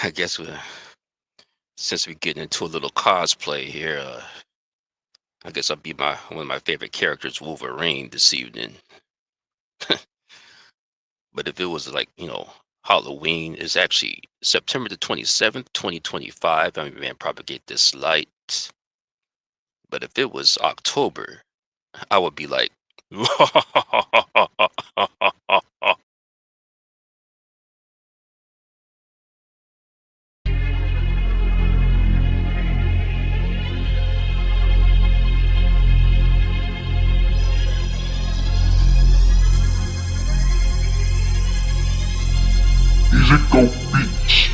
I guess since we're getting into a little cosplay here, I guess I'll be one of my favorite characters, Wolverine, this evening. But if it was like, Halloween is actually September the 27th, 2025. I mean, man, propagate this light. But if it was October, I would be like, Musical Beats.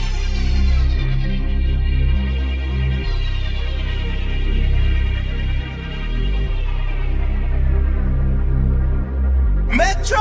Metro!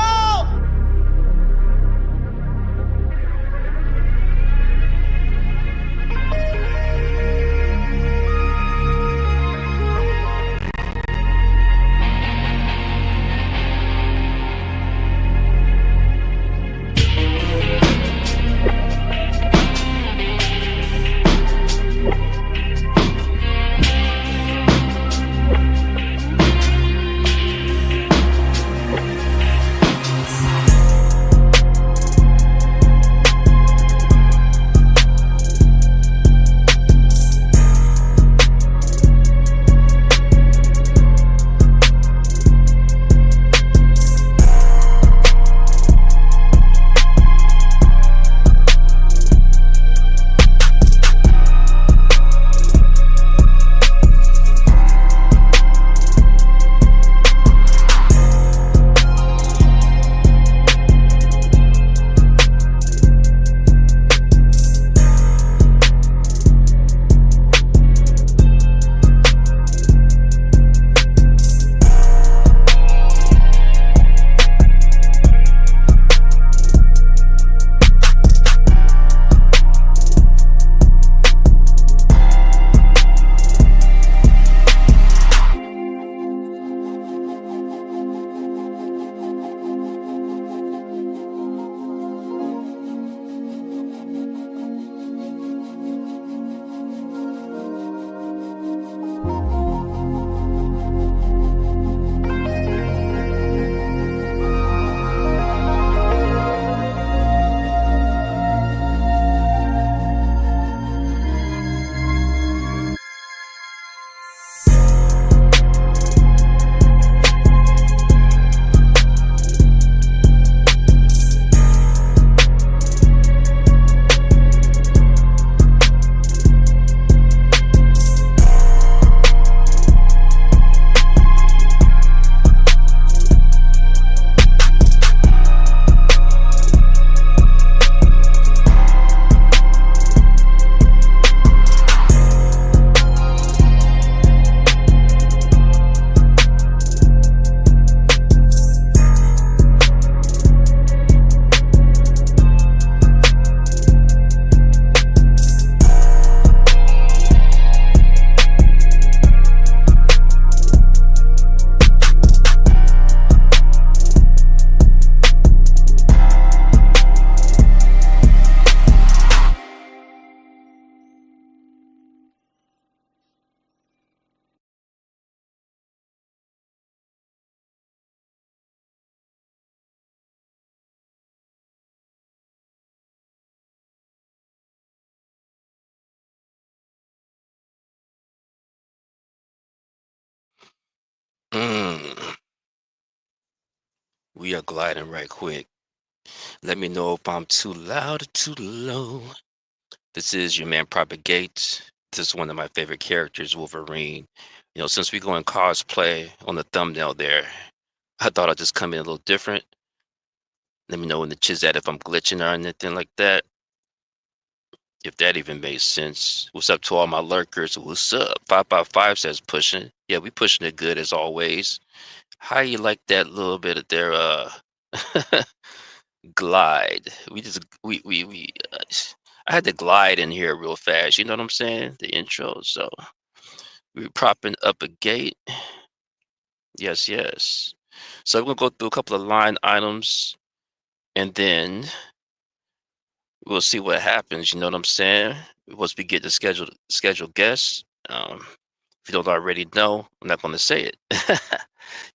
mm, we are gliding right quick. Let me know if I'm too loud or too low. This is your man Propagate. This is one of my favorite characters, Wolverine. Since we go in cosplay on the thumbnail there, I thought I'd just come in a little different. Let me know in the chat if I'm glitching or anything like that. If that even made sense. What's up to all my lurkers? What's up? 555 says pushing. Yeah, we pushing it good as always. How you like that little bit of their glide? I had to glide in here real fast. You know what I'm saying? The intro. So we're propping up a gate. Yes, yes. So I'm gonna go through a couple of line items, and then we'll see what happens. You know what I'm saying? Once we get the scheduled guests, if you don't already know, I'm not going to say it.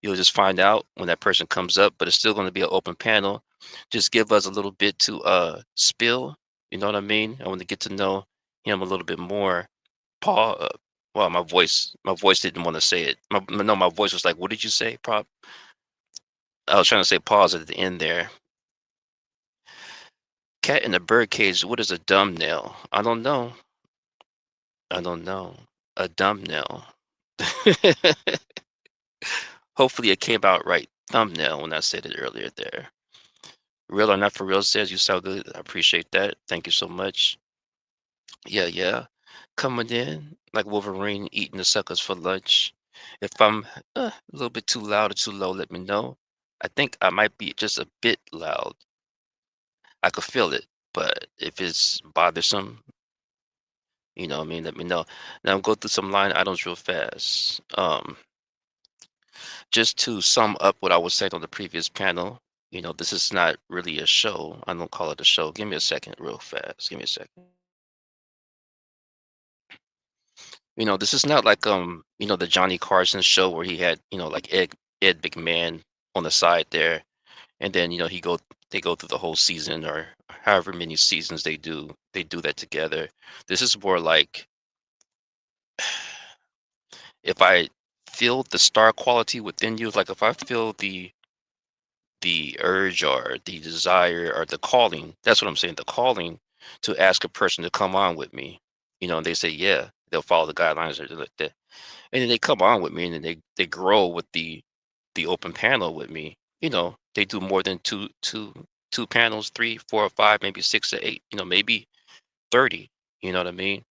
You'll just find out when that person comes up, but it's still going to be an open panel. Just give us a little bit to spill. You know what I mean? I want to get to know him a little bit more. Paul, well, my voice didn't want to say it. No, my voice was like, "What did you say, Prop?" I was trying to say pause at the end there. Cat in a bird cage. What is a thumbnail? I don't know. I don't know. A thumbnail. Hopefully it came out right. Thumbnail when I said it earlier there. Real or not for real says you sound good. I appreciate that. Thank you so much. Yeah, yeah. Coming in like Wolverine eating the suckers for lunch. If I'm a little bit too loud or too low, let me know. I think I might be just a bit loud. I could feel it, but if it's bothersome, what I mean, let me know. Now go through some line items real fast. Just to sum up what I was saying on the previous panel, this is not really a show. I don't call it a show. Give me a second, real fast. Give me a second. This is not like the Johnny Carson show where he had, like Ed McMahon on the side there, and then they go through the whole season or however many seasons they do that together. This is more like if I feel the star quality within you, like if I feel the urge or the desire or the calling, that's what I'm saying, the calling to ask a person to come on with me, and they say yeah, they'll follow the guidelines or like that, and then they come on with me, and then they grow with the open panel with me. They do more than two panels, three, four, or five, maybe six or eight, maybe 30. You know what I mean?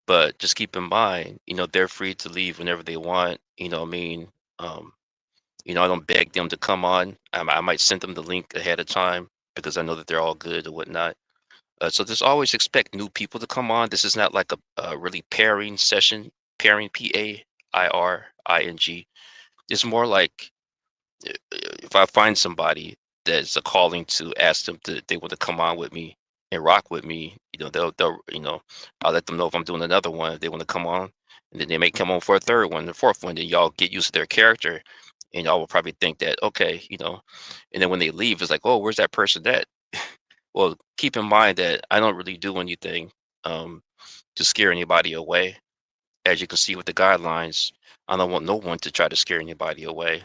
But just keep in mind, they're free to leave whenever they want. What I mean? Um, I don't beg them to come on. I might send them the link ahead of time because I know that they're all good or whatnot. So just always expect new people to come on. This is not like a really pairing session, pairing, PAIRING. It's more like if I find somebody that's a calling to ask them to they want to come on with me and rock with me, they'll I'll let them know if I'm doing another one, if they want to come on, and then they may come on for a third one, the fourth one, then y'all get used to their character, and y'all will probably think that okay, and then when they leave, it's like, oh, where's that person at? Well, keep in mind that I don't really do anything um, to scare anybody away. As you can see with the guidelines, I don't want no one to try to scare anybody away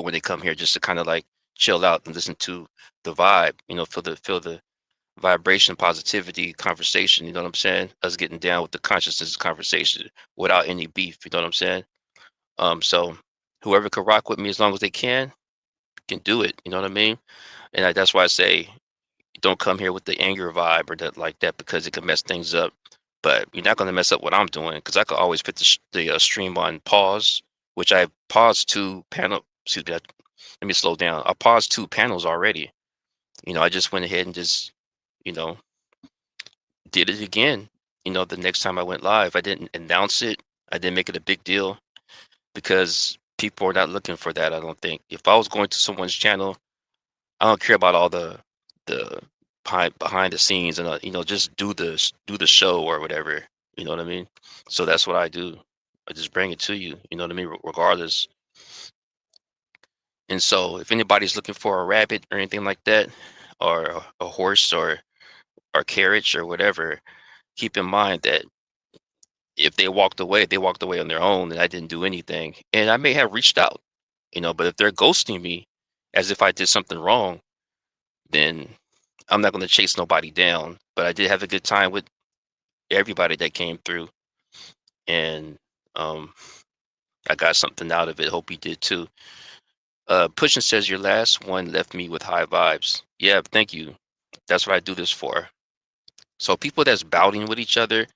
when they come here, just to kind of like chill out and listen to the vibe, feel the vibration, positivity, conversation. You know what I'm saying? Us getting down with the consciousness conversation without any beef. You know what I'm saying? So whoever can rock with me as long as they can do it. You know what I mean? And that's why I say don't come here with the anger vibe or that like that because it can mess things up. But you're not going to mess up what I'm doing because I could always put the stream on pause, which I paused two panel. Excuse me. Let me slow down. I paused two panels already. I just went ahead and just, you know, did it again. The next time I went live, I didn't announce it. I didn't make it a big deal because people are not looking for that. I don't think. If I was going to someone's channel, I don't care about all the behind the scenes and just do the show or whatever. You know what I mean? So that's what I do. I just bring it to you. You know what I mean? Regardless. And so if anybody's looking for a rabbit or anything like that, or a horse or carriage or whatever, keep in mind that if they walked away on their own, and I didn't do anything. And I may have reached out, but if they're ghosting me as if I did something wrong, then I'm not going to chase nobody down. But I did have a good time with everybody that came through, and um, I got something out of it. Hope you did too. Pushing says your last one left me with high vibes. Yeah, thank you. That's what I do this for. So people that's bouting with each other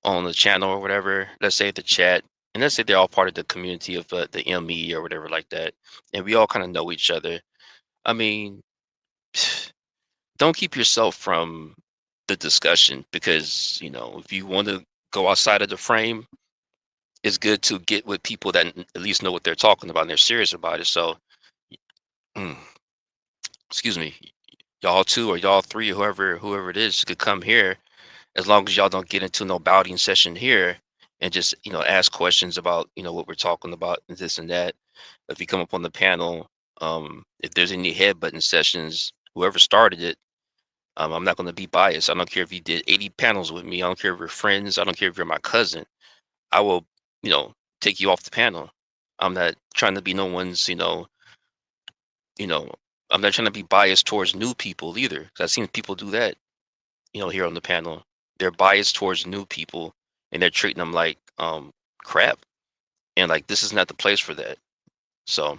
on the channel or whatever, let's say the chat, and let's say they're all part of the community of the ME or whatever like that, and we all kind of know each other. I mean, don't keep yourself from the discussion because if you want to go outside of the frame, it's good to get with people that at least know what they're talking about and they're serious about it. So, mm, excuse me, y'all two or y'all three, whoever it is, could come here, as long as y'all don't get into no bouting session here, and just ask questions about what we're talking about and this and that. If you come up on the panel, if there's any head button sessions, whoever started it, I'm not going to be biased. I don't care if you did 80 panels with me. I don't care if we're friends. I don't care if you're my cousin. I will, take you off the panel. I'm not trying to be no one's, you know, I'm not trying to be biased towards new people either. 'Cause I've seen people do that, here on the panel. They're biased towards new people, and they're treating them like crap. And like, this is not the place for that. So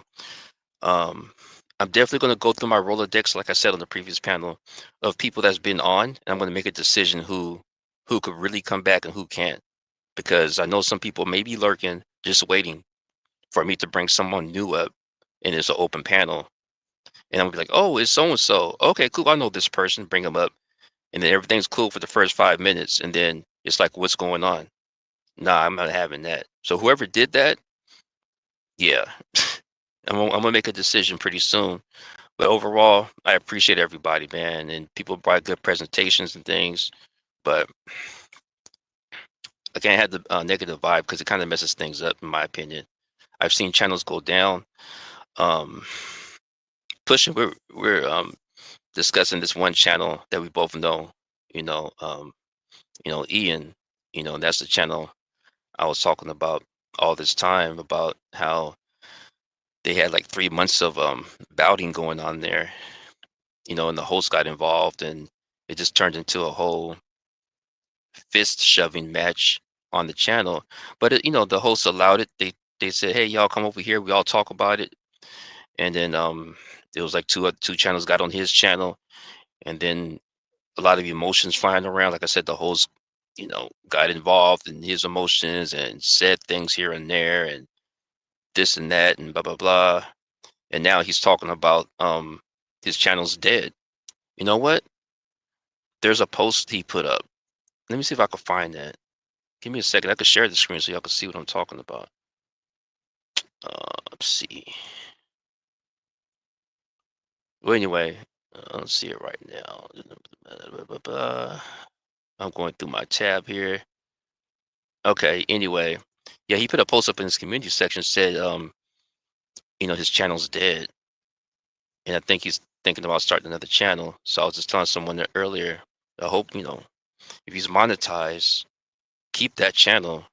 um I'm definitely going to go through my Rolodex, like I said on the previous panel, of people that's been on, and I'm going to make a decision who could really come back and who can't. Because I know some people may be lurking, just waiting for me to bring someone new up, and it's an open panel. And I'm gonna be like, oh, it's so and so. Okay, cool. I know this person. Bring them up, and then everything's cool for the first 5 minutes, and then it's like, what's going on? Nah, I'm not having that. So whoever did that, yeah, I'm gonna make a decision pretty soon. But overall, I appreciate everybody, man, and people brought good presentations and things. But I can't have the negative vibe, because it kind of messes things up, in my opinion. I've seen channels go down. Um, pushing, we're discussing this one channel that we both know. You know, um, Ian. And that's the channel I was talking about all this time, about how they had like 3 months of bouting going on there. And the host got involved, and it just turned into a whole fist shoving match on the channel. But the hosts allowed it. They said, hey, y'all come over here, we all talk about it. And then it was like two channels got on his channel, and then a lot of emotions flying around. Like I said, the host got involved in his emotions and said things here and there and this and that and blah blah blah. And now he's talking about his channel's dead. You know what? There's a post he put up. Let me see if I can find that. Give me a second. I could share the screen so y'all can see what I'm talking about. Let's see. Well, anyway, let's see it right now. I'm going through my tab here. Okay. Anyway, yeah, he put a post up in his community section, said, his channel's dead, and I think he's thinking about starting another channel. So I was just telling someone that earlier. I hope if he's monetized, keep that channel.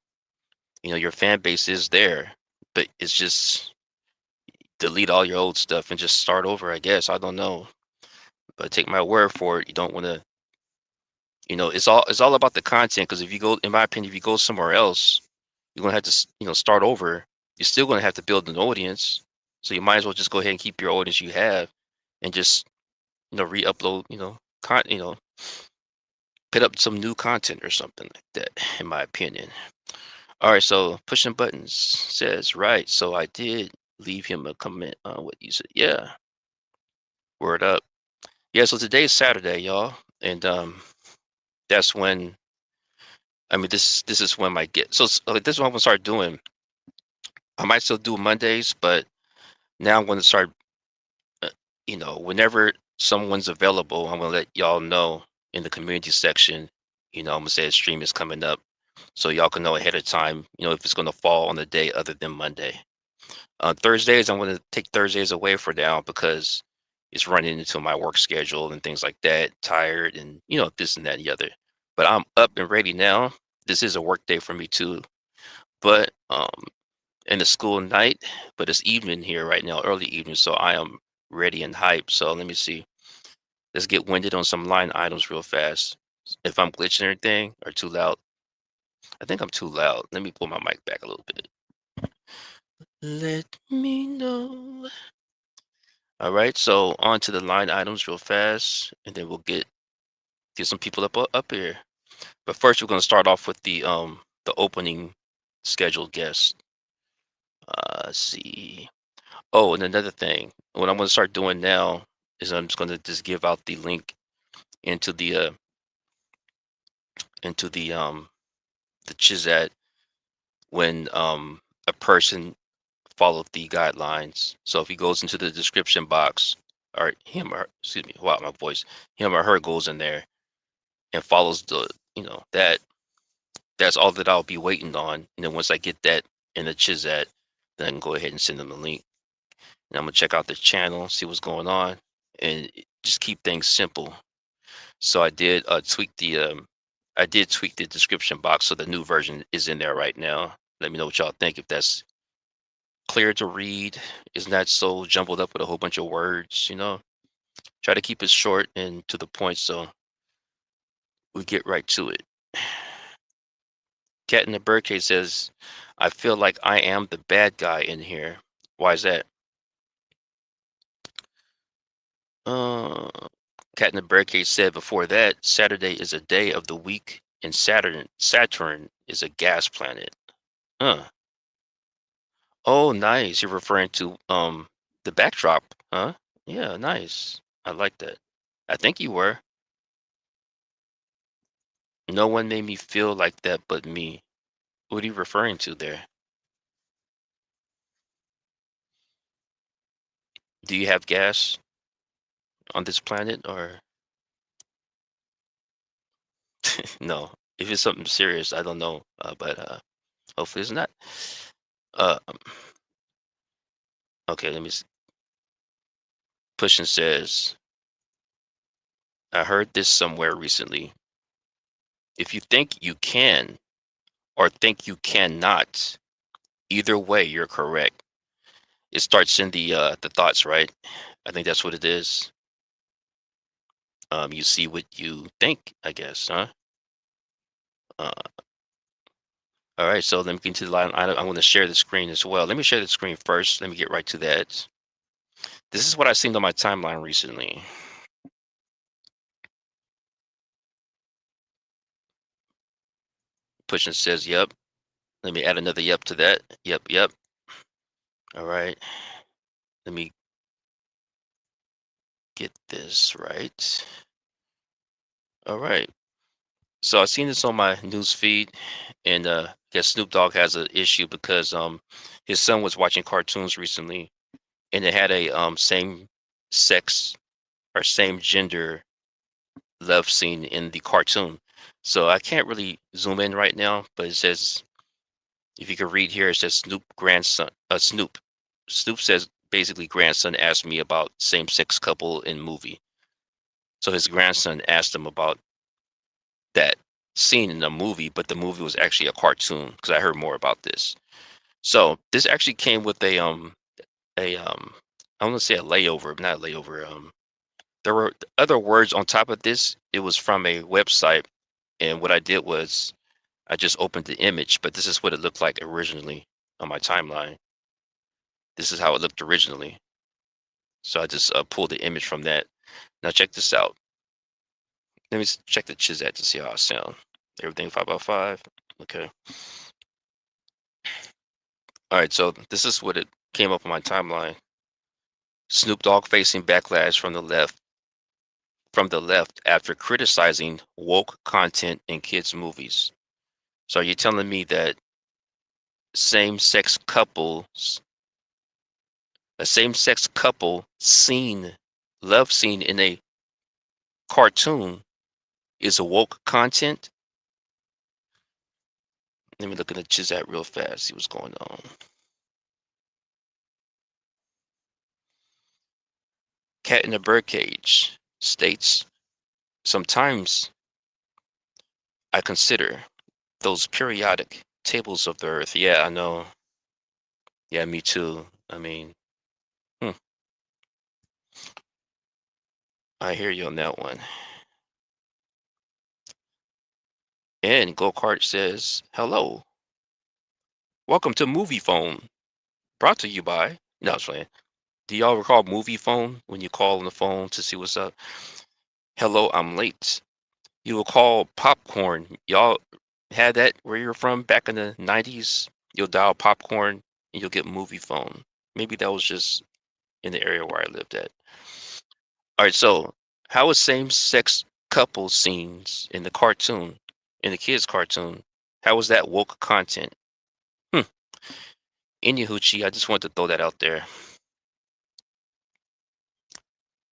Your fan base is there, but it's just delete all your old stuff and just start over. I guess I don't know, but take my word for it. You don't want to. It's all about the content. Because if you go, in my opinion, if you go somewhere else, you're gonna have to start over. You're still gonna have to build an audience. So you might as well just go ahead and keep your audience you have, and just re-upload, put up some new content or something like that, in my opinion. All right, so pushing buttons says, right, so I did leave him a comment on what you said. Yeah, word up. Yeah, so today's Saturday, y'all, and that's when, I mean, this is when I get, so like, this is what I'm gonna start doing. I might still do Mondays, but now I'm gonna start, uh, whenever someone's available, I'm gonna let y'all know in the community section. I'm gonna say a stream is coming up, so y'all can know ahead of time. If it's gonna fall on a day other than Monday. Thursdays, I'm gonna take Thursdays away for now, because it's running into my work schedule and things like that. Tired and this and that and the other. But I'm up and ready now. This is a work day for me too. But in the school night, but it's evening here right now, early evening. So I am ready and hyped. So let me see. Let's get winded on some line items real fast. If I'm glitching or anything or too loud, I think I'm too loud. Let me pull my mic back a little bit. Let me know. All right, so on to the line items real fast, and then we'll get some people up here. But first, we're gonna start off with the opening scheduled guest. Let's see. Oh, and another thing, what I'm gonna start doing now is I'm just gonna just give out the link into the Chizat when a person followed the guidelines. So if he goes into the description box or him or excuse me, wow, my voice, him or her goes in there and follows the, that's all that I'll be waiting on. And then once I get that in the Chizat, then I can go ahead and send them the link. And I'm gonna check out the channel, see what's going on, and just keep things simple. So I did tweak the description box, so the new version is in there right now. Let me know what y'all think, if that's clear to read, is not so jumbled up with a whole bunch of words. Try to keep it short and to the point, so we get right to it. Cat in the Birdcage says, I feel like I am the bad guy in here. Why is that? Uh, Cat in the Birdcage said before that, Saturday is a day of the week, and Saturn is a gas planet. Huh. Oh, nice. You're referring to the backdrop, huh? Yeah, nice. I like that. I think you were. No one made me feel like that but me. What are you referring to there? Do you have gas on this planet, or no? If it's something serious, I don't know. But hopefully it's not. Uh, um, okay, let me. Pushing says, I heard this somewhere recently. If you think you can or think you cannot, either way, you're correct. It starts in the thoughts, right? I think that's what it is. You see what you think, I guess, huh? Uh, all right, so let me get into the line. I'm going to share the screen as well. Let me share the screen first. Let me get right to that. This is what I've seen on my timeline recently. Pushing says, yep. Let me add another yep to that. Yep, yep. All right. Let me get this right. All right. So I've seen this on my news feed, and I guess Snoop Dogg has an issue because his son was watching cartoons recently, and it had a same sex or same gender love scene in the cartoon. So I can't really zoom in right now, but it says, if you can read here, it says Snoop grandson, Snoop says basically grandson asked me about same sex couple in movie. So his grandson asked him about that scene in the movie, but the movie was actually a cartoon, because I heard more about this. So this actually came with a I want to say a layover, but not a layover. There were other words on top of this. It was from a website, and what I did was I just opened the image, but this is what it looked like originally on my timeline. This is how it looked originally. So I just pulled the image from that. Now check this out. Let me check the Chizat to see how I sound. Everything 5 out of 5. Okay. All right. So this is what it came up on my timeline. Snoop Dogg facing backlash from the left after criticizing woke content in kids' movies. So are you telling me that same-sex couples, a same-sex couple love scene in a cartoon is a woke content? Let me look at the Chizat real fast, see what's going on. Cat in the Birdcage states, sometimes I consider those periodic tables of the earth. Yeah, I know. Yeah, me too. I mean, hmm, I hear you on that one. And Go Kart says, hello, welcome to Movie Phone, brought to you by. No, I was playing. Do y'all recall Movie Phone when you call on the phone to see what's up? Hello, I'm late. You will call popcorn. Y'all had that where you're from back in the 90s? You'll dial popcorn and you'll get Movie Phone. Maybe that was just in the area where I lived at. All right, so how is same-sex couple scenes in the cartoon, in the kids' cartoon, how is that woke content? Hmm. Hoochie, I just wanted to throw that out there.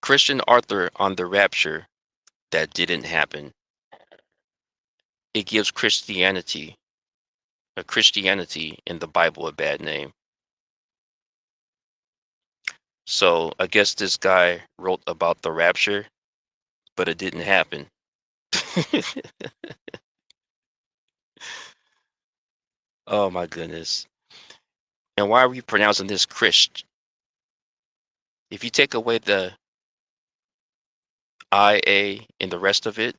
Christian author on the rapture that didn't happen. It gives Christianity in the Bible a bad name. So I guess this guy wrote about the rapture, but it didn't happen. Oh my goodness. And why are we pronouncing this Christ? If you take away the IA and the rest of it,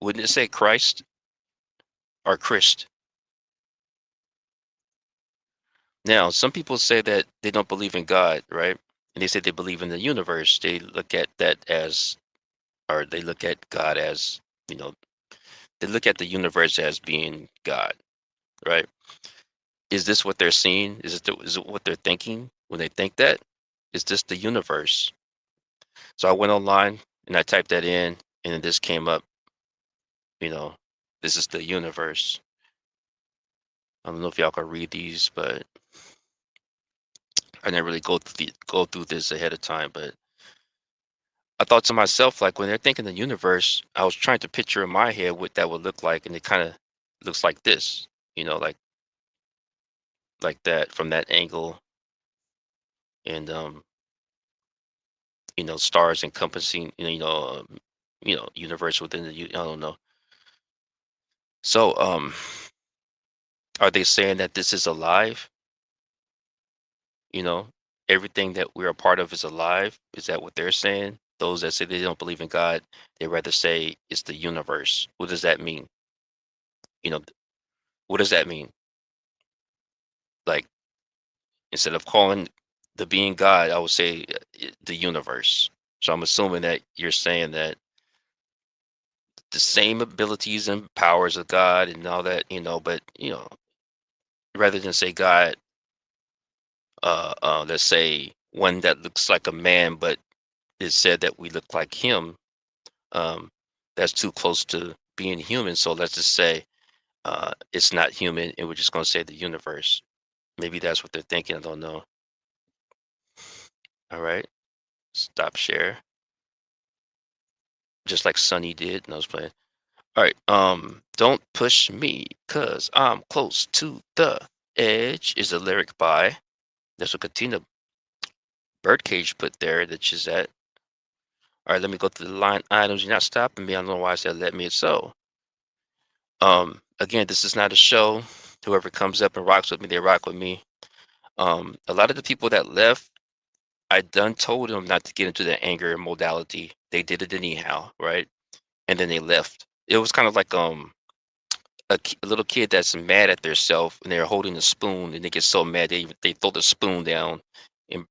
wouldn't it say Christ or Christ? Now, some people say that they don't believe in God, right? And they say they believe in the universe. They look at that as, or they look at God as, you know, they look at the universe as being God, right? Is this what they're seeing? Is it what they're thinking when they think that? Is this the universe? So I went online and I typed that in, and then this came up, you know, this is the universe. I don't know if y'all can read these, but I didn't really go through this ahead of time. But I thought to myself, like when they're thinking the universe, I was trying to picture in my head what that would look like, and it kind of looks like this, like that from that angle, and stars encompassing, universe within I don't know. So, are they saying that this is alive? You know, everything that we're a part of is alive. Is that what they're saying? Those that say they don't believe in God, they rather say it's the universe. What does that mean? You know, what does that mean? Like, instead of calling the being God, I would say the universe. So I'm assuming that you're saying that the same abilities and powers of God and all that, but rather than say God, let's say one that looks like a man, but it said that we look like him. Um, that's too close to being human. So let's just say it's not human, and we're just going to say the universe. Maybe that's what they're thinking. I don't know. All right, stop share, just like Sonny did. And I was playing. All right. Don't push me, cause I'm close to the edge. Is a lyric by. That's what Katina Birdcage put there. That she's at. All right. Let me go through the line items. You're not stopping me. I don't know why I said let me. It's so. Again, this is not a show. Whoever comes up and rocks with me, they rock with me. A lot of the people that left, I done told them not to get into the anger modality. They did it anyhow, right? And then they left. It was kind of like a little kid that's mad at themselves and they're holding a spoon and they get so mad they throw the spoon down and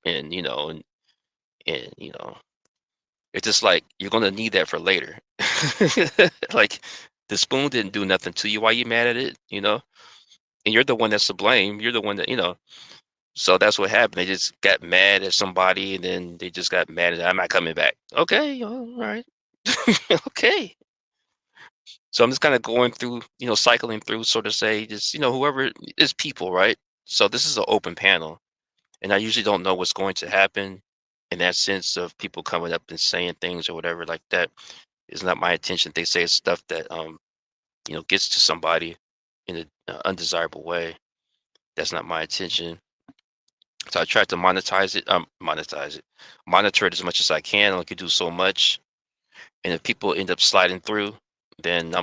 it's just like you're gonna need that for later. Like the spoon didn't do nothing to you. Why you mad at it? And you're the one that's to blame. You're the one that. So that's what happened. They just got mad at somebody, and then they just got mad at, I'm not coming back. Okay, all right. Okay. So I'm just kind of going through, cycling through, sort of say, just, whoever is people, right? So this is an open panel, and I usually don't know what's going to happen in that sense of people coming up and saying things or whatever like that. It's not my intention. They say stuff that, gets to somebody in an undesirable way. That's not my intention. So I tried to monitor it as much as I can. I can do so much, and if people end up sliding through, then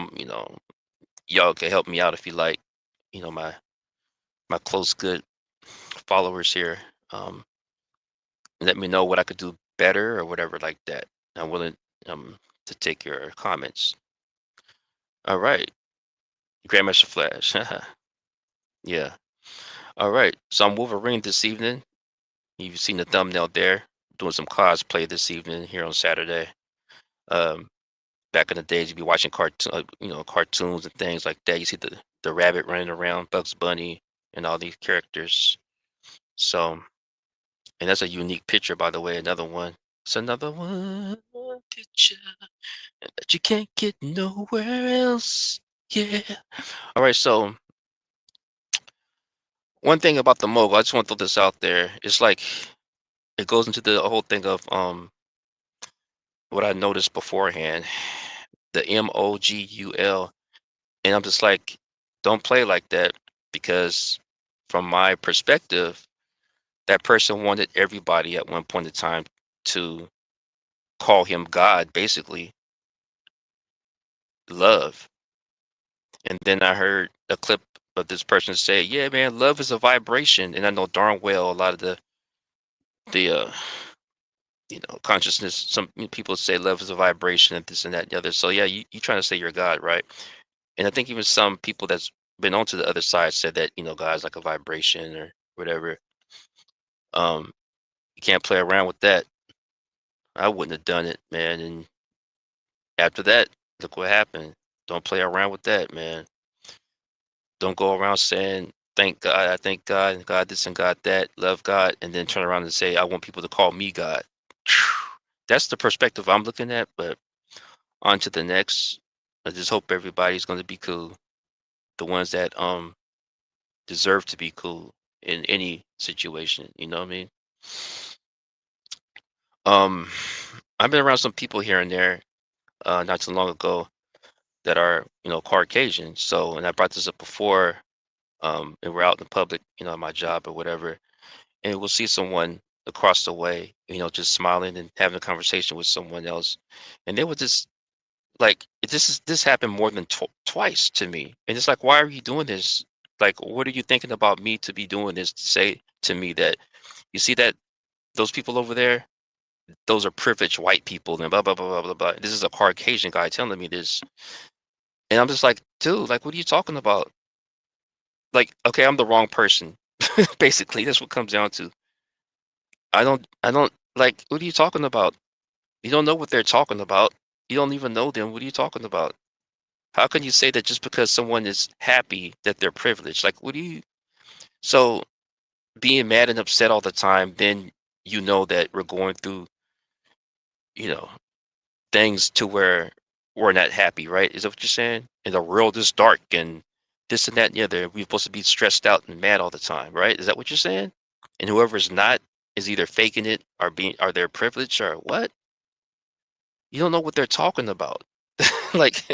y'all can help me out if you like. My close good followers here, let me know what I could do better or whatever like that. I'm willing to take your comments. All right, Grandmaster Flash. Yeah. All right. So I'm Wolverine this evening. You've seen the thumbnail there. Doing some cosplay this evening here on Saturday. Um, Back in the days, you'd be watching cartoons and things like that. You see the rabbit running around, Bugs Bunny, and all these characters. So, and that's a unique picture, by the way. Another one. It's another one picture that you can't get nowhere else. Yeah. All right. So, one thing about the mogul, I just want to throw this out there. It's like it goes into the whole thing of what I noticed beforehand, the MOGUL, and I'm just like, don't play like that because from my perspective, that person wanted everybody at one point in time to call him God, basically, love. And then I heard a clip of this person say, "Yeah, man, love is a vibration." And I know darn well a lot of the consciousness. Some people say love is a vibration and this and that and the other. So yeah, you trying to say you're God, right? And I think even some people that's been onto the other side said that God's like a vibration or whatever. You can't play around with that. I wouldn't have done it, man. And after that, look what happened. Don't play around with that, man. Don't go around saying, thank God, I thank God, and God this and God that, love God, and then turn around and say, I want people to call me God. That's the perspective I'm looking at, but on to the next. I just hope everybody's going to be cool. The ones that deserve to be cool in any situation, you know what I mean? Um, I've been around some people here and there, not too long ago that are, Caucasian. So, and I brought this up before, and we're out in the public, at my job or whatever, and we'll see someone across the way, just smiling and having a conversation with someone else, and they would just like this happened more than twice to me, and it's like, why are you doing this? Like, what are you thinking about me to be doing this to say to me that you see that those people over there, those are privileged white people and blah blah blah blah blah blah. This is a Caucasian guy telling me this, and I'm just like, dude, like, what are you talking about? Like, okay, I'm the wrong person. Basically, that's what it comes down to. I don't like, what are you talking about? You don't know what they're talking about. You don't even know them. What are you talking about? How can you say that just because someone is happy that they're privileged? Like, what do you, so being mad and upset all the time, then you know that we're going through, you know, things to where we're not happy, right? Is that what you're saying? And the world is dark and this and that and the other. We're supposed to be stressed out and mad all the time, right? Is that what you're saying? And whoever's not is either faking it or are they privileged or what? You don't know what they're talking about. Like,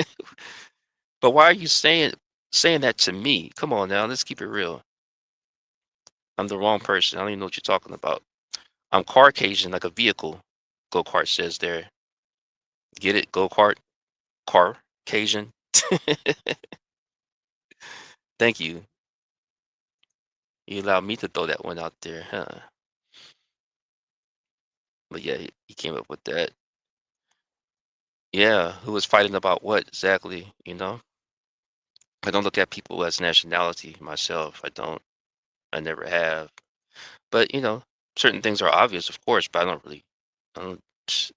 but why are you saying that to me? Come on now, let's keep it real. I'm the wrong person. I don't even know what you're talking about. I'm Caucasian, like a vehicle. Go kart says there. Get it? Go kart, car, Cajun. Thank you. You allowed me to throw that one out there, huh? But yeah, he came up with that. Yeah, who was fighting about what exactly? I don't look at people as nationality myself. I don't. I never have. But certain things are obvious, of course. But I don't really. I don't,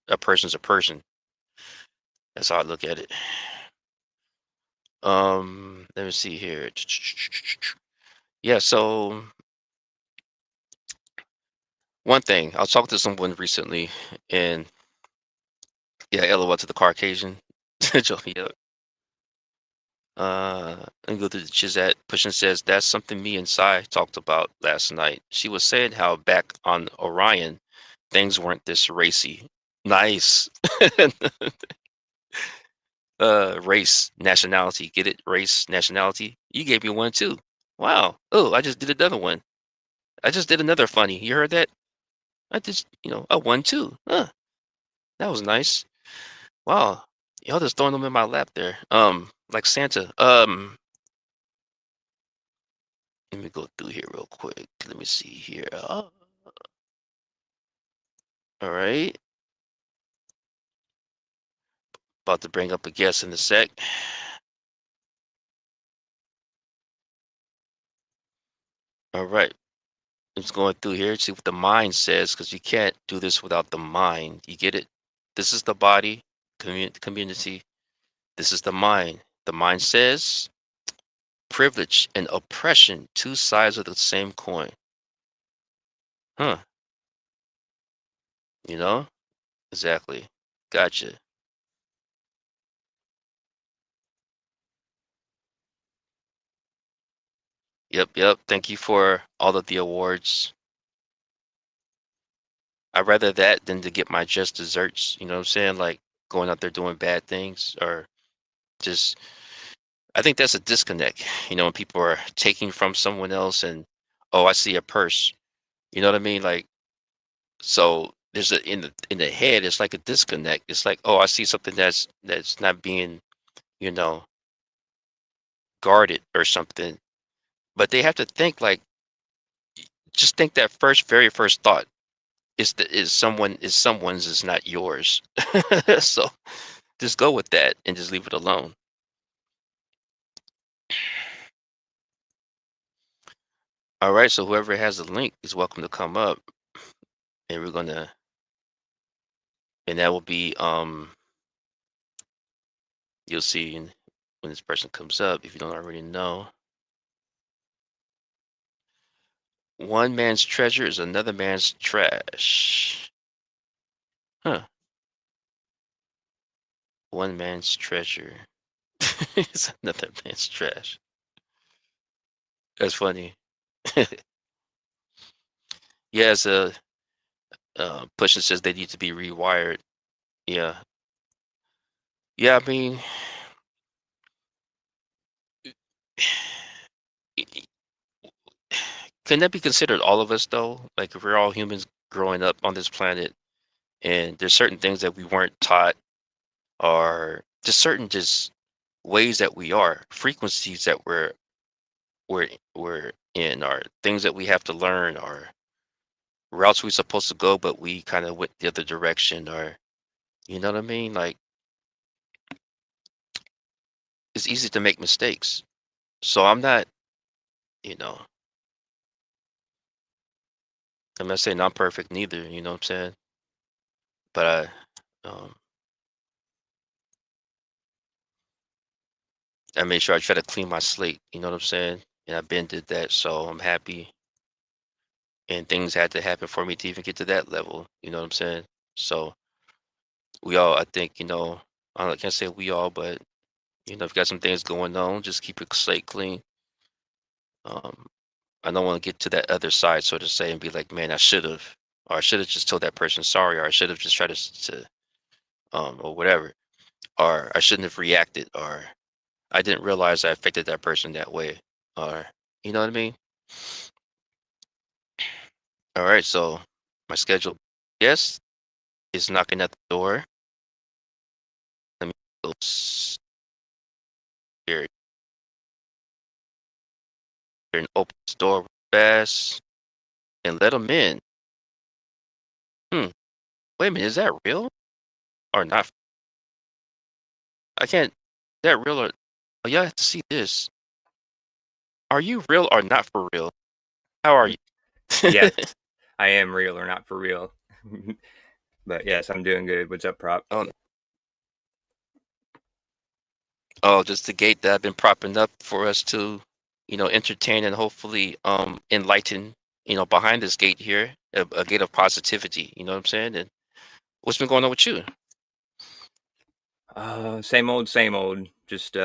a person's a person. That's how I look at it. Let me see here. Yeah, so one thing, I was talking to someone recently, and yeah, LOL to the Caucasian. Joke, yeah. And go to the chat. Pushing says that's something me and Sai talked about last night. She was saying how back on Orion, things weren't this racy. Nice. Race, nationality. Get it? Race, nationality. You gave me one too. Wow. Oh, I just did another one. I just did another funny. You heard that? I just, a one too. Huh. That was nice. Wow. Y'all just throwing them in my lap there. Like Santa. Let me go through here real quick. Let me see here. All right. About to bring up a guest in a sec. All right. Just going through here, see what the mind says, because you can't do this without the mind. You get it? This is the body, community. This is the mind. The mind says privilege and oppression, two sides of the same coin. Huh. You know? Exactly. Gotcha. Yep, yep. Thank you for all of the awards. I'd rather that than to get my just desserts, you know what I'm saying? Like going out there doing bad things or just I think that's a disconnect, when people are taking from someone else and oh, I see a purse. You know what I mean? Like so there's a in the head, it's like a disconnect. It's like, oh, I see something that's not being, you know, guarded or something. But they have to think like just think that very first thought is someone's is not yours. So just go with that and just leave it alone. All right, so whoever has the link is welcome to come up and we're gonna and that will be you'll see when this person comes up if you don't already know. One man's treasure is another man's trash. Huh. One man's treasure is another man's trash. That's funny. Yes, Pushing says they need to be rewired. Yeah. Yeah, I mean, can that be considered all of us though? Like if we're all humans growing up on this planet and there's certain things that we weren't taught or just certain just ways that we are, frequencies that we're in or things that we have to learn or routes we're supposed to go, but we kind of went the other direction or you know what I mean? Like it's easy to make mistakes. So you know, I'm not saying I'm perfect neither, you know what I'm saying? But I made sure I try to clean my slate, you know what I'm saying? And I've been did that, so I'm happy. And things had to happen for me to even get to that level, you know what I'm saying? So we all, I think, I can't say we all, but if you got some things going on, just keep your slate clean. Um, I don't want to get to that other side, so to say, and be like, man, I should have, or I should have just told that person sorry, or I should have just tried or whatever, or I shouldn't have reacted, or I didn't realize I affected that person that way, or you know what I mean? All right, so my schedule, yes, is knocking at the door. Let me go here and open this door fast and let them in. Hmm. Wait a minute, is that real or not? I can't. Is that real or? Oh, y'all have to see this. Are you real or not for real? How are you? Yes, I am real or not for real. But yes, I'm doing good. What's up, Prop? Oh, oh, just the gate that I've been propping up for us to, entertain and hopefully enlighten, behind this gate here, a gate of positivity. You know what I'm saying? And what's been going on with you? Same old, same old. Just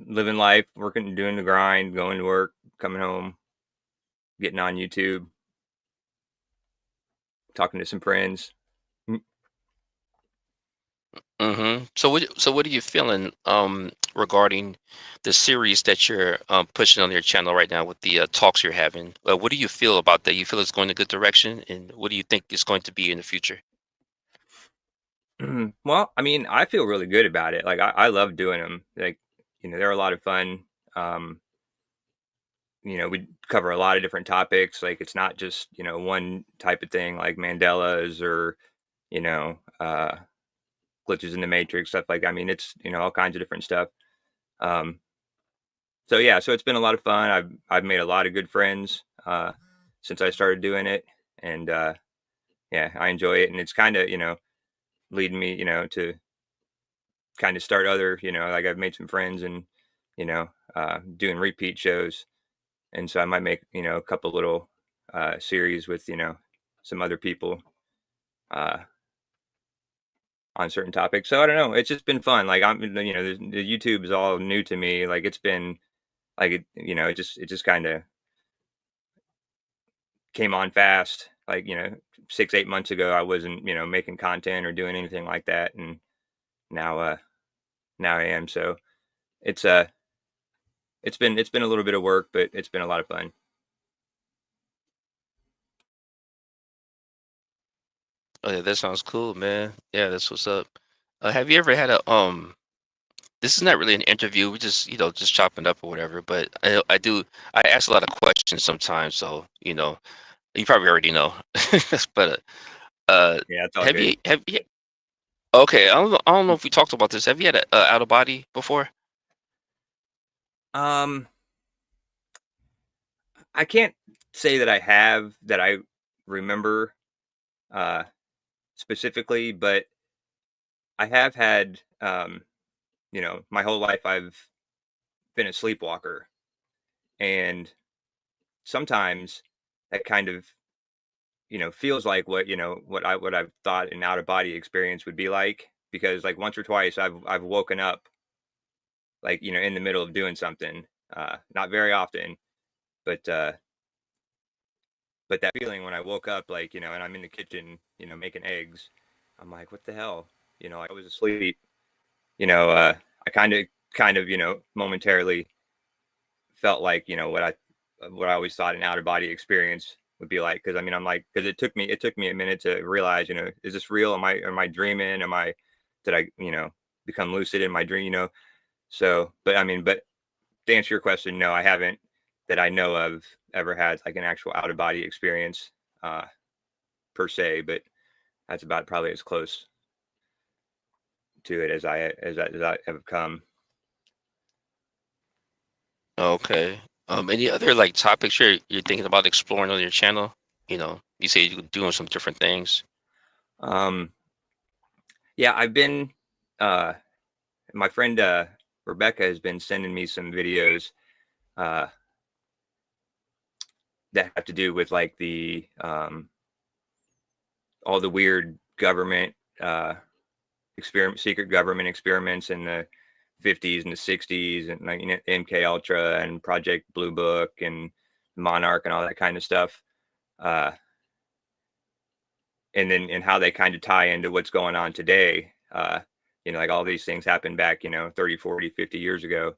living life, working, doing the grind, going to work, coming home, getting on YouTube, talking to some friends. So what are you feeling regarding the series that you're pushing on your channel right now with the talks you're having? What do you feel about that? You feel it's going in a good direction, and what do you think it's going to be in the future? Well, I mean, I feel really good about it. Like I love doing them. Like, they're a lot of fun. We cover a lot of different topics. Like it's not just, one type of thing like Mandela's or, you know, uh, glitches in the matrix, stuff like that. I mean, it's, all kinds of different stuff. Um, so yeah, so it's been a lot of fun. I've made a lot of good friends since I started doing it. And yeah, I enjoy it. And it's kind of, leading me, to kind of start other, like I've made some friends and, doing repeat shows. And so I might make, a couple little series with, some other people uh, on certain topics. So I don't know. It's just been fun. Like the YouTube is all new to me. Like it's been like, it just kind of came on fast. Like, 6, 8 months ago, I wasn't, making content or doing anything like that. And now, now I am. So it's, it's been a little bit of work, but it's been a lot of fun. Oh yeah, that sounds cool, man. Yeah, that's what's up. Have you ever had a this is not really an interview. We just, just chopping up or whatever. But I ask a lot of questions sometimes. So, you probably already know. But Yeah, it's all have good. you? Okay, I don't know if we talked about this. Have you had a out of body before? Um, I can't say that I have that I remember uh specifically, but I have had my whole life I've been a sleepwalker, and sometimes that kind of feels like what I've thought an out of body experience would be like, because like once or twice I've woken up like in the middle of doing something, not very often, but that feeling when I woke up, like, and I'm in the kitchen, making eggs, I'm like, what the hell? Like I was asleep, I kind of, momentarily felt like, what I always thought an out of body experience would be like. Cause I mean, I'm like, cause it took me a minute to realize, is this real? Am I dreaming? Did I, become lucid in my dream, So, but I mean, but to answer your question, no, I haven't, that I know of, ever had like an actual out of body experience, uh, per se, but that's about probably as close to it as I have come. Okay. Any other like topics you're thinking about exploring on your channel? You say you're doing some different things. Um, yeah, I've been, uh, my friend Rebecca has been sending me some videos uh, that have to do with like the all the weird government secret government experiments in the 50s and the 60s, and like MK Ultra and Project Blue Book and Monarch and all that kind of stuff. Uh, and then and how they kind of tie into what's going on today. Like all these things happened back, 30, 40, 50 years ago.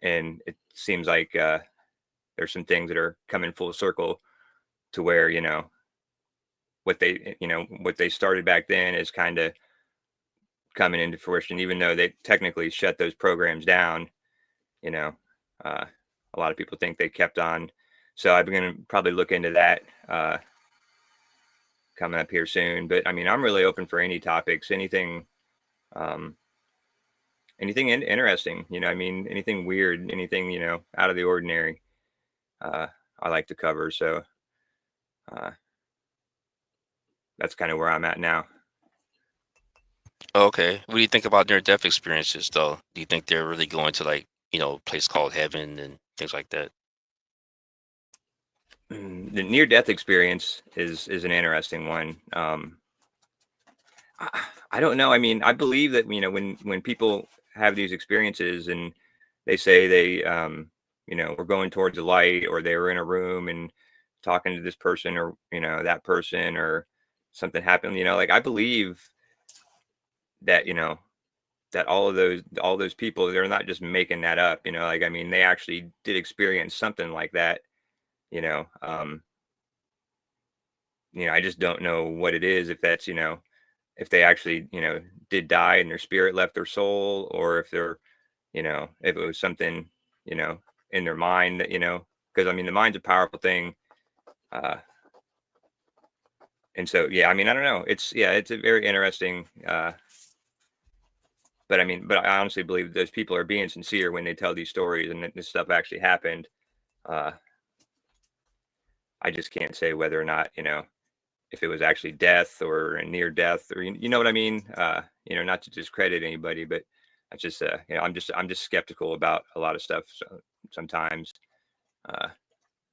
And it seems like there's some things that are coming full circle to where, what they started back then is kind of coming into fruition, even though they technically shut those programs down. you know, uh, a lot of people think they kept on. So I'm going to probably look into that coming up here soon. But I mean, I'm really open for any topics, um, anything interesting. I mean, anything weird, anything out of the ordinary. I like to cover. So uh, that's kind of where I'm at now. Okay. What do you think about near-death experiences, though? Do you think they're really going to like, a place called heaven and things like that? The near death experience is an interesting one. I don't know. I mean, I believe that when people have these experiences and they say they were going towards the light, or they were in a room and talking to this person, or that person, or something happened. Like I believe that that all those people, they're not just making that up. Like I mean, they actually did experience something like that. You know, um, I just don't know what it is. If that's if they actually did die and their spirit left their soul, or if they're if it was something you know in their mind that because I mean the mind's a powerful thing. uh and so yeah, I mean, I don't know, it's a very interesting, but I mean, but I honestly believe those people are being sincere when they tell these stories and that this stuff actually happened. uh I just can't say whether or not if it was actually death or a near death, or you know what I mean. Not to discredit anybody, but I just I'm just skeptical about a lot of stuff, sometimes. Uh,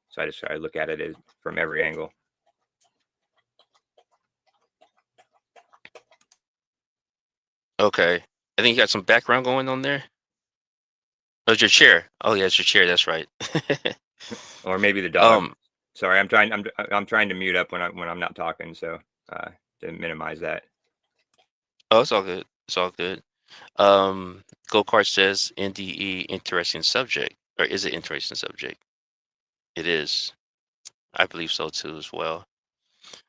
so I just try to look at it from every angle. Okay. I think you got some background going on there. Oh, it's your chair. Oh, yeah, it's your chair. That's right. Or maybe the dog. Um, Sorry, I'm trying to mute up when I'm not talking, so to minimize that. Oh, it's all good. It's all good. Go Kart says NDE interesting subject, or is it interesting subject? It is. I believe so too as well.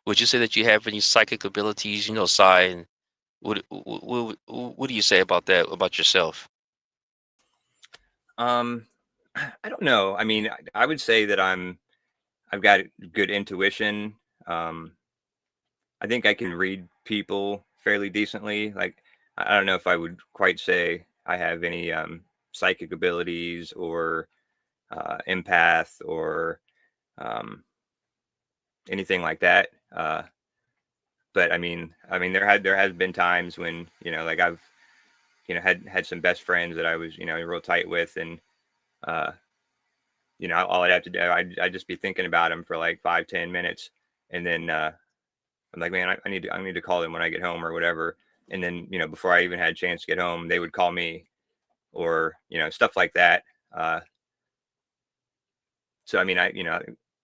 Would you say that you have any psychic abilities? You know, Sai. What do you say about that about yourself? Um, I don't know. I mean, I would say that I've got good intuition. I think I can read people fairly decently. Like, I don't know if I would quite say I have any psychic abilities or empath or um, anything like that. But there has been times when like I've had some best friends that I was real tight with, and uh, all I'd have to do, I'd just be thinking about them for like 5-10 minutes, and then I'm like, man, I need to call them when I get home or whatever. And then before I even had a chance to get home, they would call me, or stuff like that. So I mean, I,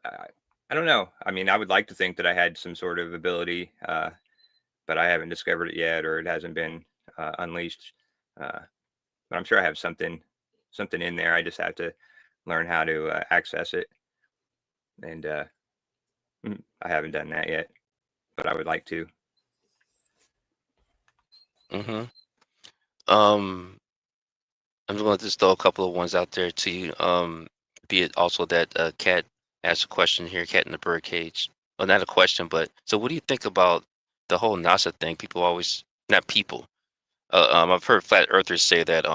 I don't know. I mean, I would like to think that I had some sort of ability, but I haven't discovered it yet, or it hasn't been unleashed. But I'm sure I have something in there. I just have to learn how to access it, and I haven't done that yet, but I would like to. Mm-hmm. Um, I'm going to just throw a couple of ones out there to you. Be it also that Cat asked a question here, Cat in the Birdcage. Well, not a question, but so what do you think about the whole NASA thing? People always, not people. I've heard flat earthers say that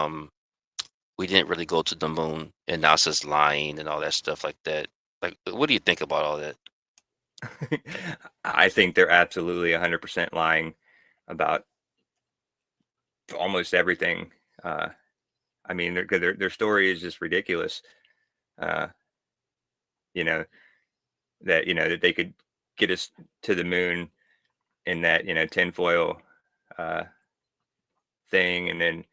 we didn't really go to the moon and NASA's lying and all that stuff like that. Like, what do you think about all that? I think they're absolutely 100% lying about almost everything. I mean, their story is just ridiculous. Uh, you know that they could get us to the moon in that tinfoil uh, thing, and then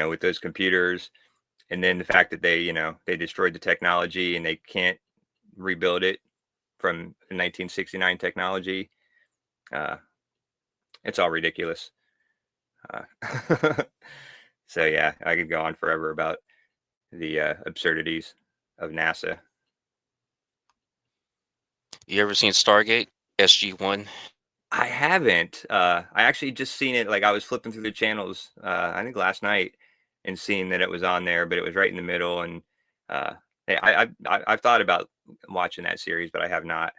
with those computers, and then the fact that they destroyed the technology and they can't rebuild it from 1969 technology. Uh, it's all ridiculous. Uh, so yeah, I could go on forever about the absurdities of NASA. You ever seen Stargate SG-1? I haven't. I actually just seen it. Like I was flipping through the channels, I think last night, and seeing that it was on there, but it was right in the middle. And uh, I've thought about watching that series, but I have not.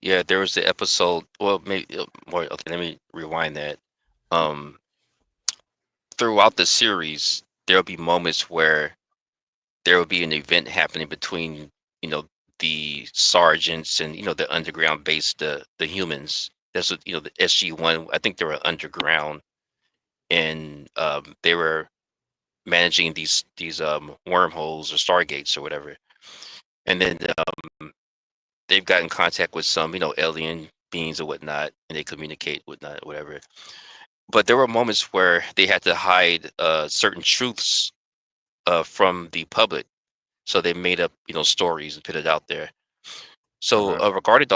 Yeah, there was the episode. Well, maybe more. Okay, let me rewind that. Um, Throughout the series, there'll be moments where there will be an event happening between, you know, the sergeants and the underground base, the humans. That's what the SG-1. I think they were underground, and they were managing these wormholes or stargates or whatever. And then they've got in contact with some alien beings or whatnot, and they communicate whatnot, whatever. But there were moments where they had to hide certain truths from the public, so they made up stories and put it out there. So Uh-huh. regarding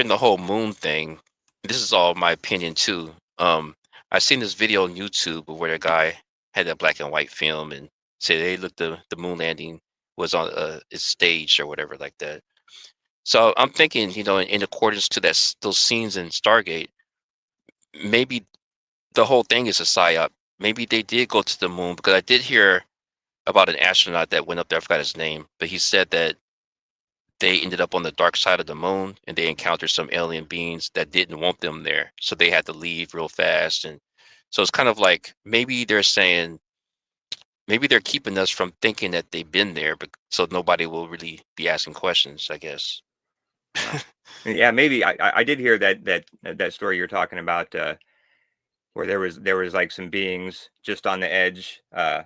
the whole moon thing, this is all my opinion too. I seen this video on YouTube where the guy had that black and white film and said, "Hey, look, the moon landing was on its stage or whatever like that." So I'm thinking, in accordance to those scenes in Stargate, maybe the whole thing is a psyop. Maybe they did go to the moon, because I did hear about an astronaut that went up there. I forgot his name, but he said that they ended up on the dark side of the moon and they encountered some alien beings that didn't want them there, so they had to leave real fast. And so it's kind of like maybe they're saying, maybe they're keeping us from thinking that they've been there, but so nobody will really be asking questions, I guess. Wow. Yeah, maybe I did hear that story you're talking about, where there was like some beings just on the edge of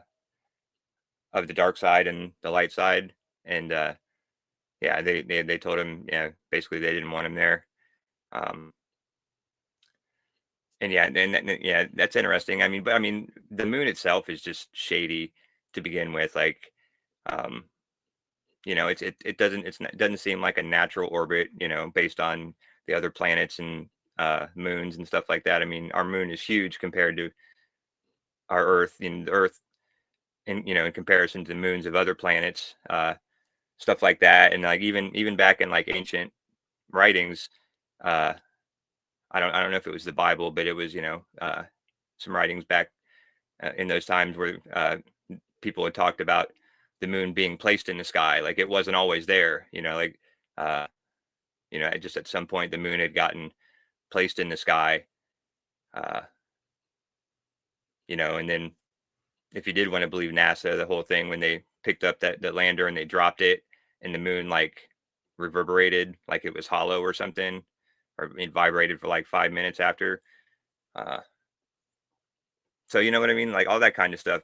the dark side and the light side, and yeah, they told him, yeah, basically they didn't want him there. Um, yeah, that's interesting. I mean, but I mean, the moon itself is just shady to begin with. Like, you know, it doesn't seem like a natural orbit, you know, based on the other planets and moons and stuff like that. I mean, our moon is huge compared to our Earth, and the Earth, in you know, in comparison to the moons of other planets, stuff like that. And like even back in like ancient writings, uh, I don't know if it was the Bible, but it was, you know, some writings back in those times where people had talked about the moon being placed in the sky, like it wasn't always there, you know, like uh, you know, just at some point the moon had gotten placed in the sky, uh, you know, and then if you did want to believe NASA, the whole thing when they picked up that lander and they dropped it, and the moon like reverberated like it was hollow or something, or it vibrated for like 5 minutes after. Uh, so you know what I mean, like all that kind of stuff.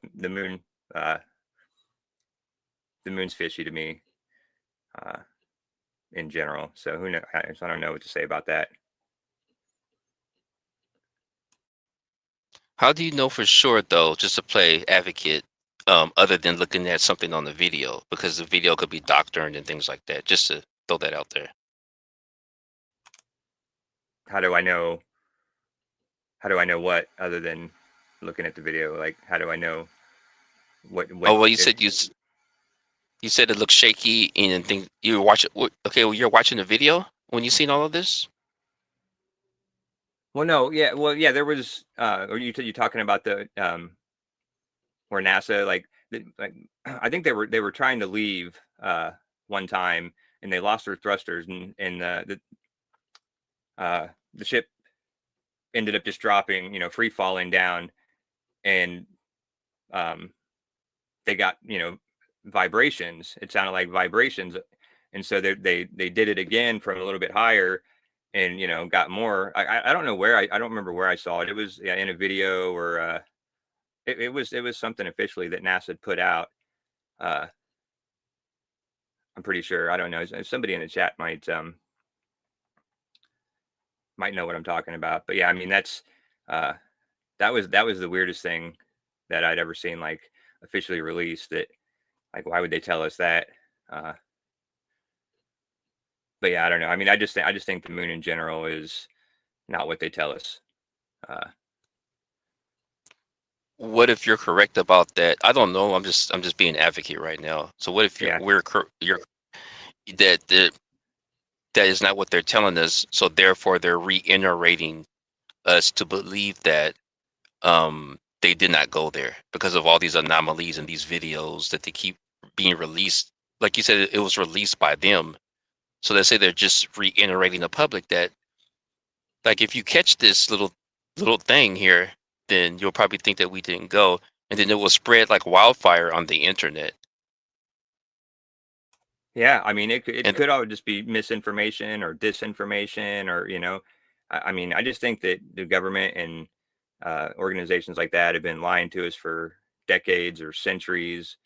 Uh, the moon's fishy to me uh, in general. So who knows? I don't know what to say about that. How do you know for sure though, just to play advocate, other than looking at something on the video, because the video could be doctored and things like that, just to throw that out there. How do I know? How do I know what other than looking at the video? Like, how do I know what? Oh, well, you said it looks shaky and think you were watching. Okay, well, you're watching the video when you seen all of this. Well, no, yeah, well, yeah, there was. Or you talking about the where NASA like I think they were trying to leave one time and they lost their thrusters and the ship ended up just dropping, you know, free falling down, and they got, you know, vibrations. It sounded like vibrations, and so they did it again from a little bit higher, and you know, got more. I don't know where I don't remember where I saw it. It was in a video or it was something officially that NASA had put out. Uh, I'm pretty sure. I don't know. Somebody in the chat might know what I'm talking about. But yeah, I mean uh, that was the weirdest thing that I'd ever seen, like officially released. That like why would they tell us that? Uh, but yeah, I don't know. I mean, I just think the moon in general is not what they tell us. What if you're correct about that? I don't know. I'm just being advocate right now. So what if Yeah. you're that that is not what they're telling us? So therefore, they're reiterating us to believe that they did not go there because of all these anomalies and these videos that they keep being released. Like you said, it was released by them. So they say they're just reiterating the public that, like, if you catch this little thing here, then you'll probably think that we didn't go, and then it will spread like wildfire on the internet. Yeah, I mean, it And could all just be misinformation or disinformation, or you know, I mean, I just think that the government and organizations like that have been lying to us for decades or centuries,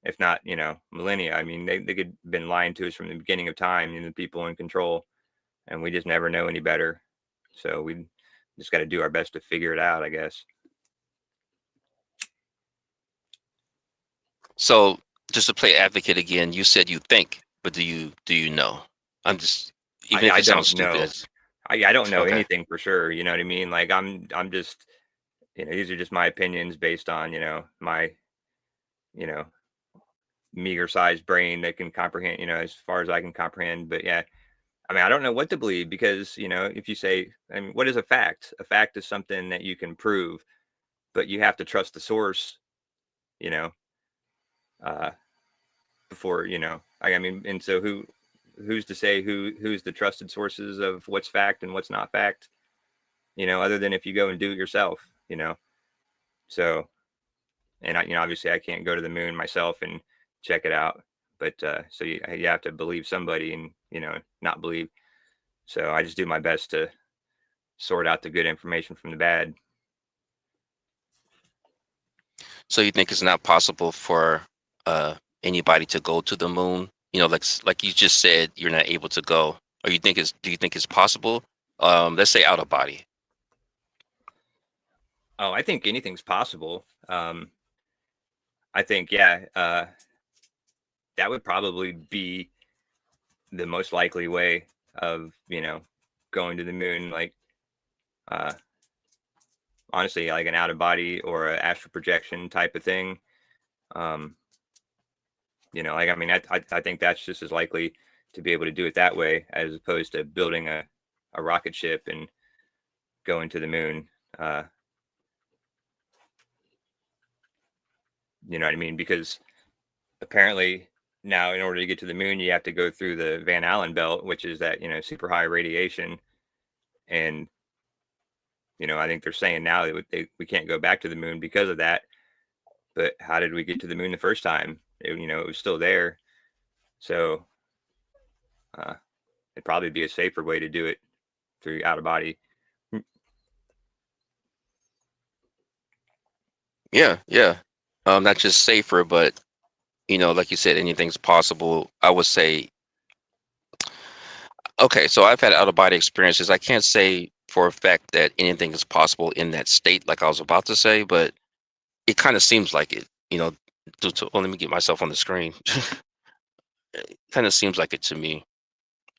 if not, you know, millennia. I mean, they could have been lying to us from the beginning of time, and the people in control, and we just never know any better. So we just got to do our best to figure it out, I guess. so, just to play advocate again, you said you think, but do you know? I'm just, even if I it sounds don't stupid, know. as I don't know okay. anything for sure. You know what I mean? Like I'm just, you know, these are just my opinions based on, you know, my, you know, meager sized brain that can comprehend, you know, as far as I can comprehend. But yeah, I mean, I don't know what to believe because, you know, if you say, I mean, what is a fact? A fact is something that you can prove, but you have to trust the source, you know, uh, before, you know, I mean, and so who's to say who's the trusted sources of what's fact and what's not fact, you know, other than if you go and do it yourself, you know. So, and I, you know, obviously I can't go to the moon myself and check it out, but so you have to believe somebody and, you know, not believe. So I just do my best to sort out the good information from the bad. So you think it's not possible for anybody to go to the moon? You know, like you just said, you're not able to go, or you think it's? Do you think it's possible? Let's say out of body. Oh, I think anything's possible. I think, yeah, that would probably be the most likely way of, going to the moon. Like, uh, honestly, like an out of body or an astral projection type of thing. Um, like, I mean, I think that's just as likely to be able to do it that way as opposed to building a rocket ship and going to the moon. Uh, you know what I mean? Because apparently now, in order to get to the moon, you have to go through the Van Allen belt, which is that, super high radiation. And, I think they're saying now that we can't go back to the moon because of that. But how did we get to the moon the first time? It was still there. So it'd probably be a safer way to do it through out of body. Yeah, yeah. Not just safer, but like you said, anything's possible. I would say, okay, so I've had out of body experiences. I can't say for a fact that anything is possible in that state, like I was about to say, but it kind of seems like it. Let me get myself on the screen. It kind of seems like it to me.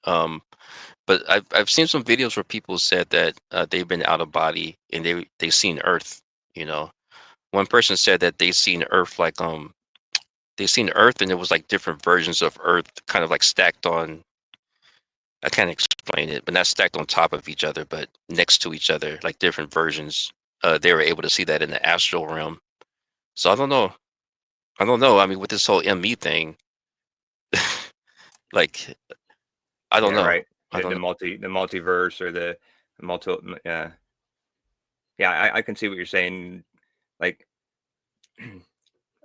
Um, but I've seen some videos where people said that they've been out of body and they've seen Earth. You know, one person said that they seen Earth like they seen Earth and it was like different versions of Earth, kind of like stacked on. I can't explain it, but not stacked on top of each other, but next to each other, like different versions. They were able to see that in the astral realm. So I don't know. I don't know. I mean, with this whole ME thing, like I don't Yeah, know. right. I don't know. The multiverse or the multi. Yeah, I can see what you're saying. Like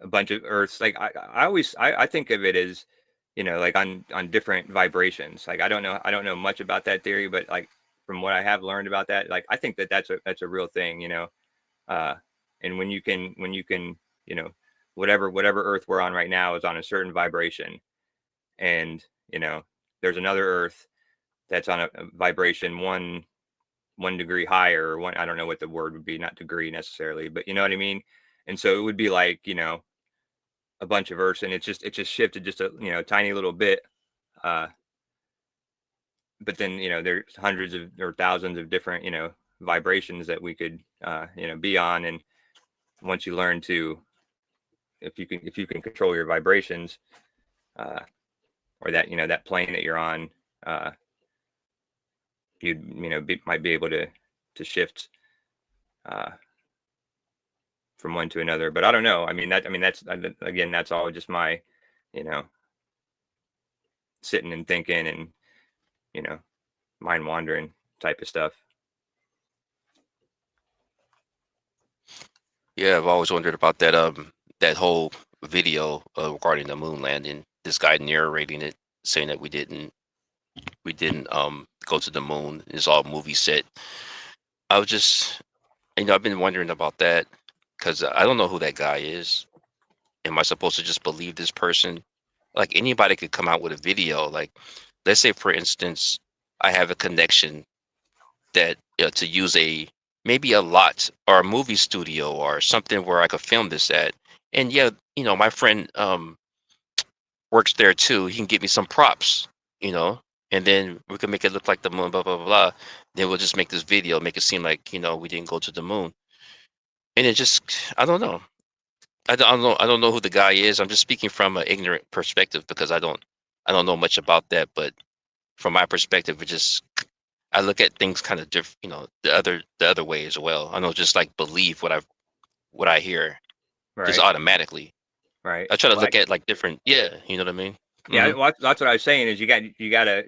a bunch of Earths. Like I always I think of it as, like on different vibrations. Like I don't know much about that theory, but like from what I have learned about that, like I think that's a real thing. Uh, and when you can, you know, whatever Earth we're on right now is on a certain vibration, and there's another Earth that's on a vibration one degree higher, or one, I don't know what the word would be, not degree necessarily, but you know what I mean. And so it would be like, a bunch of Earths, and it just shifted just a tiny little bit. Uh, but then there's hundreds of or thousands of different vibrations that we could be on, and once you learn to, if you can control your vibrations, uh, or that plane that you're on, uh, you'd might be able to shift uh, from one to another. But I don't know. That's again, that's all just my you know sitting and thinking and you know mind wandering type of stuff. Yeah, I've always wondered about that whole video regarding the moon landing. This guy narrating it, saying that we didn't go to the moon. It's all movie set. I was just I've been wondering about that because I don't know who that guy is. Am I supposed to just believe this person? Like anybody could come out with a video. Like, let's say for instance, I have a connection that to use maybe a lot or a movie studio or something where I could film this at. And yeah, my friend works there too. He can get me some props, you know, and then we can make it look like the moon, blah blah blah blah. Then we'll just make this video, make it seem like we didn't go to the moon. And it just, I don't know. I don't know who the guy is. I'm just speaking from an ignorant perspective because I don't know much about that. But from my perspective, I look at things kind of different, the other way as well. I don't just like believe what I hear just Right. automatically. Right. I try to Like, look at like different, yeah, you know what I mean? yeah, Hmm. well, that's what I was saying is you gotta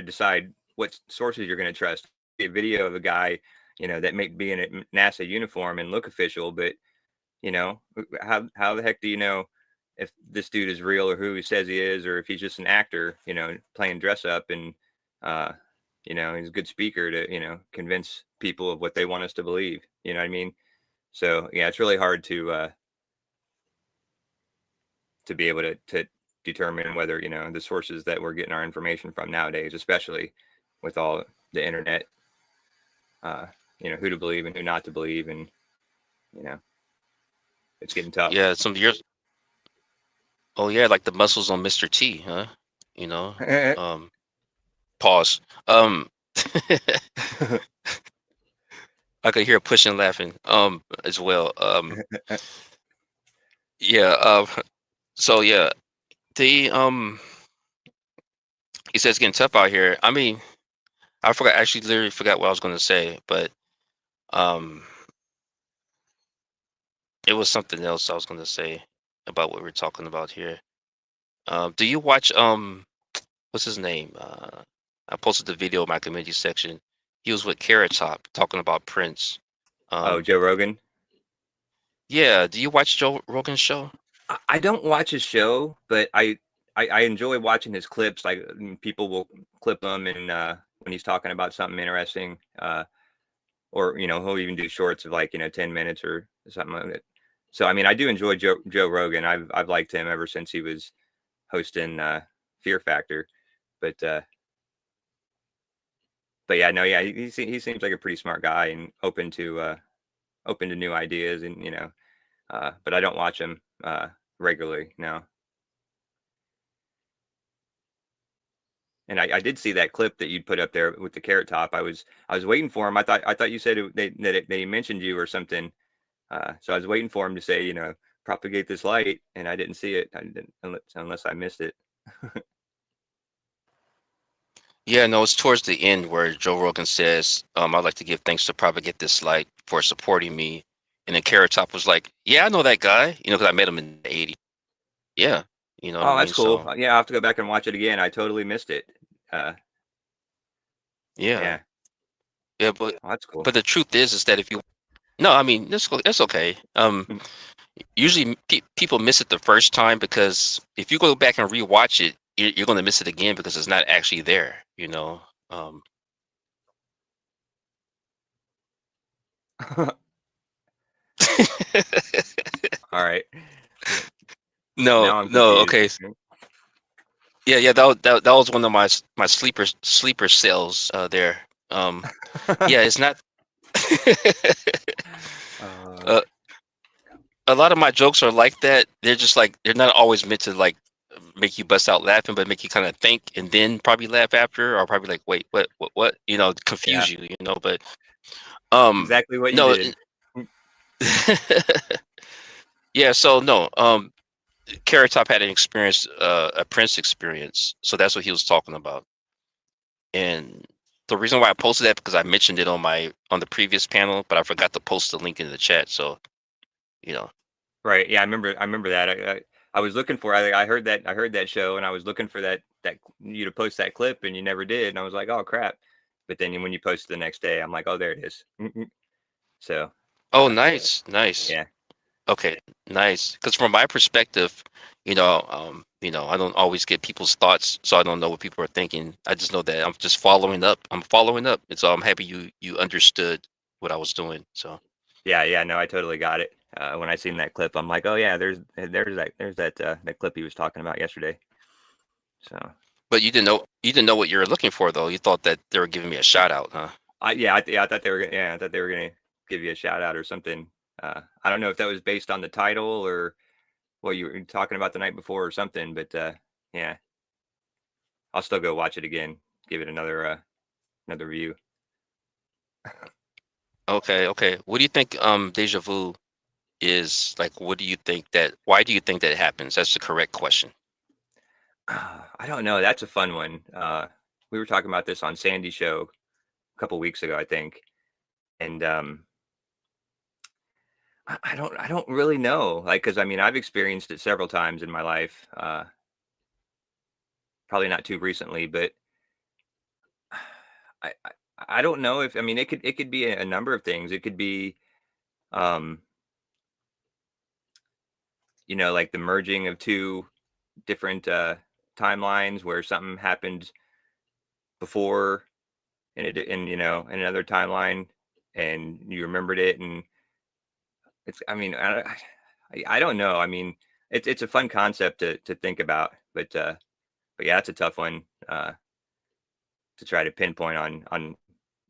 decide what sources you're going to trust. A video of a guy that may be in a NASA uniform and look official, but how the heck do you know if this dude is real or who he says he is, or if he's just an actor playing dress up, and uh he's a good speaker to convince people of what they want us to believe, you know what I mean? So yeah, it's really hard to be able to determine whether the sources that we're getting our information from nowadays, especially with all the internet, uh who to believe and who not to believe, and it's getting tough. Yeah, some of your oh yeah, like the muscles on Mr. T, huh? You know, um, pause. Um, I could hear pushing laughing as well. Yeah. So yeah, the he says it's getting tough out here. I mean, I forgot. Actually, literally forgot what I was going to say, but um, it was something else I was going to say about what we're talking about here. Do you watch what's his name? I posted the video in my community section. He was with Carrot Top talking about Prince. Oh, Um, Joe Rogan. yeah. Do you watch Joe Rogan's show? I don't watch his show, but I enjoy watching his clips. Like people will clip them, and when he's talking about something interesting, or he'll even do shorts of like 10 minutes or something like that. So I mean, I do enjoy Joe Rogan. I've liked him ever since he was hosting Fear Factor, but yeah, no, yeah, he seems like a pretty smart guy and open to new ideas, and but I don't watch him regularly, no. And I did see that clip that you'd put up there with the Carrot Top. I was waiting for him. I thought you said that he mentioned you or something. So I was waiting for him to say, propagate this light, and I didn't see it. I didn't, unless I missed it. Yeah, no, it's towards the end where Joe Rogan says, I'd like to give thanks to Propagate This Light for supporting me. And then Carrot Top was like, yeah, I know that guy, because I met him in the 80s. Yeah, you know what I Oh, mean? that's cool. So, Yeah, I'll have to go back and watch it again. I totally missed it. Uh, yeah. yeah, Yeah, but oh, that's cool. but the truth is that if you no, I mean, that's okay. Usually people miss it the first time because if you go back and rewatch it, you're going to miss it again because it's not actually there. Um, All right. no, Now I'm no, confused. okay. Yeah, that was one of my sleeper cells there. Um, yeah, it's not. uh, uh, a lot of my jokes are like that. They're just like they're not always meant to like make you bust out laughing, but make you kind of think and then probably laugh after, or probably like, wait, what? yeah, Confuse you, But exactly what you no, did. yeah. So no, Carrot Top had an experience, a Prince experience. So that's what he was talking about. And the reason why I posted that because I mentioned it on the previous panel, but I forgot to post the link in the chat. So you know, Right. Yeah, I remember that. I was looking for. I heard that show, and I was looking for that you to post that clip, and you never did. And I was like, oh crap. But then when you posted the next day, I'm like, oh, there it is. So, oh, uh, nice. yeah, Okay, nice. Because from my perspective, I don't always get people's thoughts, so I don't know what people are thinking. I just know that I'm just following up. I'm following up, and so I'm happy you understood what I was doing. So, yeah. No, I totally got it. When I seen that clip, I'm like, oh yeah, there's that clip he was talking about yesterday. So, but you didn't know what you were looking for, though. You thought that they were giving me a shout out, huh? I thought they were I thought they were gonna give you a shout out or something. I don't know if that was based on the title or what you were talking about the night before or something, but yeah, I'll still go watch it again, give it another view. Okay, okay. What do you think deja vu is like? Why do you think that happens? That's the correct question. I don't know. That's a fun one. We were talking about this on Sandy's show a couple weeks ago, I think, and I don't really know. Like, because I mean, I've experienced it several times in my life. Probably not too recently, but I, I I don't know if I mean it could be a number of things. It could be um like the merging of two different timelines where something happened before in another timeline, and you remembered it, and it's I mean I don't know. I mean it's a fun concept to think about, but yeah, it's a tough one to try to pinpoint on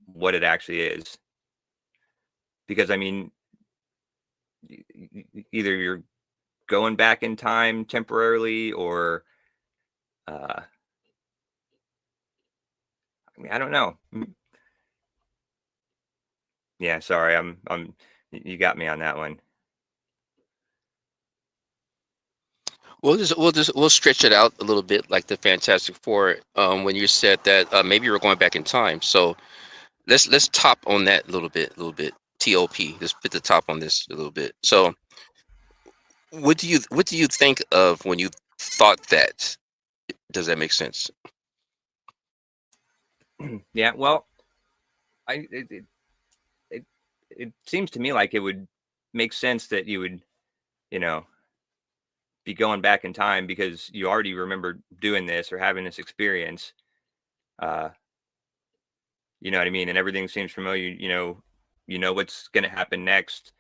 what it actually is. because I mean, either you're going back in time temporarily, or I mean, I don't know. Yeah, sorry, you got me on that one. We'll stretch it out a little bit, like the Fantastic Four. When you said that maybe you were going back in time, so let's top on that a little bit, TOP. Let's put the top on this a little bit. So, what do you think of when you thought that? Does that make sense? Yeah, well, I it it seems to me like it would make sense that you would, you know, be going back in time because you already remember doing this or having this experience. Uh, you know what I mean? And everything seems familiar. You know what's going to happen next.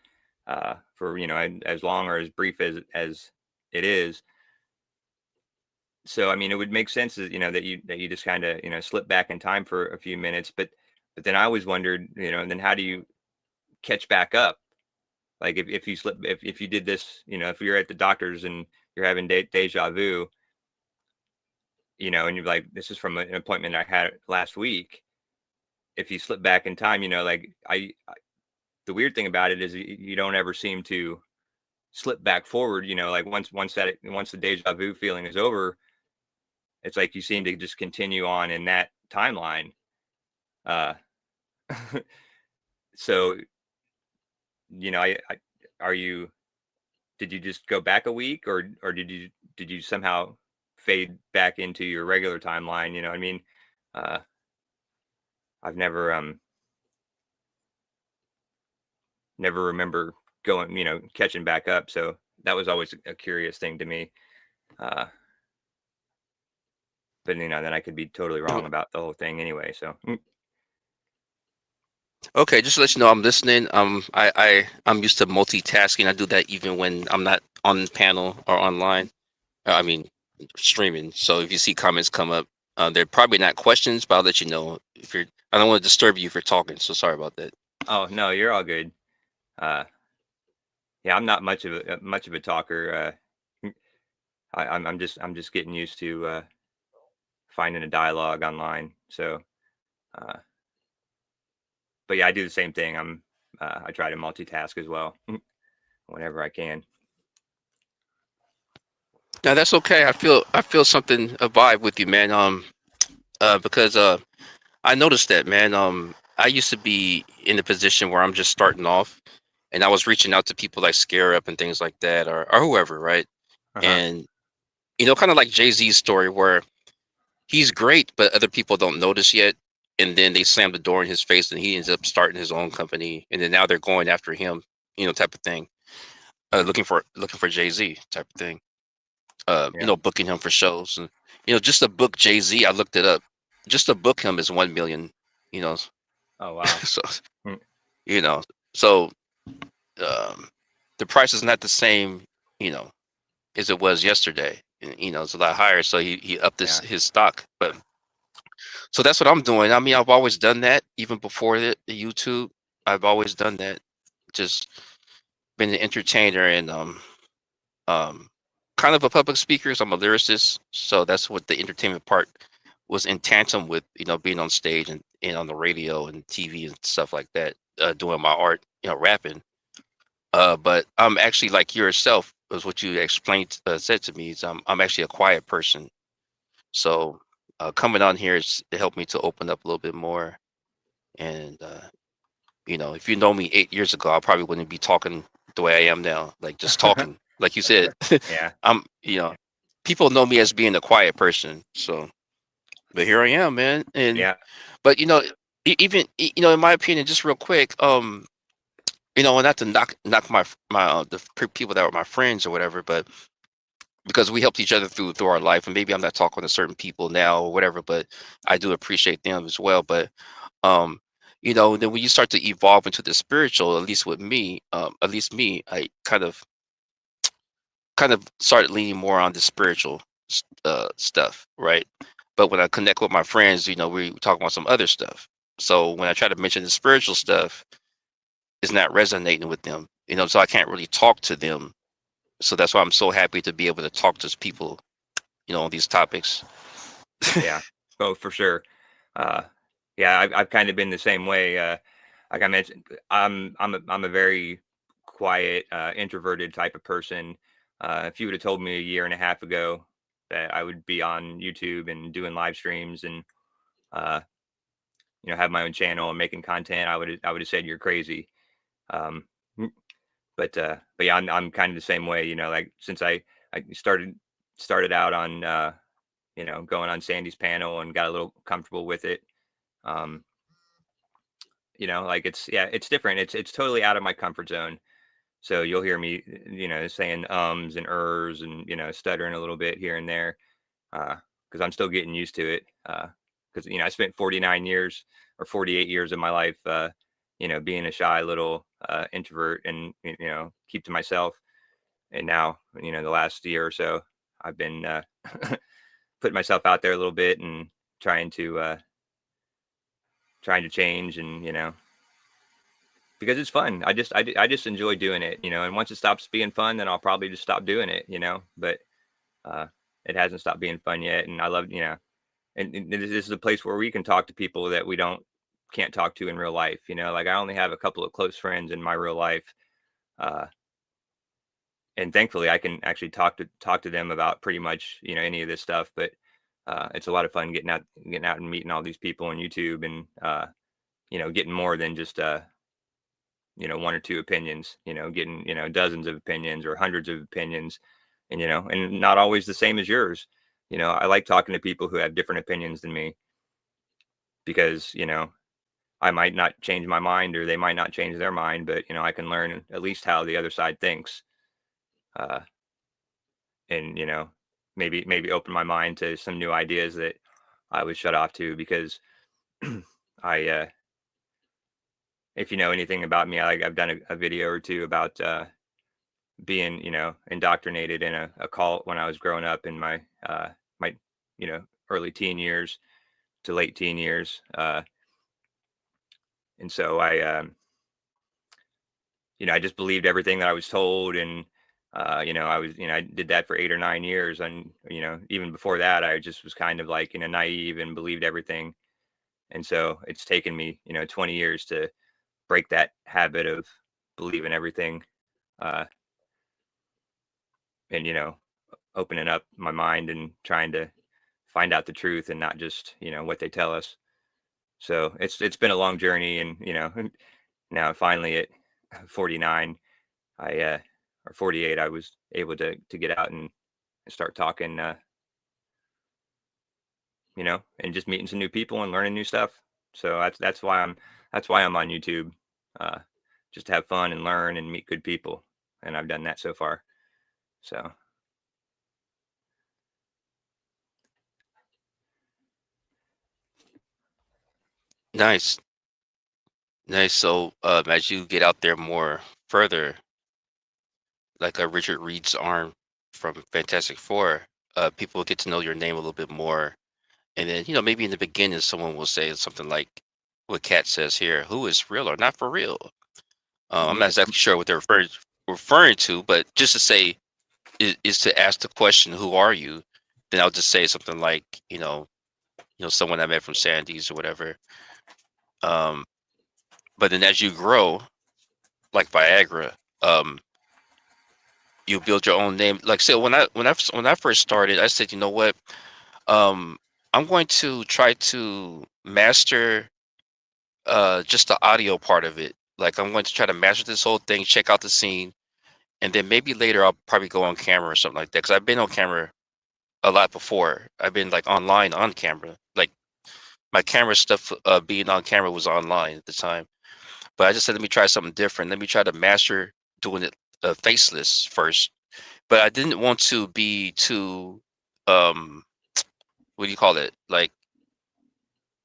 For as long or as brief as it is. So I mean, it would make sense that that you just kind of slip back in time for a few minutes, but then I always wondered, and then how do you catch back up? Like if you slip, if you did this, if you're at the doctor's and you're having deja vu, and you're like, this is from an appointment I had last week. If you slip back in time, like the weird thing about it is you don't ever seem to slip back forward. Like once the deja vu feeling is over, it's like you seem to just continue on in that timeline. Uh, so I are you? Did you just go back a week, or did you somehow fade back into your regular timeline? You know what I mean? Uh, I've never remember going, catching back up. So that was always a curious thing to me. But then I could be totally wrong about the whole thing anyway. So Okay, just to let you know, I'm listening. I'm used to multitasking. I do that even when I'm not on panel or online. I mean, streaming. So if you see comments come up, they're probably not questions, but I'll let you know if you're. I don't want to disturb you if you're talking, so sorry about that. oh no, you're all good. Yeah, I'm not much of a talker. I'm just getting used to finding a dialogue online. So, uh, but yeah, I do the same thing. I try to multitask as well whenever I can. Now that's okay. I feel something a vibe with you, man. Because I noticed that, man. I used to be in the position where I'm just starting off, and I was reaching out to people like Scare Up and things like that, or whoever, right? Uh-huh. And kind of like Jay-Z's story where he's great, but other people don't notice yet. And then they slam the door in his face, and he ends up starting his own company. And then now they're going after him, type of thing. Looking for Jay-Z type of thing. Yeah. Booking him for shows, and just to book Jay-Z, I looked it up. Just to book him is 1 million. You know, Oh wow. so Mm, you know, so um, the price is not the same, you know, as it was yesterday. And, it's a lot higher, so he upped yeah. his stock. But so that's what I'm doing. I mean, I've always done that, even before the YouTube. I've always done that. Just been an entertainer and um, kind of a public speaker. So I'm a lyricist, so that's what the entertainment part was in tandem with, being on stage and on the radio and TV and stuff like that, doing my art, rapping. But I'm actually like yourself, was what you explained, said to me. Is I'm actually a quiet person, so coming on here is to help me to open up a little bit more. And if you know me 8 years ago, I probably wouldn't be talking the way I am now, like just talking, like you said. Yeah. I'm, people know me as being a quiet person. So, but here I am, man. And Yeah. but even in my opinion, just real quick, not to knock the people that were my friends or whatever, but because we helped each other through our life, and maybe I'm not talking to certain people now or whatever, but I do appreciate them as well. But um, then when you start to evolve into the spiritual, at least with me, at least me, I kind of started leaning more on the spiritual stuff, right? But when I connect with my friends, we talk about some other stuff. So when I try to mention the spiritual stuff, is not resonating with them. So I can't really talk to them. So that's why I'm so happy to be able to talk to people, on these topics. Yeah. Oh, for sure. Uh, yeah, I've kind of been the same way. Like I mentioned, I'm a very quiet, introverted type of person. If you would have told me a year and a half ago that I would be on YouTube and doing live streams and uh, have my own channel and making content, I would have said you're crazy. Um, but yeah, I'm kind of the same way. Like since I started out on going on Sandy's panel and got a little comfortable with it. Um, like it's different. It's totally out of my comfort zone. So you'll hear me, saying ums and ers and stuttering a little bit here and there, because I'm still getting used to it. Because I spent 49 years or 48 years of my life, being a shy little introvert and keep to myself. And now, the last year or so, I've been putting myself out there a little bit and trying to change and because it's fun. I just enjoy doing it, and once it stops being fun, then I'll probably just stop doing it, but uh it hasn't stopped being fun yet. And I love, and this is a place where we can talk to people that we can't talk to in real life. Like I only have a couple of close friends in my real life, uh and thankfully I can actually talk to them about pretty much any of this stuff. But it's a lot of fun getting out and meeting all these people on YouTube and getting more than just one or two opinions, getting dozens of opinions or hundreds of opinions, and and not always the same as yours. I like talking to people who have different opinions than me, because I might not change my mind or they might not change their mind, but I can learn at least how the other side thinks, uh, and maybe open my mind to some new ideas that I was shut off to. Because I if you know anything about me, I've done a video or two about being indoctrinated in a cult when I was growing up in my early teen years to late teen years, and so I just believed everything that I was told. And I did that for 8 or 9 years. And even before that, I just was kind of like naive and believed everything. And so it's taken me 20 years to break that habit of believing everything, uh and opening up my mind and trying to find out the truth and not just what they tell us. So it's been a long journey. And now finally at 49, I or 48, I was able to get out and start talking, and just meeting some new people and learning new stuff. So that's why I'm on YouTube, uh just to have fun and learn and meet good people. And I've done that so far. So Nice, nice. So as you get out there more further, like a Richard Reed's arm from Fantastic Four, people get to know your name a little bit more. And then, maybe in the beginning, someone will say something like what Kat says here, who is real or not for real? I'm not exactly sure what they're referring to, but just to say is to ask the question, who are you? Then I'll just say something like, someone I met from Sandy's or whatever. But then as you grow, like Viagra, you build your own name. Like, so when I first started, I said, you know what? Um, I'm going to try to master just the audio part of it. Like, I'm going to try to master this whole thing, check out the scene, and then maybe later I'll probably go on camera or something like that. Because I've been on camera a lot before. I've been like online on camera. Like my camera stuff, being on camera was online at the time. But I just said, let me try something different. Let me try to master doing it faceless first. But I didn't want to be too, um, what do you call it? Like,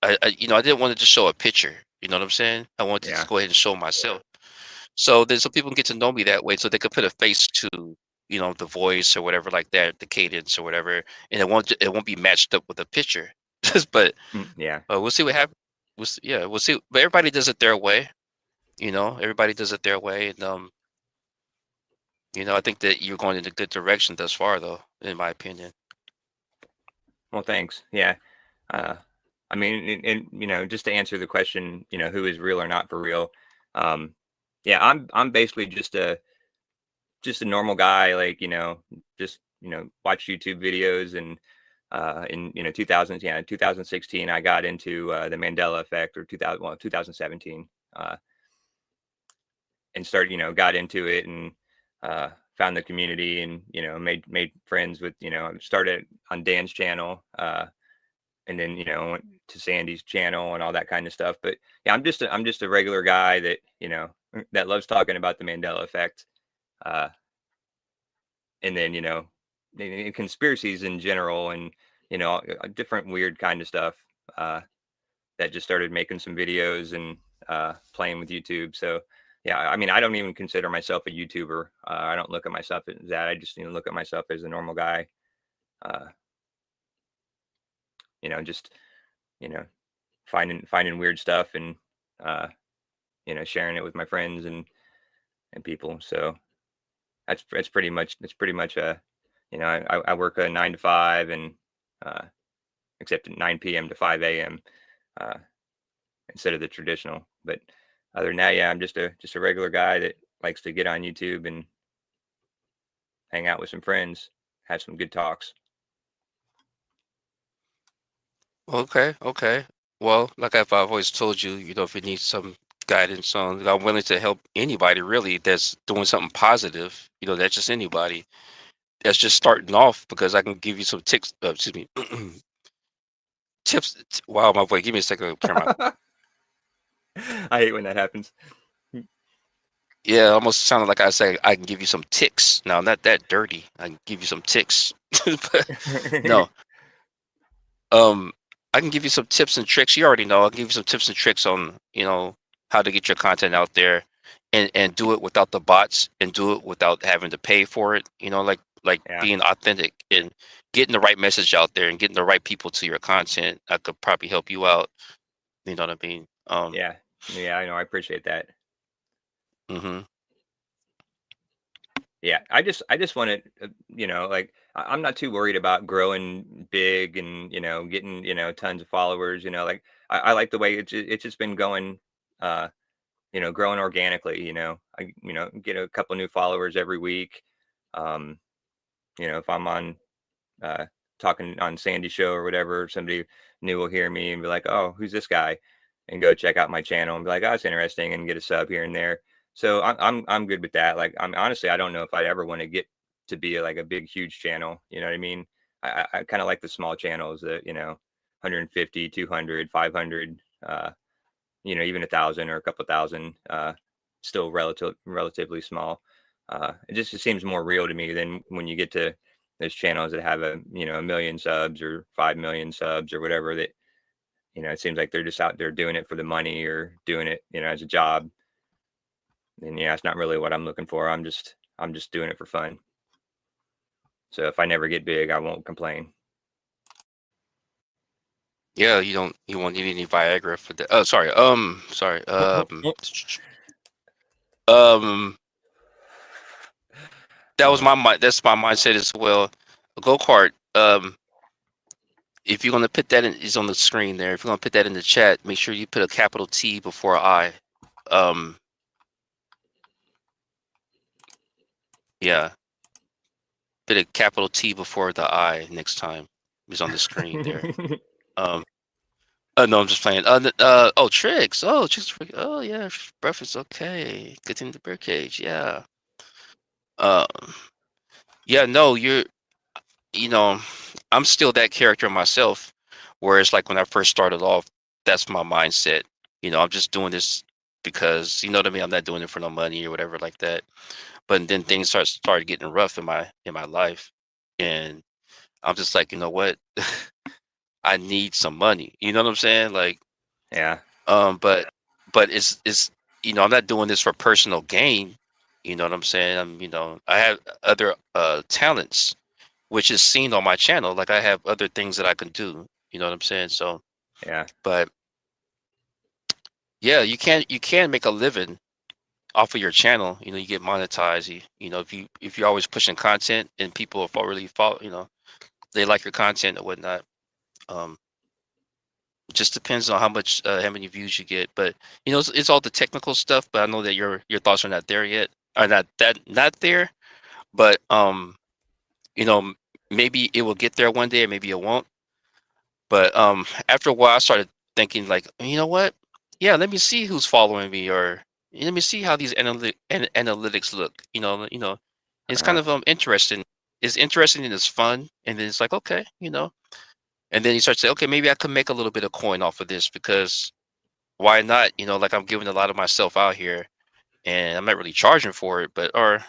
I didn't want to just show a picture. You know what I'm saying? I wanted to yeah. just go ahead and show myself. So then, so people can get to know me that way, so they could put a face to, the voice or whatever like that, the cadence or whatever, and it won't be matched up with a picture. But Yeah. we'll see what happens. Yeah, we'll see. But everybody does it their way. You know, everybody does it their way, and you know, I think that you're going in a good direction thus far, though, in my opinion. Well, thanks. Yeah. Uh, I mean, and you know, just to answer the question, you know, who is real or not for real? Um, yeah, I'm basically just a normal guy, like, you know, just, you know, watch YouTube videos. And in, you know, 2016, I got into the Mandela effect, or 2017, and started, you know, got into it, and found the community, and, you know, made friends with, you know, started on Dan's channel, and then, you know, went to Sandy's channel and all that kind of stuff. But yeah, I'm just a regular guy that, you know, that loves talking about the Mandela effect. Uh, and then, you know, conspiracies in general, and, you know, different weird kind of stuff, that just started making some videos, and playing with YouTube. So yeah, I mean, I don't even consider myself a YouTuber. I don't look at myself as that. I just, you know, look at myself as a normal guy, uh, you know, just, you know, finding weird stuff, and uh, you know, sharing it with my friends and people. So that's pretty much you know, I work a 9 to 5, and uh, except at 9 p.m. to 5 a.m. Uh, instead of the traditional. But other than that, yeah, I'm just a regular guy that likes to get on YouTube and hang out with some friends, have some good talks. Okay, okay. Well, like I've always told you, you know, if you need some guidance on, I'm willing to help anybody really that's doing something positive. You know, that's just anybody that's just starting off, because I can give you some tips. Excuse me, tips. Wow, my boy, give me a second to clear my. I hate when that happens. Yeah, almost sounded like I say I can give you some ticks. No, not that dirty. I can give you some ticks. But no, um, I can give you some tips and tricks. You already know. I'll give you some tips and tricks on, you know, how to get your content out there, and do it without the bots, and do it without having to pay for it. You know, like Yeah, being authentic and getting the right message out there and getting the right people to your content. I could probably help you out. You know what I mean? yeah, yeah. I know. I appreciate that. Hmm. Yeah, I just want to, you know, like, I'm not too worried about growing big, and, you know, getting, you know, tons of followers. You know, like, I like the way it's just been going. Uh, you know, growing organically. You know, I, you know, get a couple new followers every week. Um, you know, if I'm on uh, talking on Sandy show or whatever, somebody new will hear me and be like, "Oh, who's this guy?" and go check out my channel and be like, "Oh, it's interesting," and get a sub here and there. So I'm good with that. Like, I'm honestly, I don't know if I'd ever want to get to be like a big huge channel. You know what I mean? I kind of like the small channels that, you know, 150, 200, 500, you know, even 1,000 or a couple thousand, still relatively small. It seems more real to me than when you get to those channels that have a, you know, 1 million subs or 5 million subs or whatever, that, you know, it seems like they're just out there doing it for the money, or doing it, you know, as a job. And yeah, it's not really what I'm looking for. I'm just doing it for fun. So if I never get big, I won't complain. Yeah, you won't need any Viagra for that. Oh, sorry. Sorry. Um, that was Uh, my mind. That's my mindset as well. A go-kart. If you're gonna put that in, is on the screen there. If you're gonna put that in the chat, make sure you put a capital T before I. Um, yeah, put a capital T before the I next time. It's on the screen there. Um, no, I'm just playing. Oh, tricks. Oh, tricks. Oh, yeah, breakfast. Okay, good thing the birdcage. Yeah. Um, yeah. No, you know, I'm still that character myself. Whereas, like when I first started off, that's my mindset. You know, I'm just doing this because, you know what I mean. I'm not doing it for no money or whatever like that. But then things started getting rough in my life, and I'm just like, you know what? I need some money. You know what I'm saying? Like, yeah, um, but but it's you know, I'm not doing this for personal gain. You know what I'm saying? You know, I have other talents which is seen on my channel. Like I have other things that I can do. You know what I'm saying? So, yeah, but yeah, you can make a living. off of your channel. You get monetized. If you're always pushing content and people really follow, they like your content or whatnot. Just depends on how many views you get. But it's all the technical stuff. But I know that your thoughts are not there yet. Are not there. But maybe it will get there one day, or maybe it won't. But after a while, I started thinking like, you know what? Yeah, let me see who's following me, or let me see how these analytics look. It's kind Uh-huh. of interesting. It's interesting and it's fun. And then it's like, okay, and then you start to say, okay, maybe I could make a little bit of coin off of this, because why not? Like, I'm giving a lot of myself out here, and I'm not really charging for it, but or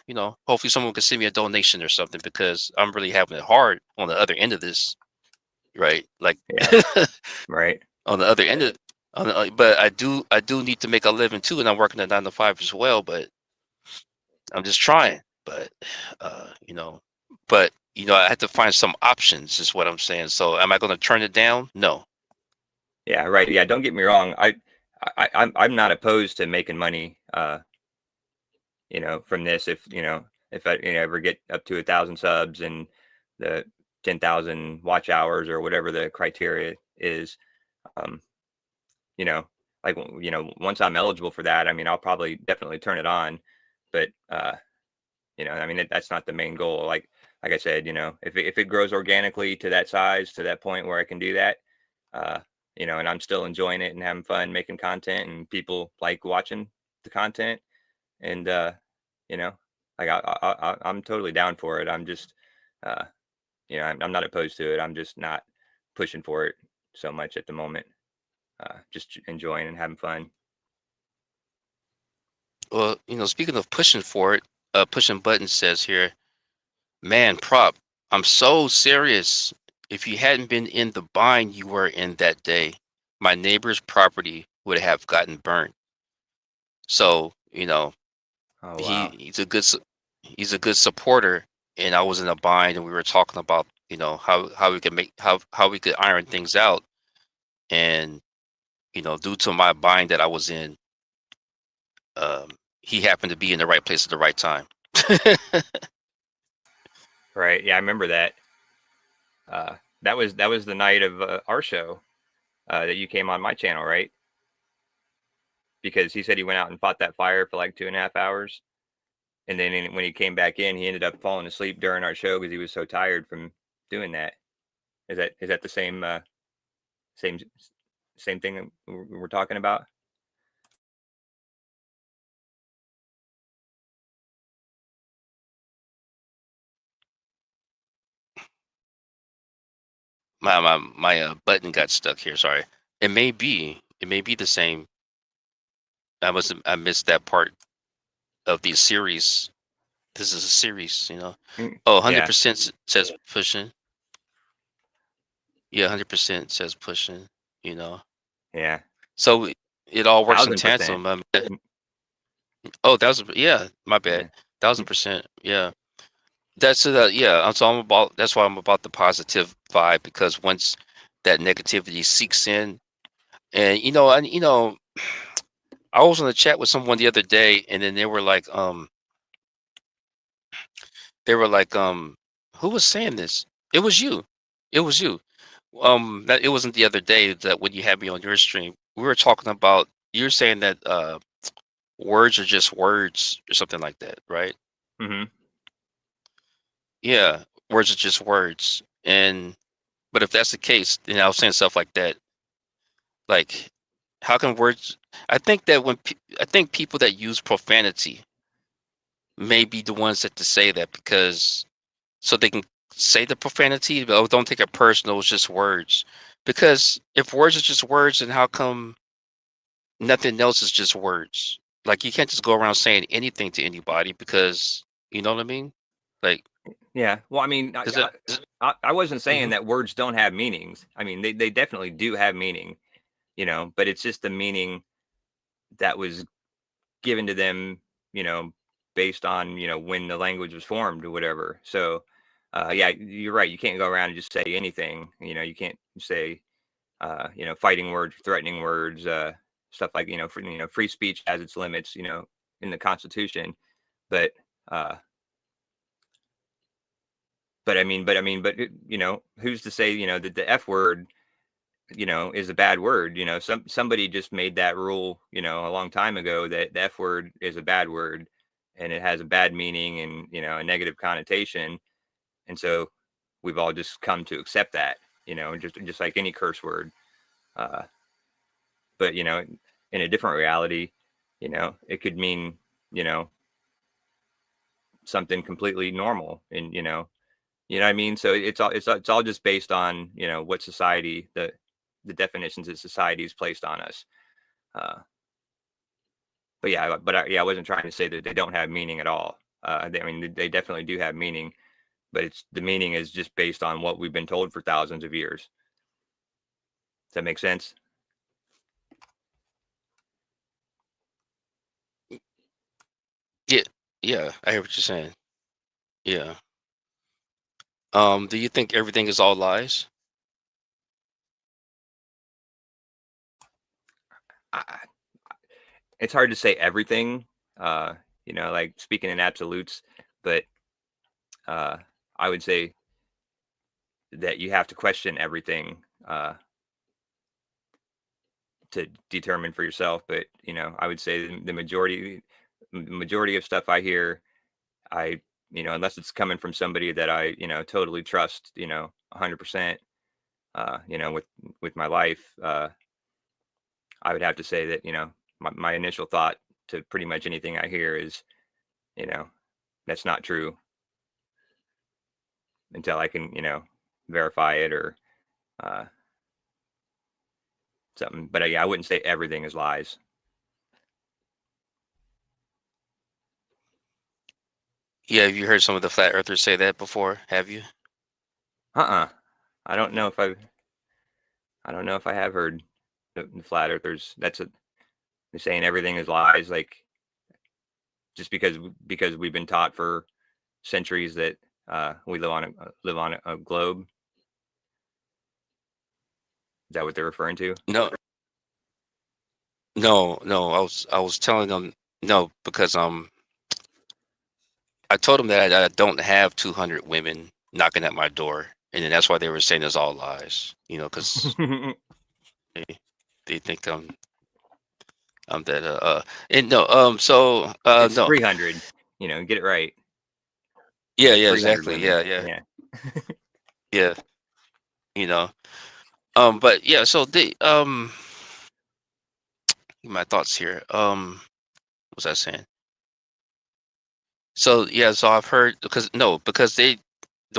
hopefully someone can send me a donation or something, because I'm really having it hard on the other end of this, right? Like Yeah. Right. on the other end of but I do need to make a living too, and I'm working a 9 to 5 as well, but I'm just trying. But I had to find some options, is what I'm saying. So am I going to turn it down? No. Yeah. Right. Yeah. Don't get me wrong. I'm not opposed to making money. From this, if I ever get up to 1,000 subs and the 10,000 watch hours or whatever the criteria is, um, you know, once I'm eligible for that, I mean, I'll probably definitely turn it on. But I mean, that's not the main goal. Like I said, if it grows organically to that size, to that point where I can do that, uh, and I'm still enjoying it and having fun making content, and people like watching the content, and you know, like I'm totally down for it. I'm just, uh, I'm not opposed to it. I'm just not pushing for it so much at the moment. Just enjoying and having fun. Well, speaking of pushing for it, pushing buttons says here, man, prop, I'm so serious. If you hadn't been in the bind you were in that day, my neighbor's property would have gotten burnt. So, Oh he wow. he's a good he's a good supporter, and I was in a bind, and we were talking about, how we could how we could iron things out. And due to my bind that I was in, um, he happened to be in the right place at the right time. Right. Yeah, I remember that. That was the night of our show that you came on my channel, right? Because he said he went out and fought that fire for like 2.5 hours, and then when he came back in, he ended up falling asleep during our show because he was so tired from doing that. Is that the same same thing that we're talking about? My button got stuck here. Sorry. It may be the same. I missed that part of the series. This is a series, Oh, Yeah, 100% says pushing. Yeah, 100% says pushing, you know. yeah, So it all works in 1,000%. tandem. Oh, yeah, my bad. Yeah, 1,000%. Yeah. That's why I'm about the positive vibe, because once that negativity seeks in, and I was on a chat with someone the other day, and then they were like, who was saying this? It was you. It was you. That it wasn't the other day that when you had me on your stream, we were talking about, you're saying that words are just words or something like that, right? hmm Yeah, words are just words. And but if that's the case, then I was saying stuff like that. Like, how can words? I think people that use profanity may be the ones that to say that, because so they can say the profanity, but, oh, don't take it personal. It's just words. Because if words are just words, then how come nothing else is just words? Like, you can't just go around saying anything to anybody, because you know what I mean? Like, yeah. Well, I mean, is it? I wasn't saying Mhm. that words don't have meanings. I mean, they definitely do have meaning, but it's just the meaning that was given to them, based on, when the language was formed or whatever. So, yeah, you're right. You can't go around and just say anything. You can't say, fighting words, threatening words, stuff like, free speech has its limits. in the Constitution, but you know, who's to say, you know, that the F word, you know, is a bad word? You know, somebody just made that rule, you know, a long time ago, that the F word is a bad word and it has a bad meaning and, you know, a negative connotation. And so we've all just come to accept that, you know, just like any curse word. But, you know, in a different reality, you know, it could mean, you know, something completely normal, and, you know what I mean? So it's all just based on, you know, what society, the definitions that society's placed on us. But yeah, I wasn't trying to say that they don't have meaning at all. I mean, they definitely do have meaning, but the meaning is just based on what we've been told for thousands of years. Does that make sense? Yeah, yeah, I hear what you're saying. Yeah. Do you think everything is all lies? I, it's hard to say everything, you know, like speaking in absolutes, but I would say that you have to question everything to determine for yourself. But, you know, I would say the majority of stuff I hear, you know, unless it's coming from somebody that I, you know, totally trust, you know, 100%, you know, with my life, I would have to say that, you know, my initial thought to pretty much anything I hear is, you know, that's not true, until I can, you know, verify it or uh, something. But yeah, I wouldn't say everything is lies. Yeah, have you heard some of the flat earthers say that before? Have you? I don't know if I have heard the flat earthers. They're saying everything is lies, like just because we've been taught for centuries that we live on a globe. Is that what they're referring to? No, no, no. I was telling them no because I told them that I don't have 200 women knocking at my door, and then that's why they were saying it's all lies. You know, because they, they think I'm that and no so It's no 300. You know, get it right. yeah, Like yeah, 300 exactly, women. yeah, yeah, Yeah. yeah, you know, but yeah, so the my thoughts here, what was I saying? So yeah, so I've heard because the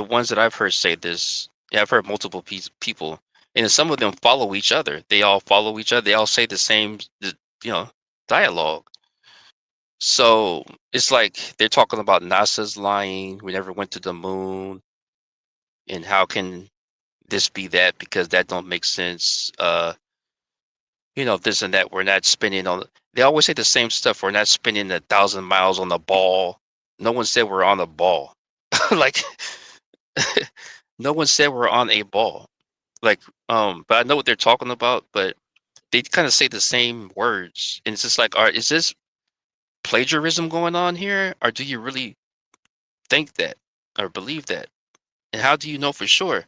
ones that I've heard say this, yeah, I've heard multiple people, and some of them follow each other. They all follow each other. They all say the same, you know, dialogue. So it's like they're talking about NASA's lying. We never went to the moon, and how can this be that? Because that don't make sense. You know, this and that. We're not spinning on. They always say the same stuff. We're not spinning 1,000 miles on the ball. No one said we're on a ball. Like no one said we're on a ball. Like, but I know what they're talking about, but they kind of say the same words. And it's just like, is this plagiarism going on here? Or do you really think that or believe that? And how do you know for sure?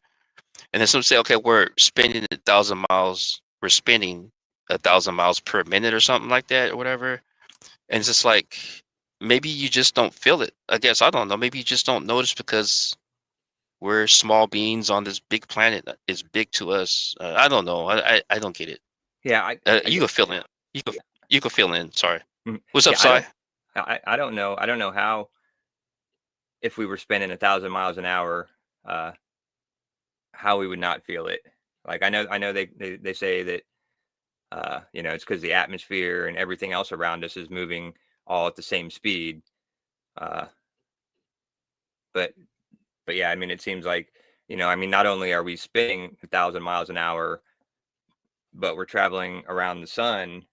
And then some say, okay, we're spinning 1,000 miles, we're spinning 1,000 miles per minute or something like that or whatever. And it's just like, maybe you just don't feel it. I guess I don't know. Maybe you just don't notice because we're small beings on this big planet that is big to us. I don't know. I don't get it. Yeah, I You get can fill in. You can yeah. you can fill in. Sorry. What's up, Yeah, Sai? I don't know. I don't know how, if we were spinning 1,000 miles an hour, uh how we would not feel it. Like I know they say that you know, it's because the atmosphere and everything else around us is moving all at the same speed. Uh, but yeah, I mean, it seems like, you know, I mean, not only are we spinning 1,000 miles an hour, but we're traveling around the sun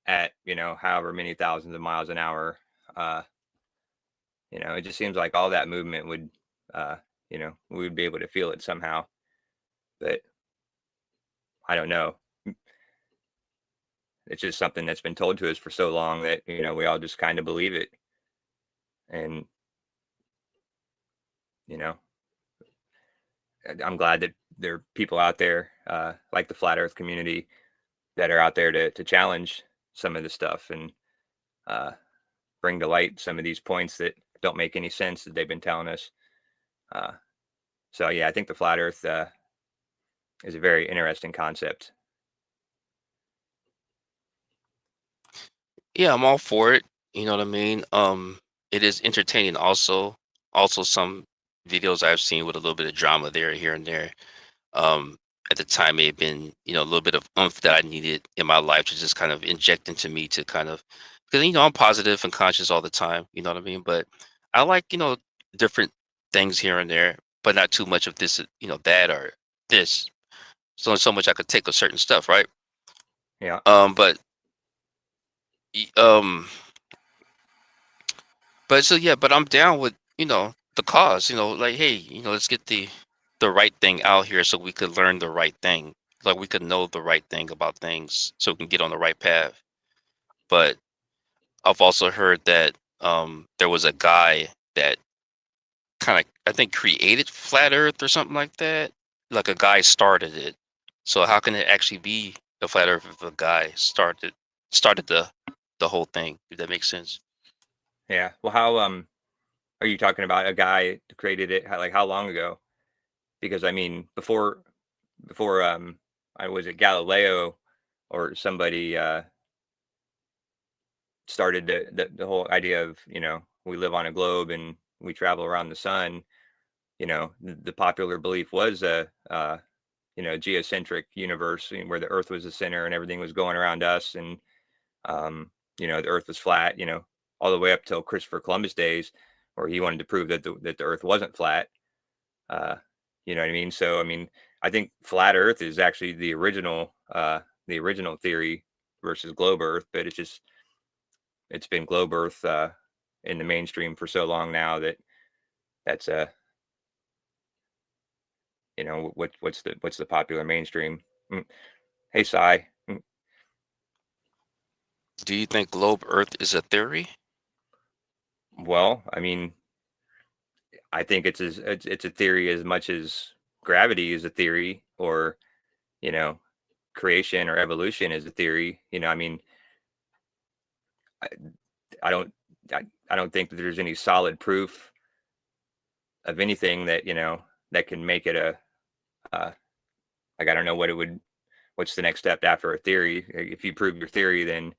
at, you know, however many thousands of miles an hour. Uh, you know, it just seems like all that movement would, uh, you know, we would be able to feel it somehow. But I don't know. it's just something that's been told to us for so long that, you know, we all just kind of believe it. And, you know, I'm glad that there are people out there like the flat earth community that are out there to challenge some of the stuff and bring to light some of these points that don't make any sense that they've been telling us. So yeah, I think the flat earth is a very interesting concept. Yeah, I'm all for it. You know what I mean? It is entertaining also. Also, some videos I've seen with a little bit of drama there, here and there. Um, at the time, may have been, a little bit of oomph that I needed in my life to just kind of inject into me to kind of, because I'm positive and conscious all the time. You know what I mean? But I like, different things here and there, but not too much of this, that or this. So much I could take of certain stuff, right? Yeah. But y- um. But so yeah, but I'm down with, the cause, like, hey, let's get the right thing out here so we could learn the right thing. Like we could know the right thing about things so we can get on the right path. But I've also heard that there was a guy that kind of, I think, created flat earth or something like that. Like a guy started it. So how can it actually be the flat earth if a guy started the whole thing, if that makes sense? Yeah. Well, how are you talking about a guy that created it? Like how long ago? Because I mean, before I was it Galileo or somebody started the whole idea of, you know, we live on a globe and we travel around the sun. You know, the popular belief was a you know, geocentric universe, where the Earth was the center and everything was going around us, and you know, the Earth was flat. You know, all the way up till Christopher Columbus days, where he wanted to prove that the Earth wasn't flat. Uh, you know what I mean? So I mean, I think flat Earth is actually the original theory versus globe Earth, but it's been globe Earth in the mainstream for so long now that that's you know, what's the popular mainstream. Mm. Hey, Cy. Mm. Do you think globe earth is a theory? Well, I mean, I think it's a theory as much as gravity is a theory, or, you know, creation or evolution is a theory. You know, I mean, I, I don't I don't think that there's any solid proof of anything that, you know, that can make it a like, I don't know what's the next step after a theory. If you prove your theory, then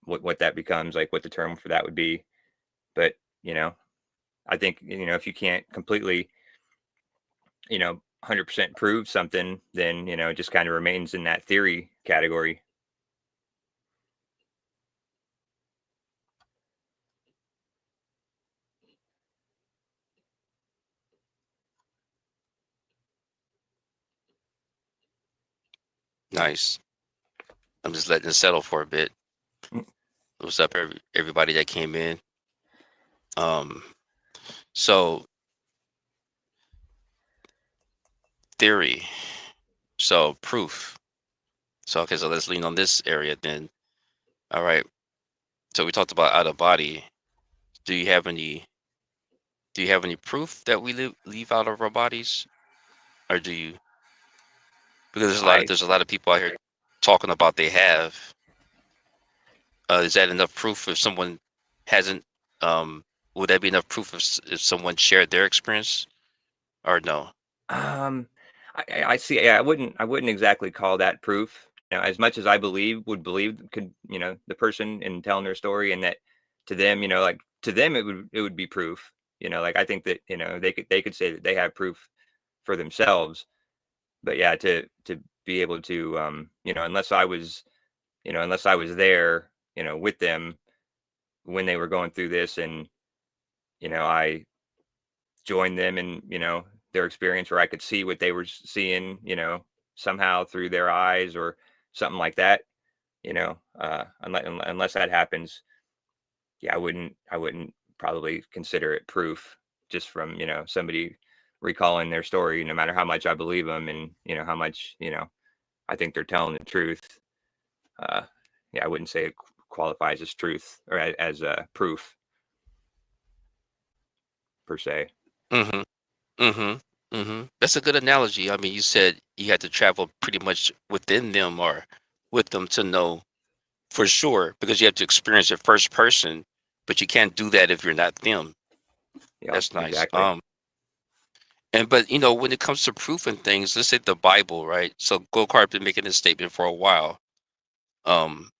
what that becomes, like what the term for that would be. But, you know, I think, you know, if you can't completely, you know, 100% prove something, then, you know, it just kind of remains in that theory category. Nice. I'm just letting it settle for a bit. Mm. What's up, everybody that came in? Um, so theory. So proof. So okay, so let's lean on this area then. All right. So we talked about out of body. Do you have any do you have any proof that we leave out of our bodies? Or do you, because I there's a lot of people out here talking about they have. Is that enough proof if someone hasn't would that be enough proof if someone shared their experience or no? um I see. Yeah, I wouldn't exactly call that proof. You know, as much as I would believe could, you know, the person in telling their story, and that to them, you know, like to them it would be proof. You know, like I think that, you know, they could say that they have proof for themselves. But yeah, to be able to you know, unless I was there, you know, with them when they were going through this, and, you know, I joined them in, you know, their experience, where I could see what they were seeing, you know, somehow through their eyes or something like that, you know, unless that happens, yeah, I wouldn't probably consider it proof, just from, you know, somebody recalling their story, no matter how much I believe them, and, you know, how much, you know, I think they're telling the truth. yeah, I wouldn't say it qualifies as truth or as proof per se. Mm-hmm. Mm-hmm. Mm-hmm. That's a good analogy. I mean, you said you had to travel pretty much within them or with them to know for sure, because you have to experience it first person, but you can't do that if you're not them. Yeah, That's nice. exactly. And but when it comes to proof and things, let's say the Bible, right? So Go-Kart been making this statement for a while, um,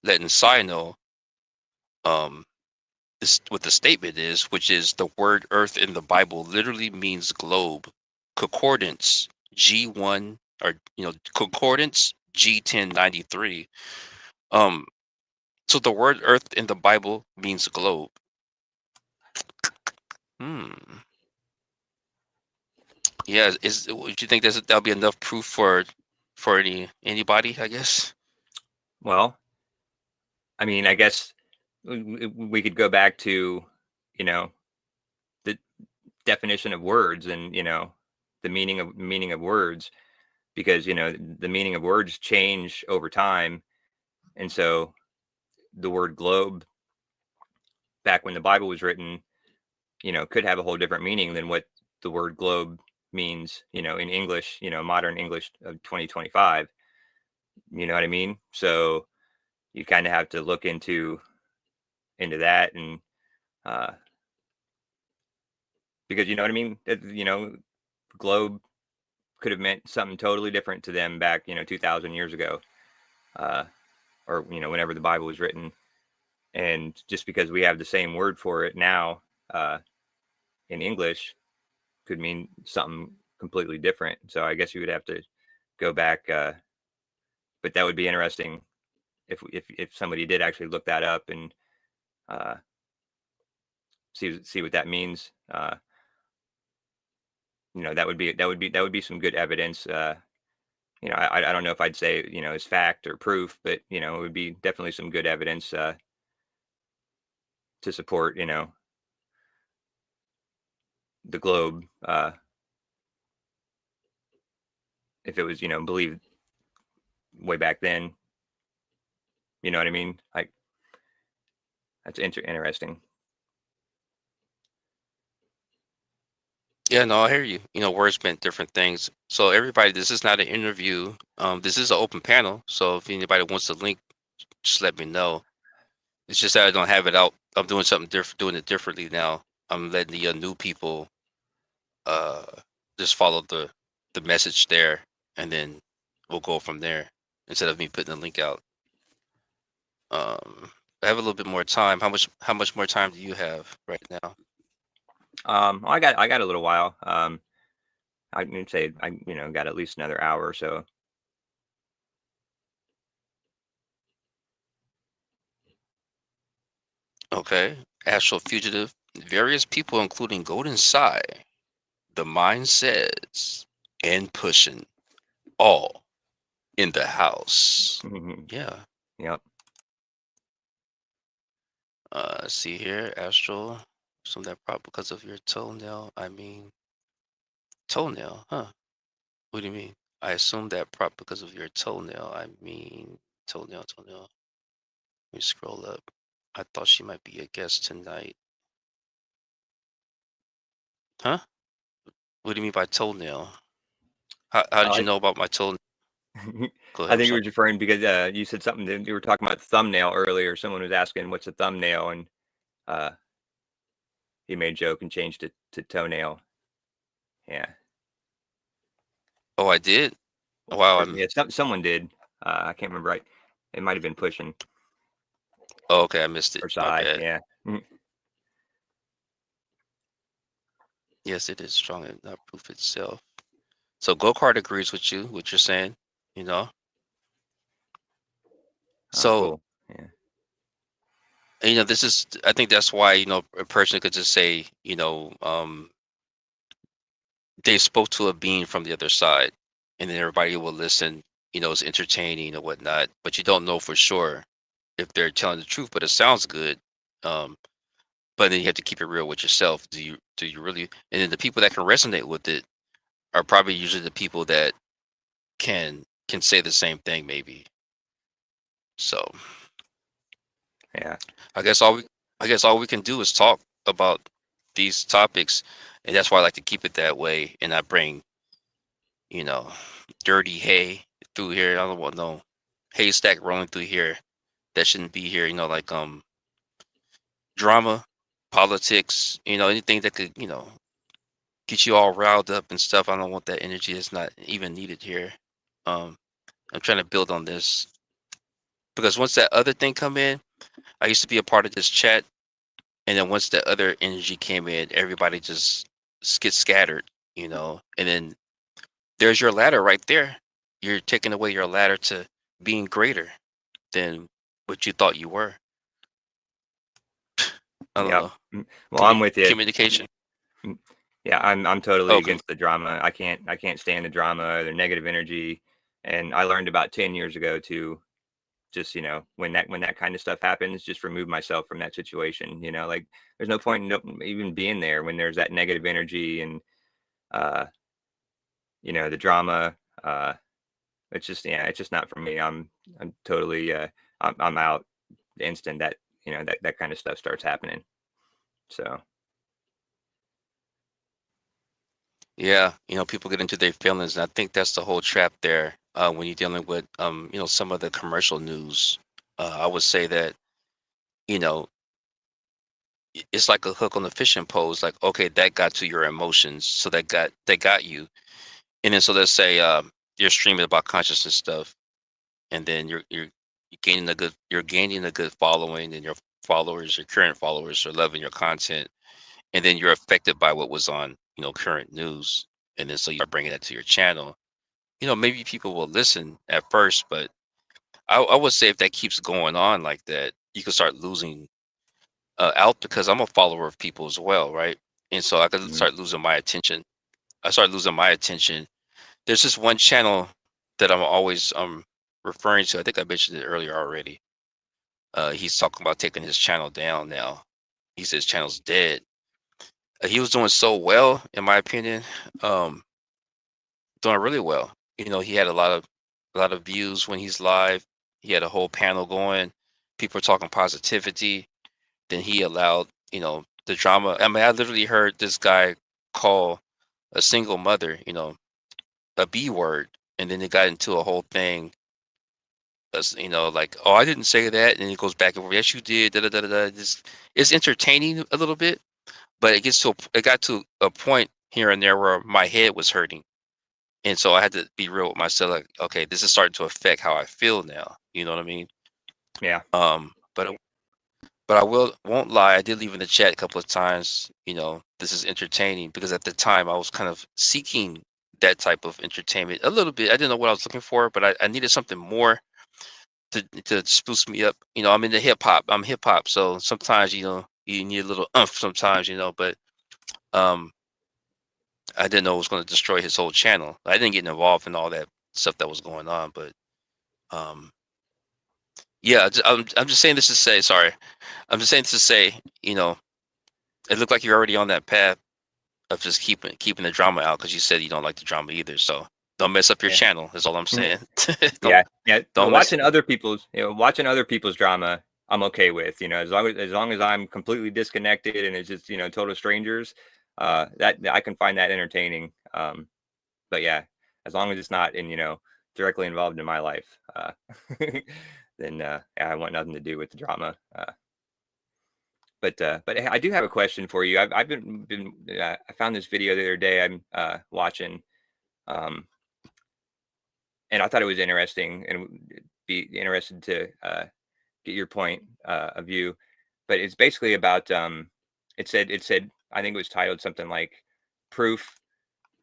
letting Sai know um this what the statement is, which is the word earth in the Bible literally means globe. Concordance G1 or concordance G1093. Um, so the word earth in the Bible means globe. Hmm. Yeah, would you think that'll be enough proof for anybody, I guess? Well, I mean, I guess we could go back to, you know, the definition of words and, the meaning of words, because, the meaning of words change over time. And so the word globe back when the Bible was written, could have a whole different meaning than what the word globe means, in English, modern English of 2025. You know what I mean? So you kind of have to look into that, and uh because you know what I mean? Globe could have meant something totally different to them back, 2000 years ago. Uh or whenever the Bible was written. And just because we have the same word for it now, in English, could mean something completely different. So I guess you would have to go back, but that would be interesting if somebody did actually look that up and uh, see what that means. That would be some good evidence. I don't know if I'd say as fact or proof, but it would be definitely some good evidence to support the globe, if it was believed way back then. You know what I mean? Like, that's interesting. Yeah, no, I hear you. Words meant different things. So everybody, this is not an interview. This is an open panel. So if anybody wants the link, just let me know. It's just that I don't have it out. I'm doing something different, doing it differently now. I'm letting the new people uh just follow the message there, and then we'll go from there instead of me putting the link out. I have a little bit more time. How much more time do you have right now? I got a little while. I can say I got at least another hour or so. Okay. Astral fugitive. Various people, including Golden Sai, the mind says, and pushing all in the house. Hmm. Yeah. Yep. See here, Astral. Some that prop because of your toenail. I mean, toenail, huh? What do you mean? I assume that prop because of your toenail. I mean, toenail. Let me scroll up. I thought she might be a guest tonight. Huh? What do you mean by toenail? How did you I know about my toenail? Go ahead, I I'm think you sorry. were referring because you said something that you were talking about thumbnail earlier. Someone was asking what's a thumbnail, and uh, he made a joke and changed it to toenail. Yeah, Oh, I did? Wow, or yeah, someone did. I can't remember. Right, it might have been pushing oh, okay, I missed it. or My sigh. bad. Yeah. Mhm. Yes, it is strong and not proof itself. So go-kart agrees with you, what you're saying, you know. Oh, So, cool. Yeah. this is, I think that's why, a person could just say, they spoke to a being from the other side, and then everybody will listen, it's entertaining or whatnot, but you don't know for sure if they're telling the truth, but it sounds good. Um, but then you have to keep it real with yourself. Do you really? And then the people that can resonate with it are probably usually the people that can say the same thing, maybe. So Yeah. I guess all we can do is talk about these topics, and that's why I like to keep it that way, and I bring, you know, dirty hay through here. I don't want no haystack rolling through here that shouldn't be here. Like drama, politics, anything that could, get you all riled up and stuff. I don't want that energy. It's not even needed here. Um, I'm trying to build on this because once that other thing come in, I used to be a part of this chat, and then once that other energy came in, everybody just gets scattered, and then there's your ladder right there. You're taking away your ladder to being greater than what you thought you were. I don't Yep. know. Well, I'm with you. Communication. Yeah, I'm totally Oh, against the drama. I can't stand the drama, the negative energy. And I learned about 10 years ago to just, when that kind of stuff happens, just remove myself from that situation. Like there's no point in even being there when there's that negative energy and the drama. It's just, yeah, it's just not for me. I'm totally I'm out the instant that that kind of stuff starts happening. So yeah. People get into their feelings, and I think that's the whole trap there. When you're dealing with, some of the commercial news, I would say that, you know, it's like a hook on the fishing pole. It's like, okay, that got to your emotions, so that got you. And then so let's say you're streaming about consciousness stuff, and then you're gaining a good following, and your current followers are loving your content, and then you're affected by what was on current news, and then so you are bringing that to your channel. Maybe people will listen at first, but I would say if that keeps going on like that, you could start losing out, because I'm a follower of people as well, right? And so I could mhm. start losing my attention. I start losing my attention. There's this one channel that I'm always referring to. I think I mentioned it earlier already. He's talking about taking his channel down now. He says channel's dead. He was doing so well, in my opinion, um, doing really well. He had a lot of views when he's live. He had a whole panel going. People were talking positivity. Then he allowed, the drama. I mean, I literally heard this guy call a single mother, a B word, and then it got into a whole thing. Like, oh, I didn't say that, and he goes back and forth. Yes, you did. Da da da da. Da. It's entertaining a little bit, but it got to a point here and there where my head was hurting, and so I had to be real with myself. Like, okay, this is starting to affect how I feel now. You know what I mean? Yeah. But I won't lie. I did leave in the chat a couple of times. This is entertaining, because at the time I was kind of seeking that type of entertainment a little bit. I didn't know what I was looking for, but I needed something more to spruce me up. I'm into hip hop. I'm hip hop, so sometimes you need a little umph sometimes. But um, I didn't know it was going to destroy his whole channel. I didn't get involved in all that stuff that was going on, but um, yeah, I'm just saying this to say sorry. I'm just saying this to say, it looked like you're already on that path of just keeping the drama out, because you said you don't like the drama either. So don't mess up your Yeah. channel. That's all I'm saying. don't Yeah. Yeah. don't mess. Watching other people's drama, I'm okay with, as long as I'm completely disconnected and it's just, total strangers, that I can find that entertaining. But yeah, as long as it's not directly involved in my life, then yeah, I want nothing to do with the drama. But hey, I do have a question for you. I've been I found this video the other day. I'm watching, um, and I thought it was interesting, and would be interested to get your point of view. But it's basically about it said I think it was titled something like proof.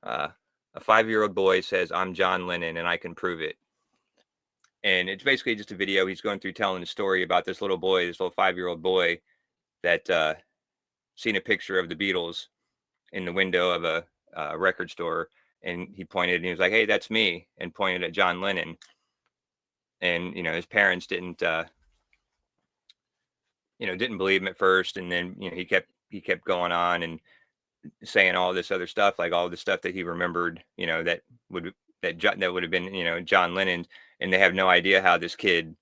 Uh, a 5-year-old boy says, "I'm John Lennon and I can prove it." And it's basically just a video. He's going through telling a story about this little boy, this little 5-year-old boy that seen a picture of the Beatles in the window of a record store, and he pointed and he was like, "Hey, that's me," and pointed at John Lennon. And his parents didn't believe him at first, and then he kept going on and saying all this other stuff, like all the stuff that he remembered, that would have been John Lennon, and they have no idea how this kid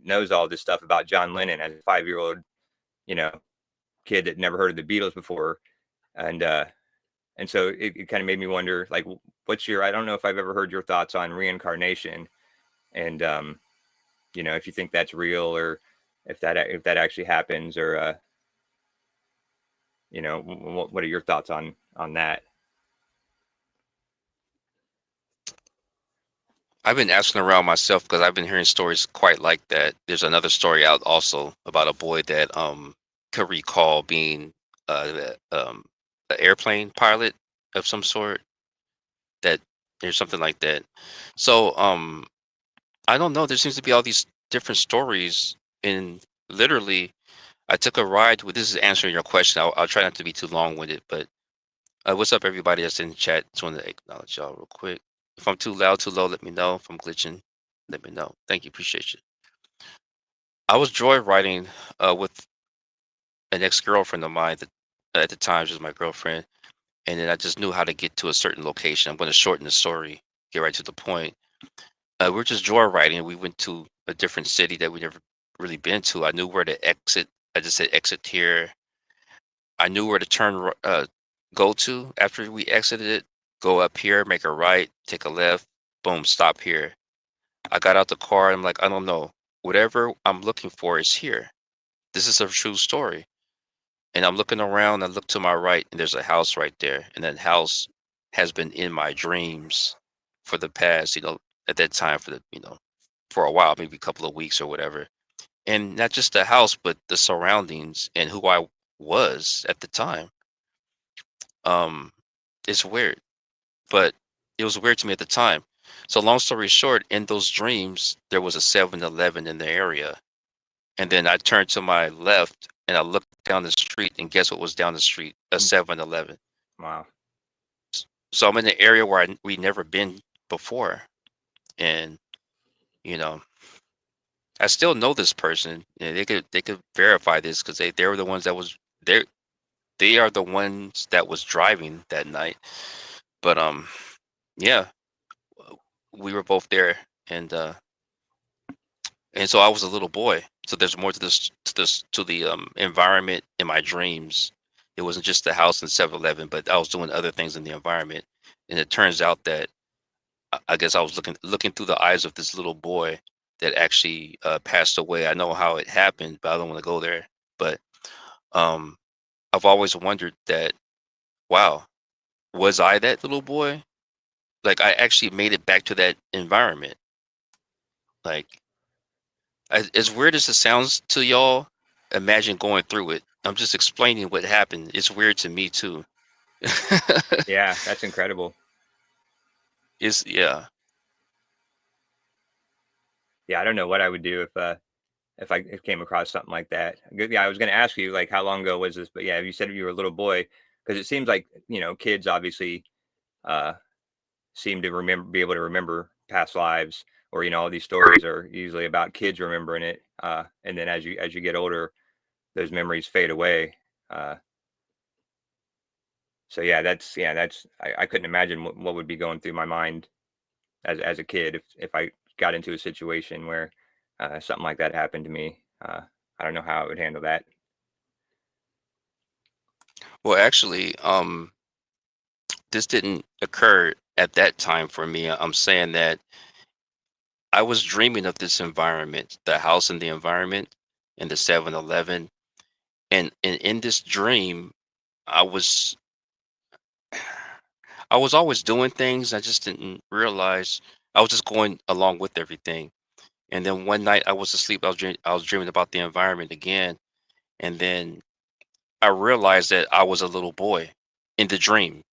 knows all this stuff about John Lennon as a 5-year-old, you know, kid that never heard of the Beatles before. And so it kind of made me wonder, like, what's your, I don't know if I've ever heard your thoughts on reincarnation, and you know, if you think that's real, or if that actually happens, or you know, what are your thoughts on that? I've been asking around myself because I've been hearing stories quite like that. There's another story out also about a boy that could recall being an airplane pilot of some sort. That there's something like that. So I don't know. There seems to be all these different stories. And literally, I took a ride with. This is answering your question. I'll try not to be too long with it. But what's up, everybody that's in the chat? Just want to acknowledge y'all real quick. If I'm too loud, too low, let me know. If I'm glitching, let me know. Thank you. Appreciate you. I was joyriding with an ex-girlfriend of mine that at the time she was my girlfriend, and then I just knew how to get to a certain location. I'm going to shorten the story, get right to the point. We're just joyriding. We went to a different city that we never really been to. I knew where to exit. I just said exit here. I knew where to go to after we exited it. Go up here, make a right, take a left, boom, stop here. I got out the car. I'm like, I don't know. Whatever I'm looking for is here. This is a true story. And I'm looking around. I look to my right, and there's a house right there. And that house has been in my dreams for the past, at that time for a while, maybe a couple of weeks or whatever. And not just the house, but the surroundings and who I was at the time. Um, it's weird, but it was weird to me at the time. So long story short, in those dreams, there was a 7-Eleven in the area. And then I turned to my left and I looked down the street, and guess what was down the street? A 7-Eleven. Wow. So I'm in an area where we never been before. And, you know, I still know this person. And they could verify this because they were the ones that was there. They are the ones that was driving that night. But yeah, we were both there, and so I was a little boy. So there's more to the environment in my dreams. It wasn't just the house and 7-Eleven, but I was doing other things in the environment. And it turns out that I guess I was looking through the eyes of this little boy that actually passed away. I know how it happened, but I don't want to go there. But um, I've always wondered that, wow, was I that little boy? Like I actually made it back to that environment. Like as weird as it sounds to y'all, imagine going through it. I'm just explaining what happened. It's weird to me too. Yeah, that's incredible. Yeah. Yeah, I don't know what I would do if I came across something like that. Yeah, I was going to ask you, like, how long ago was this? But yeah, you said you were a little boy, because it seems like, you know, kids obviously uh, seem to be able to remember past lives, or, you know, all these stories are usually about kids remembering it. And then as you get older, those memories fade away. So yeah, I couldn't imagine what would be going through my mind as a kid if I got into a situation where something like that happened to me. I don't know how I would handle that. Well, actually, this didn't occur at that time for me. I'm saying that I was dreaming of this environment, the house and the environment, and the 7-Eleven, and in this dream, I was I was always doing things. I just didn't realize I was just going along with everything. And then one night I was asleep. I was dreaming about the environment again, and then I realized that I was a little boy in the dream.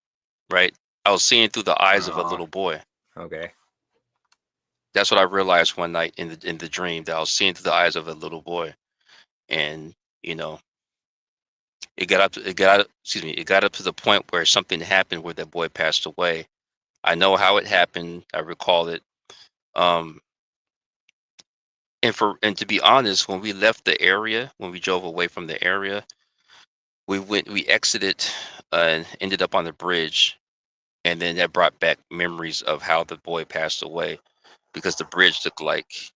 Right? I was seeing through the eyes of a little boy. Okay. That's what I realized one night in the dream, that I was seeing through the eyes of a little boy. And you know, it got up to the point where something happened where that boy passed away. I know how it happened. I recall it. Um, and to be honest, when we left the area, when we drove away from the area, we exited and ended up on the bridge, and then that brought back memories of how the boy passed away, because the bridge looked like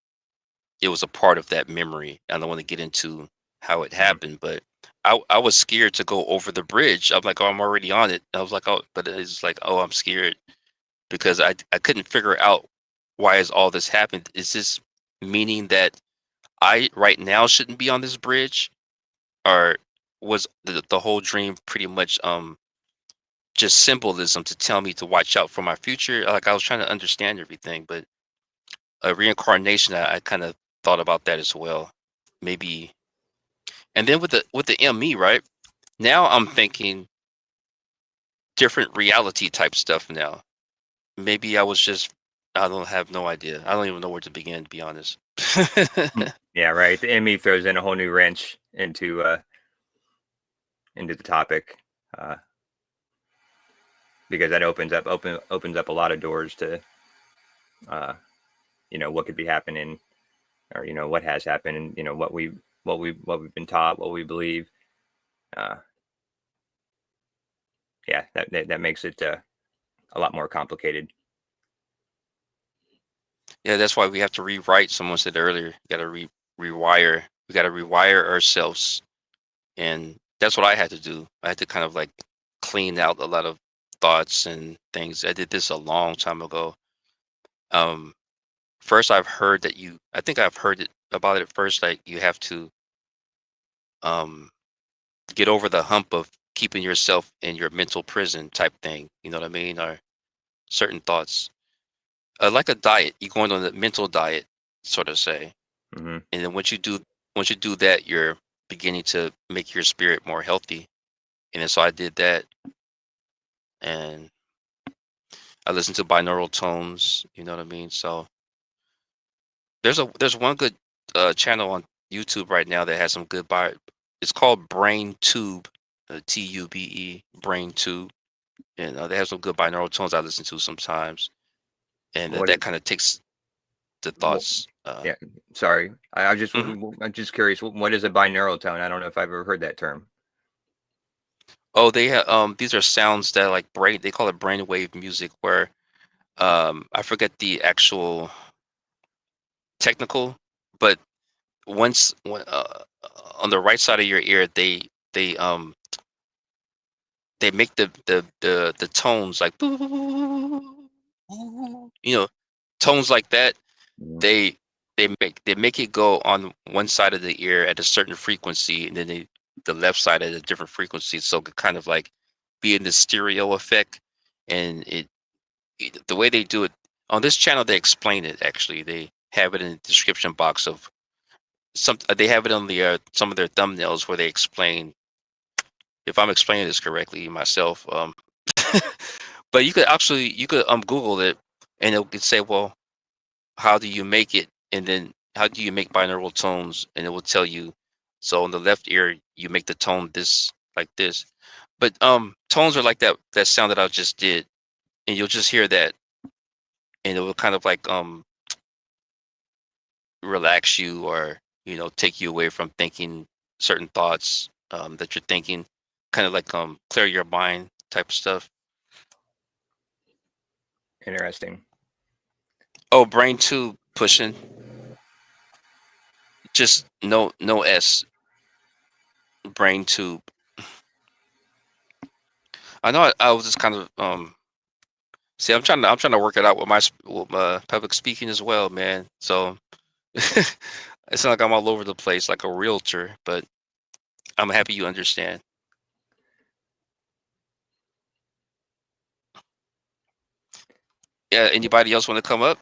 it was a part of that memory. I don't want to get into how it Mhm. happened, but I was scared to go over the bridge. I'm like, oh, I'm already on it. I was like, oh, but it's like, oh, I'm scared because I couldn't figure out why is all this happened. Is this meaning that I right now shouldn't be on this bridge, or was the whole dream pretty much just symbolism to tell me to watch out for my future? Like I was trying to understand everything, but a reincarnation, I kind of thought about that as well. Maybe, and then with the ME, right? Now I'm thinking different reality type stuff now. Maybe I was just I don't have no idea. I don't even know where to begin, to be honest. Yeah, right. The ME throws in a whole new wrench into the topic, uh, because that opens up a lot of doors to uh, what could be happening, or what has happened, and what we've been taught, what we believe. Uh, yeah, that makes it a lot more complicated. Yeah, that's why we have to rewrite. Someone said earlier, you got to rewire. We got to rewire ourselves, and that's what I had to do. I had to kind of like clean out a lot of thoughts and things. I did this a long time ago. Um, First, I've heard that I think I've heard it about it first. Like you have to um get over the hump of keeping yourself in your mental prison type thing. You know what I mean? Or certain thoughts, like a diet. You're going on a mental diet, sort of say. Hmm. And then once you do that, you're beginning to make your spirit more healthy. And then so I did that, and I listened to binaural tones. You know what I mean? So there's one good channel on YouTube right now that has some good bi. It's called Brain Tube, Tube, Brain Tube, and they have some good binaural tones I listen to sometimes, and What? that kind of takes the Well, thoughts. yeah. Sorry, Mhm. I'm just curious. What is a binaural tone? I don't know if I've ever heard that term. Oh, they have these are sounds that are like brain. They call it brainwave music, where I forget the actual technical, but on the right side of your ear, they make the tones like you know tones like that. Mhm. They they make it go on one side of the ear at a certain frequency, and then the left side at a different frequency, so it could kind of like be in the stereo effect. And the way they do it on this channel, they explain it. Actually, they have it in the description box of some. They have it on the some of their thumbnails where they explain. If I'm explaining this correctly myself, but you could Google it, and it could say, well, how do you make it, and then how do you make binaural tones, and it will tell you. So on the left ear, you make the tone this like this, but tones are like that sound that I just did, and you'll just hear that, and it will kind of like relax you, or take you away from thinking certain thoughts that you're thinking, kind of like clear your mind type of stuff. Interesting. Oh, brain tube pushing, just no s, brain tube. I know I was just kind of see, I'm trying to work it out with my public speaking as well, man. So it's not like I'm all over the place like a realtor, but I'm happy you understand. Yeah, anybody else want to come up?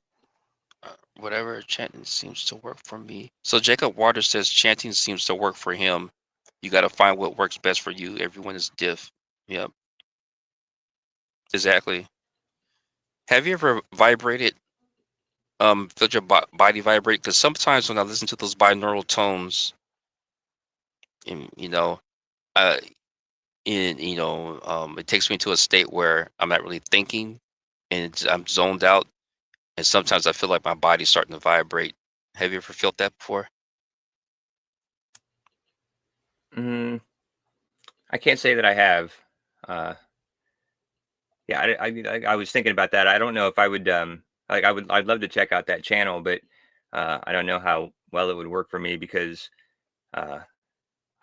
Whatever, chanting seems to work for me. So Jacob Waters says chanting seems to work for him. You got to find what works best for you. Everyone is diff. Yep, exactly. Have you ever vibrated? Felt your body vibrate? Because sometimes when I listen to those binaural tones, and uh, it takes me to a state where I'm not really thinking, and I'm zoned out, and sometimes I feel like my body's starting to vibrate. Have you ever felt that before? Mm, I can't say that I have. Uh, yeah, I was thinking about that. I don't know if I would. I'd love to check out that channel, but I don't know well it would work for me, because I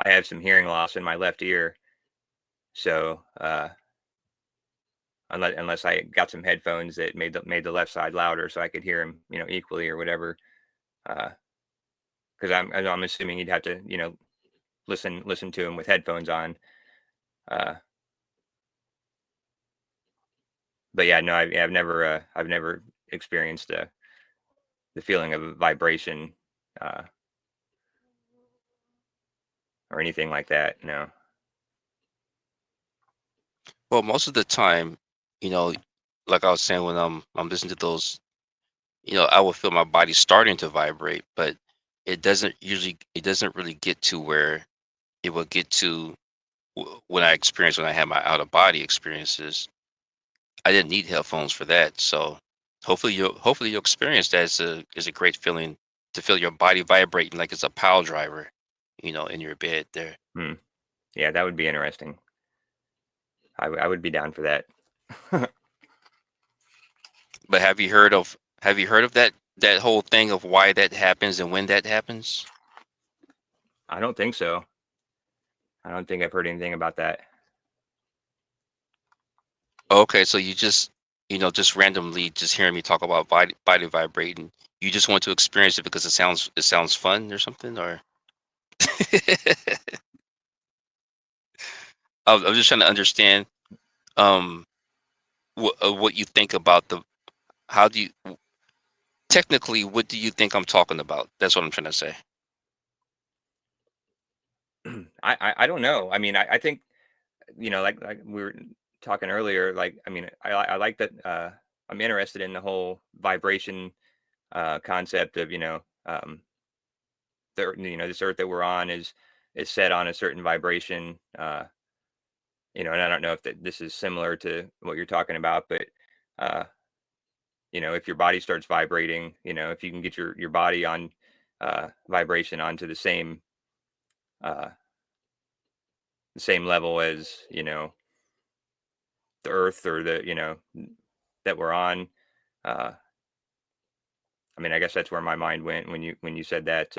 have some hearing loss in my left ear. So unless I got some headphones that made the left side louder so I could hear him, equally or whatever. Because I'm assuming you'd have to, listen to him with headphones on. But yeah, no, I've never experienced the feeling of a vibration or anything like that. No. Well, most of the time, you know, like I was saying, when I'm listening to those, I will feel my body starting to vibrate, but it doesn't really get to where it will get to when I had my out of body experiences. I didn't need headphones for that, so hopefully you'll experience that. It's a great feeling to feel your body vibrating like it's a pile driver, in your bed there. Hmm. Yeah, that would be interesting. I would be down for that. But have you heard of that whole thing of why that happens and when that happens? I don't think so. I don't think I've heard anything about that. Okay, so you just randomly just hearing me talk about body vibrating, you just want to experience it because it sounds fun or something, or I'm just trying to understand what you think about how do you technically, what do you think I'm talking about? That's what I'm trying to say. I don't know. I mean, I think, like we were talking earlier, like, I mean, I like that. I'm interested in the whole vibration concept of, this earth that we're on is set on a certain vibration. And I don't know if this is similar to what you're talking about, but uh, if your body starts vibrating, if you can get your body on vibration onto uh, the same level as, the earth, or that we're on. uh I mean, I guess that's where my mind went when you said that.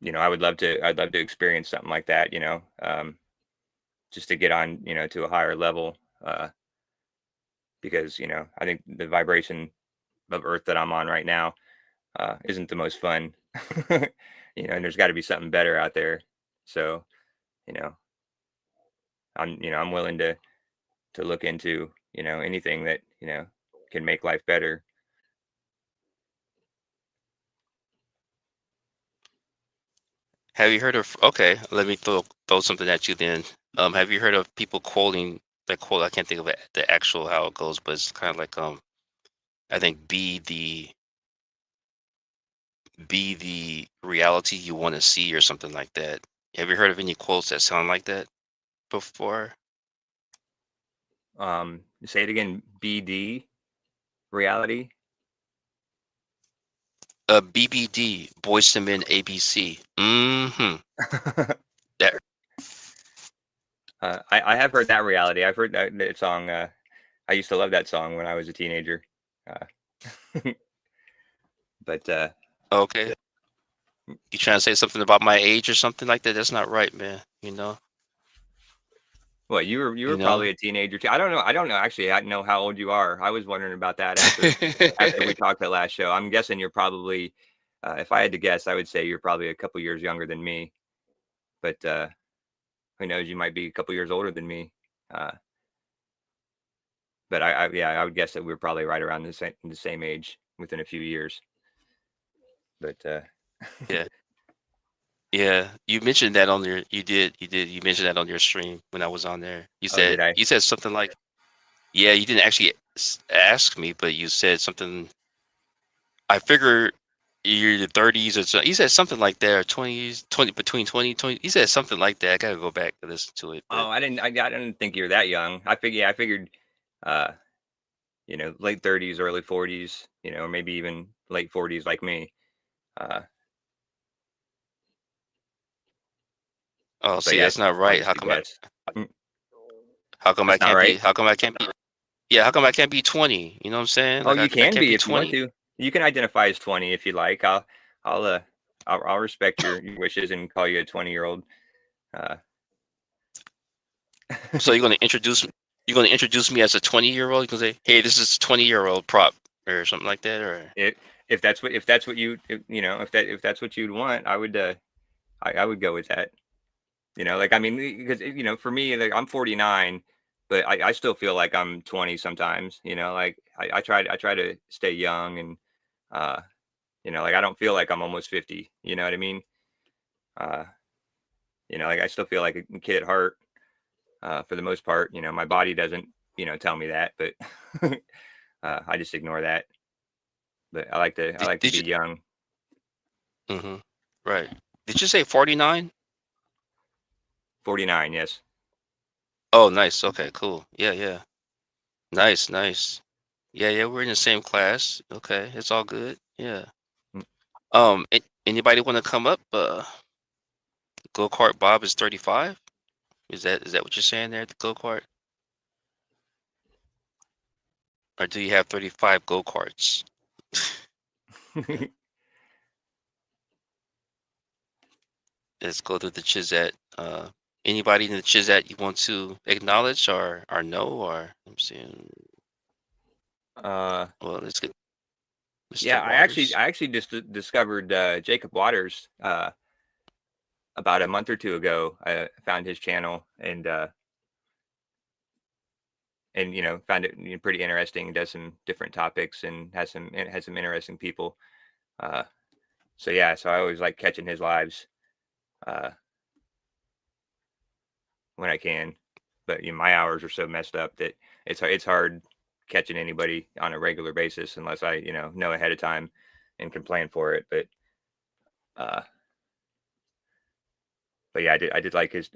I'd love to experience something like that, just to get on, to a higher level. Because I think the vibration of earth that I'm on right now isn't the most fun. And there's got to be something better out there. So, you know I'm willing to look into, anything that, can make life better. Have you heard of? Okay, let me throw something at you then. Have you heard of people quoting that quote? I can't think of it, the actual how it goes, but it's kind of like I think be the reality you want to see or something like that. Have you heard of any quotes that sound like that before? Say it again. BD reality. BBD, Boys to Men ABC. Mm-hmm. That I have heard that reality. I've heard that song. I used to love that song when I was a teenager. Uh, but okay. You trying to say something about my age or something like that? That's not right, man. well, you were You know. probably a teenager too. I don't know. I don't know. Actually, I don't know how old you are. I was wondering about that after we talked that last show. I'm guessing you're probably, if I had to guess, I would say you're probably a couple years younger than me. But who knows? You might be a couple years older than me. Uh, but yeah, I would guess that we're probably right around the same age within a few years. But Yeah. Yeah, you mentioned that on your you mentioned that on your stream when I was on there. You oh, said did I? you said something like, yeah, you didn't actually ask me, but you said something. I figure you're the 30s or so. You said something like that, or 20s, 20 between 20. You said something like that. I gotta go back and listen to it, but Oh, I didn't think you were that young. I figured, uh, late 30s, early 40s, or maybe even late 40s like me. Uh, oh, but see, yeah, that's not I'll right. just guess. Mm, How come I That's not can't be? right. How come I can't be? Yeah, how come I can't be 20? You know what I'm saying? Oh, Like you I can can't be be if you want 20. to. You can identify as 20 if you like. I'll respect your wishes and call you a 20-year-old. So you're gonna introduce me as a 20-year-old? You're gonna say, hey, this is 20-year-old prop or something like that, or if that's what you if that's what you'd want, I would go with that. Like, I mean, because for me, like, I'm 49, but I still feel like I'm 20 sometimes. Like I try to stay young, and like, I don't feel like I'm almost 50. You know what I mean? Like, I still feel like a kid at heart, for the most part. My body doesn't tell me that, but I just ignore that. But I like to did be you? young. Mm-hmm. Right. Did you say 49? 49, yes. Oh, nice. Okay, cool. Yeah, yeah. Nice, nice. Yeah, yeah. We're in the same class. Okay, it's all good. Yeah. Mm. Anybody want to come up? Go-kart Bob is 35. Is that what you're saying there? The go-kart, or do you have 35 go-karts? Let's go to the Chizette. Anybody in the Chizette you want to acknowledge or know, or I'm seeing. Well, let's get Yeah, Mr. Waters. I actually just discovered Jacob Waters about a month or two ago. I found his channel, and found it pretty interesting. Does some different topics and has some interesting people. So yeah, so I always like catching his lives when I can. But my hours are so messed up that it's hard catching anybody on a regular basis unless I know ahead of time and can plan for it. But yeah, I did like his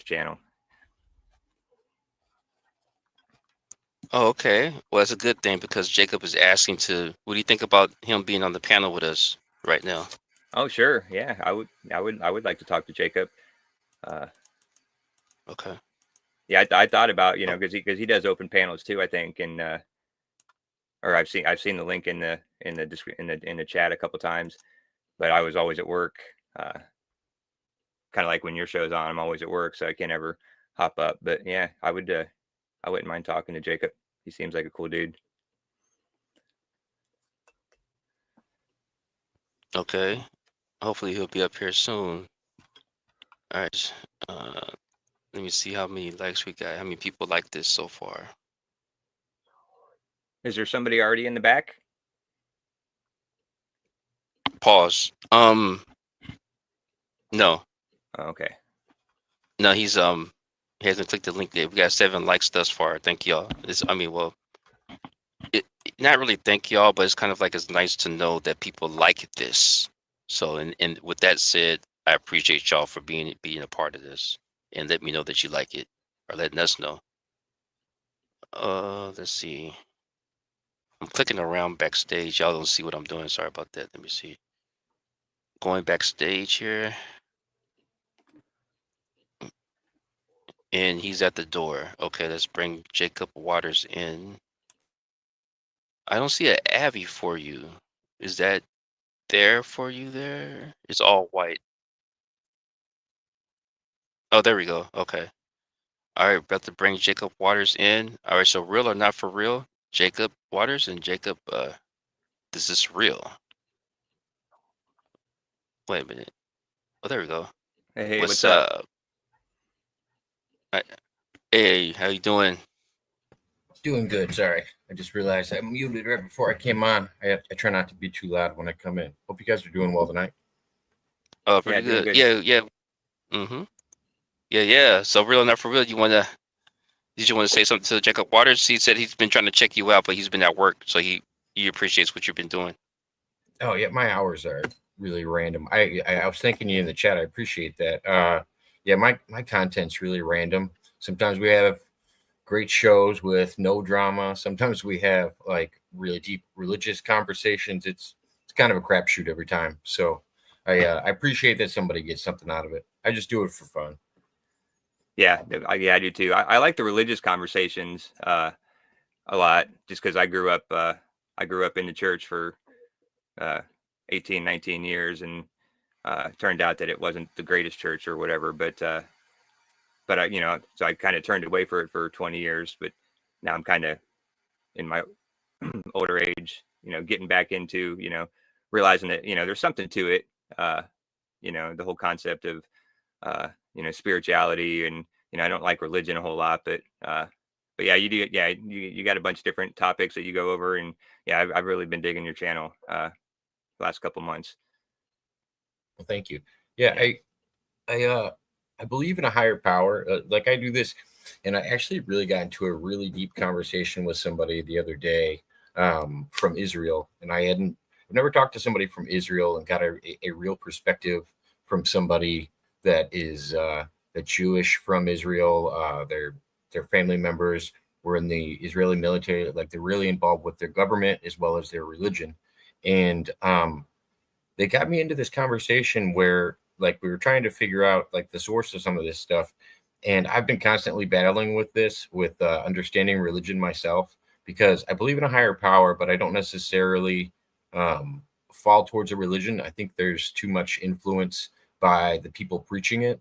channel. Oh, okay. Well, that's a good thing because Jacob is asking to. What do you think about him being on the panel with us right now? Oh, sure. Yeah, I would like to talk to Jacob. Okay. Yeah, I thought about Oh, because he does open panels too, I think, and or I've seen the link in the in the chat a couple times, but I was always at work. Kind of like when your show's on, I'm always at work, so I can't ever hop up. But yeah, I wouldn't mind talking to Jacob. He seems like a cool dude. okay. Hopefully he'll be up here soon. All right. Let me see how many likes we got. How many people like this so far? Is there somebody already in the back? Pause. No, Oh, okay. no. He hasn't clicked the link yet. We got 7 likes thus far. Thank y'all. Well, not really thank y'all, but it's kind of like it's nice to know that people like this. So, and with that said, I appreciate y'all for being a part of this and let me know that you like it or letting us know. Let's see. I'm clicking around backstage. Y'all don't see what I'm doing. Sorry about that. Let me see. Going backstage here, and he's at the door. Okay, let's bring Jacob Waters in. I don't see an Abby for you. Is that there for you there? It's all white. Oh, there we go. Okay. All right, about to bring Jacob Waters in. All right, so real or not for real? Jacob Waters and Jacob, this is real. Wait a minute. Oh, there we go. Hey, What's what's up? up? Hey, how you doing? Doing good. Sorry, I just realized I muted right before I came on. I try not to be too loud when I come in. Hope you guys are doing well tonight. Oh, Yeah, pretty doing good. good. Yeah, yeah. Mm-hmm. Yeah, yeah. So real or not for real? Did you want to say something to Jacob Waters? He said he's been trying to check you out, but he's been at work, so he appreciates what you've been doing. Oh yeah, my hours are really random. I was thanking you in the chat. I appreciate that. Yeah, my content's really random. Sometimes we have great shows with no drama. Sometimes we have like really deep religious conversations. It's kind of a crapshoot every time. So I appreciate that somebody gets something out of it. I just do it for fun. Yeah, I do too. I like the religious conversations a lot, just because I I grew up in the church for 18, 19 years, and it turned out that it wasn't the greatest church or whatever, but I, so I kind of turned away for it for 20 years, but now I'm kind of in my older age, getting back into, realizing that, there's something to it, the whole concept of, spirituality, and, I don't like religion a whole lot, but yeah, you do. Yeah. You got a bunch of different topics that you go over, and yeah, I've really been digging your channel, the last couple months. Well, thank you. Yeah. I believe in a higher power. Like I do this, and I actually really got into a really deep conversation with somebody the other day from Israel, and I've never talked to somebody from Israel and got a real perspective from somebody that is the Jewish from Israel. Their family members were in the Israeli military, like they're really involved with their government as well as their religion, and they got me into this conversation where, like, we were trying to figure out like the source of some of this stuff. And I've been constantly battling with this, with understanding religion myself, because I believe in a higher power, but I don't necessarily fall towards a religion. I think there's too much influence by the people preaching it.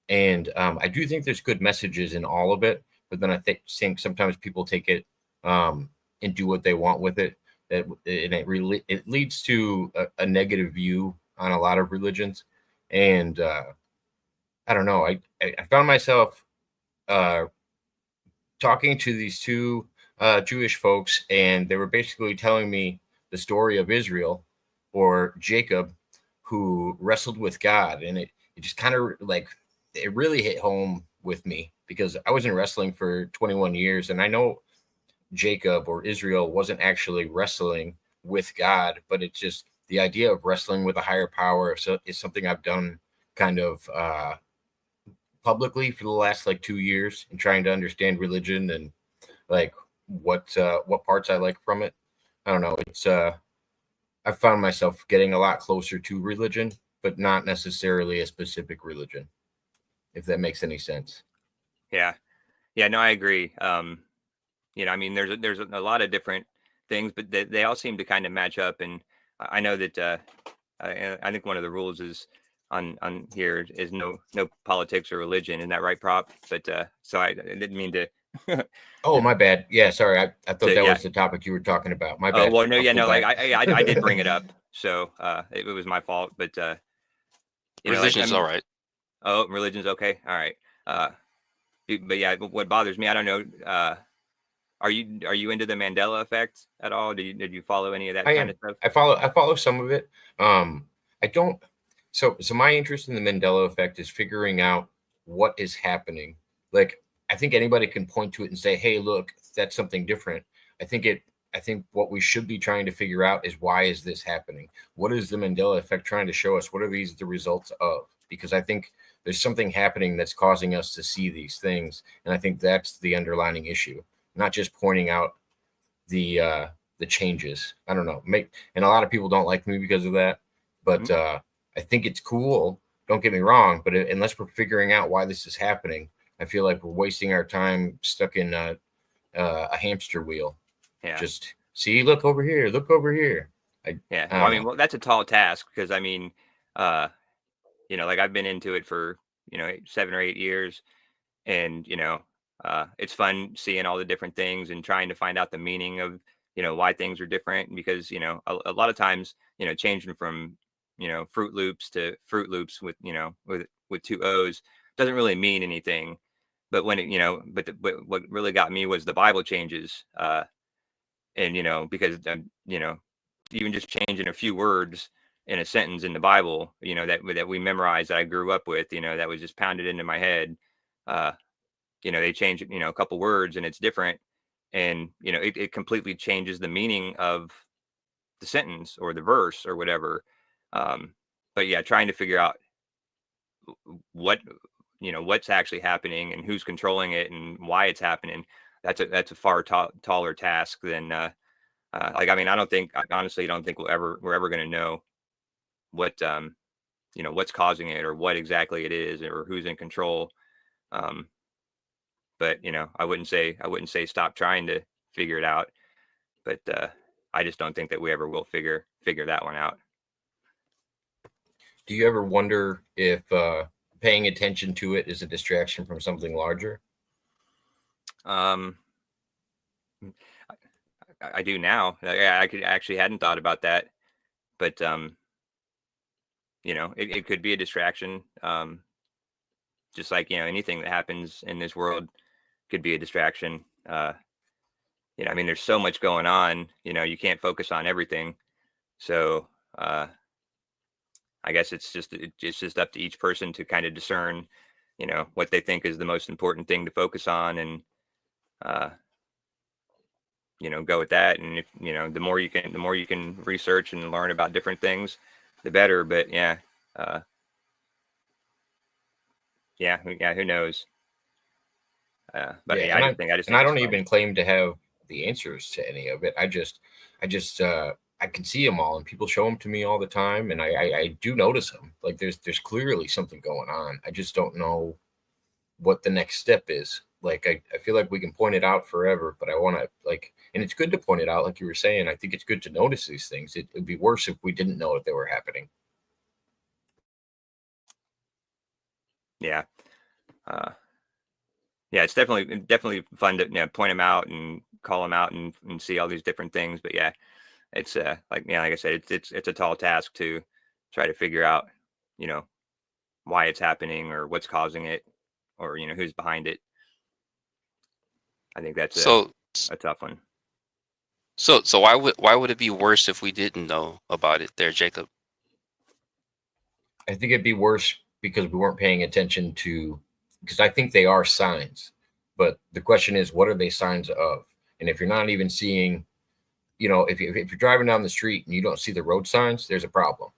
And I do think there's good messages in all of it, but then I think sometimes people take it and do what they want with it. And it leads to a negative view on a lot of religions. And I don't know. I found myself talking to these two Jewish folks, and they were basically telling me the story of Israel, or Jacob, who wrestled with God. And it just kind of like, it really hit home with me, because I was in wrestling for 21 years. And I know Jacob, or Israel, wasn't actually wrestling with God, but it's just the idea of wrestling with a higher power is something I've done kind of publicly for the last like 2 years, and trying to understand religion and like what parts I like from it. I don't know. It's I found myself getting a lot closer to religion, but not necessarily a specific religion, if that makes any sense. Yeah. No, I agree. I mean, there's a lot of different things, but they all seem to kind of match up. And I know that I think one of the rules is on here is no politics or religion. Isn't that right, Prop? But so I didn't mean to. Oh, my bad. Yeah, sorry. I thought that yeah. was the topic you were talking about. My bad. Oh, well, no, yeah, no, like I did bring it up, so it was my fault. But Religion's all right. Oh, religion's okay. All right. But yeah, what bothers me, I don't know. Are you into the Mandela effect at all? Did you follow any of that kind of stuff? I follow some of it. I don't. So my interest in the Mandela effect is figuring out what is happening. Like, I think anybody can point to it and say, "Hey, look, that's something different." I think what we should be trying to figure out is, why is this happening? What is the Mandela effect trying to show us? What are these the results of? Because I think there's something happening that's causing us to see these things, and I think that's the underlying issue, not just pointing out the changes. I don't know. And a lot of people don't like me because of that, but I think it's cool. Don't get me wrong, but unless we're figuring out why this is happening, I feel like we're wasting our time stuck in a hamster wheel. Yeah. Just see, look over here, look over here. I mean, well, that's a tall task, because I mean, like I've been into it for 7 or 8 years, and it's fun seeing all the different things and trying to find out the meaning of why things are different, because a lot of times changing from Fruit Loops to Fruit Loops with with 2 O's doesn't really mean anything. But when it but what really got me was the Bible changes, and because even just changing a few words in a sentence in the Bible, that we memorized, that I grew up with, that was just pounded into my head. They change a couple words and it's different, and it completely changes the meaning of the sentence or the verse or whatever. But yeah, trying to figure out what's actually happening and who's controlling it and why it's happening. That's a far taller task than like, I mean, I honestly don't think we're ever going to know what what's causing it, or what exactly it is, or who's in control. But I wouldn't say stop trying to figure it out. But I just don't think that we ever will figure that one out. Do you ever wonder if paying attention to it is a distraction from something larger? I do now. I actually hadn't thought about that, but you know, it could be a distraction. Just like, you know, anything that happens in this world could be a distraction. You know, I mean, there's so much going on. You know, you can't focus on everything. So I guess it's just up to each person to kind of discern, you know, what they think is the most important thing to focus on, and you know, go with that. And if, you know, the more you can research and learn about different things, the better. But yeah, who knows? But yeah, I just think I don't even claim to have the answers to any of it. I can see them all, and people show them to me all the time, and I do notice them. Like there's clearly something going on. I just don't know what the next step is. Like I feel like we can point it out forever, but I want to, like, and it's good to point it out, like you were saying. I think it's good to notice these things. It'd be worse if we didn't know that they were happening. Yeah. Yeah, it's definitely fun to, you know, point them out and call them out and see all these different things. But yeah, it's like, yeah, like I said, it's a tall task to try to figure out, you know, why it's happening or what's causing it, or, you know, who's behind it. I think that's a tough one. So why would it be worse if we didn't know about it there, Jacob? I think it'd be worse because we weren't paying attention to, because I think they are signs. But the question is, what are they signs of? And if you're not even seeing, you know, if you're driving down the street and you don't see the road signs, there's a problem.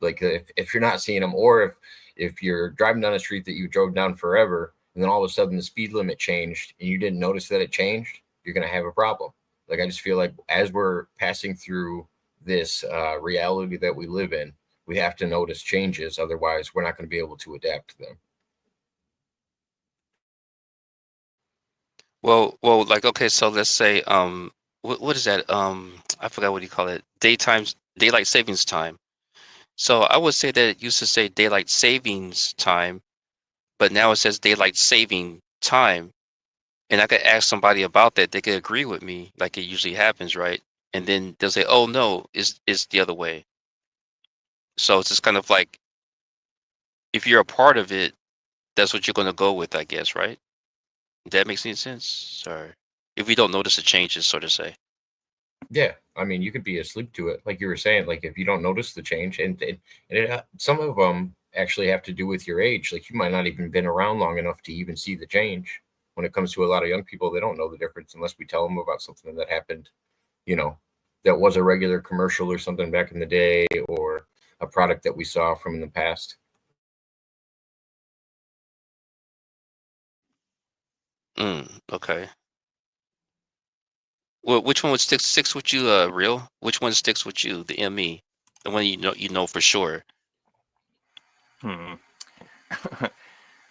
Like if you're not seeing them, or if you're driving down a street that you drove down forever, and then all of a sudden the speed limit changed and you didn't notice that it changed, you're going to have a problem. Like, I just feel like as we're passing through this reality that we live in, we have to notice changes. Otherwise, we're not going to be able to adapt to them. Well, like, okay, so let's say, what is that? I forgot what you call it. Daylight savings time. So I would say that it used to say daylight savings time, but now it says daylight saving time. And I could ask somebody about that. They could agree with me, like it usually happens, right? And then they'll say, "Oh no, it's the other way." So it's just kind of like, if you're a part of it, that's what you're going to go with, I guess, right? That makes any sense? Sorry. If we don't notice the changes, so to say. Yeah, I mean, you could be asleep to it, like you were saying. Like if you don't notice the change, and some of them actually have to do with your age. Like you might not even been around long enough to even see the change. When it comes to a lot of young people, they don't know the difference unless we tell them about something that happened, you know, that was a regular commercial or something back in the day, or a product that we saw from the past. Okay. Well, which one would sticks with you, real? Which one sticks with you? The ME, the one you know for sure.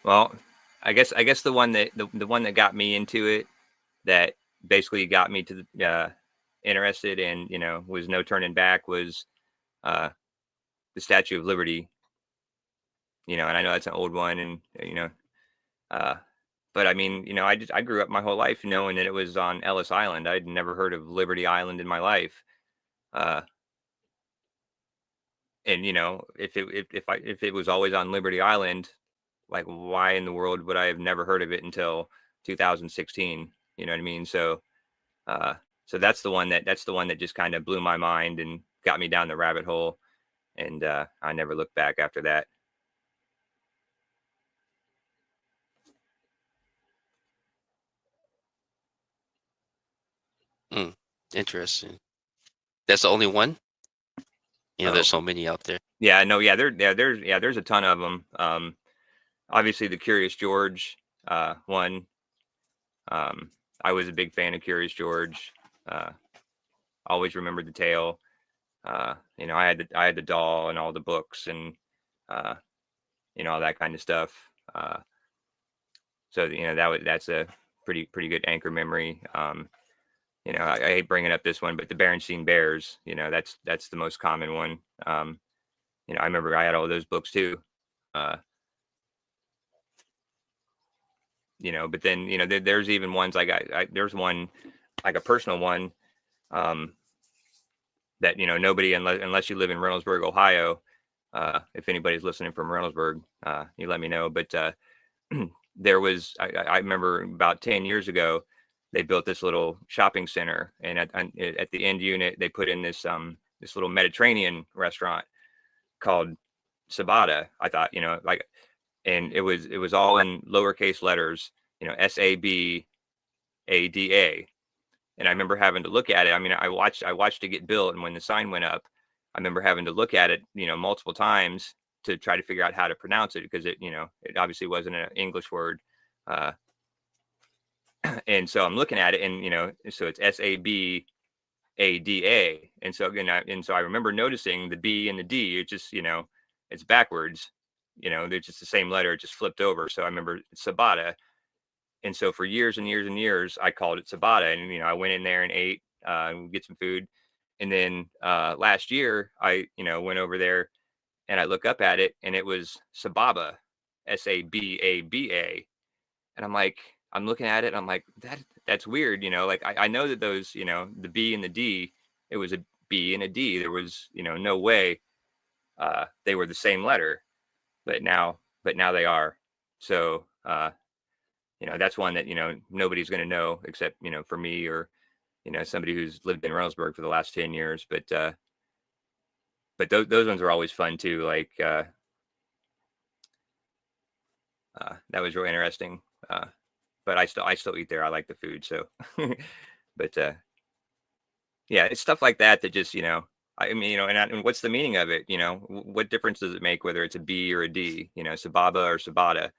Well, I guess the one that the one that got me into it, that basically got me to the interested, and, you know, was no turning back, was the Statue of Liberty. You know, and I know that's an old one, and, you know, but I mean, you know, I grew up my whole life knowing that it was on Ellis Island. I'd never heard of Liberty Island in my life. And, you know, if it was always on Liberty Island, like, why in the world would I have never heard of it until 2016? You know what I mean? So so that's the one that just kind of blew my mind and got me down the rabbit hole, and I never looked back after that. Interesting. That's the only one? You know, there's so many out there. Yeah, no, yeah, there's a ton of them. Obviously the Curious George one. I was a big fan of Curious George. Always remembered the tale. You know, I had the doll and all the books, and you know, all that kind of stuff. So, you know, that's a pretty good anchor memory. you know, I hate bringing up this one, but the Berenstain Bears, you know, that's the most common one. You know, I remember I had all those books too. You know, but then, you know, there's even ones like there's one, like a personal one, that, you know, nobody, unless you live in Reynoldsburg, Ohio, if anybody's listening from Reynoldsburg, you let me know. But there was, I remember about 10 years ago, they built this little shopping center, and at the end unit, they put in this little Mediterranean restaurant called Sabada. I thought, you know, like, and it was all in lowercase letters, you know, SABADA. And I remember having to look at it. I mean, I watched it get built, and when the sign went up, I remember having to look at it, you know, multiple times to try to figure out how to pronounce it, because it, you know, it obviously wasn't an English word. And so I'm looking at it, and, you know, so it's SABADA. And so, and so I remember noticing the B and the D, it's just, you know, it's backwards, you know, they're just the same letter, it just flipped over. So I remember Sabada. And so for years and years and years, I called it Sabada. And, you know, I went in there and ate, get some food. And then last year, I, you know, went over there and I look up at it, and it was Sababa, SABABA. And I'm like, I'm looking at it, I'm like, that's weird. You know, like I know that those, you know, the B and the D, it was a B and a D. There was, you know, no way they were the same letter, but now they are. So, you know, that's one that, you know, nobody's going to know except, you know, for me, or, you know, somebody who's lived in Reynoldsburg for the last 10 years. But those ones are always fun too. Like, that was really interesting. But I still eat there. I like the food. So, but, yeah, it's stuff like that just, you know, I mean, you know, and what's the meaning of it? You know, what difference does it make whether it's a B or a D, you know, Sababa or Sabata?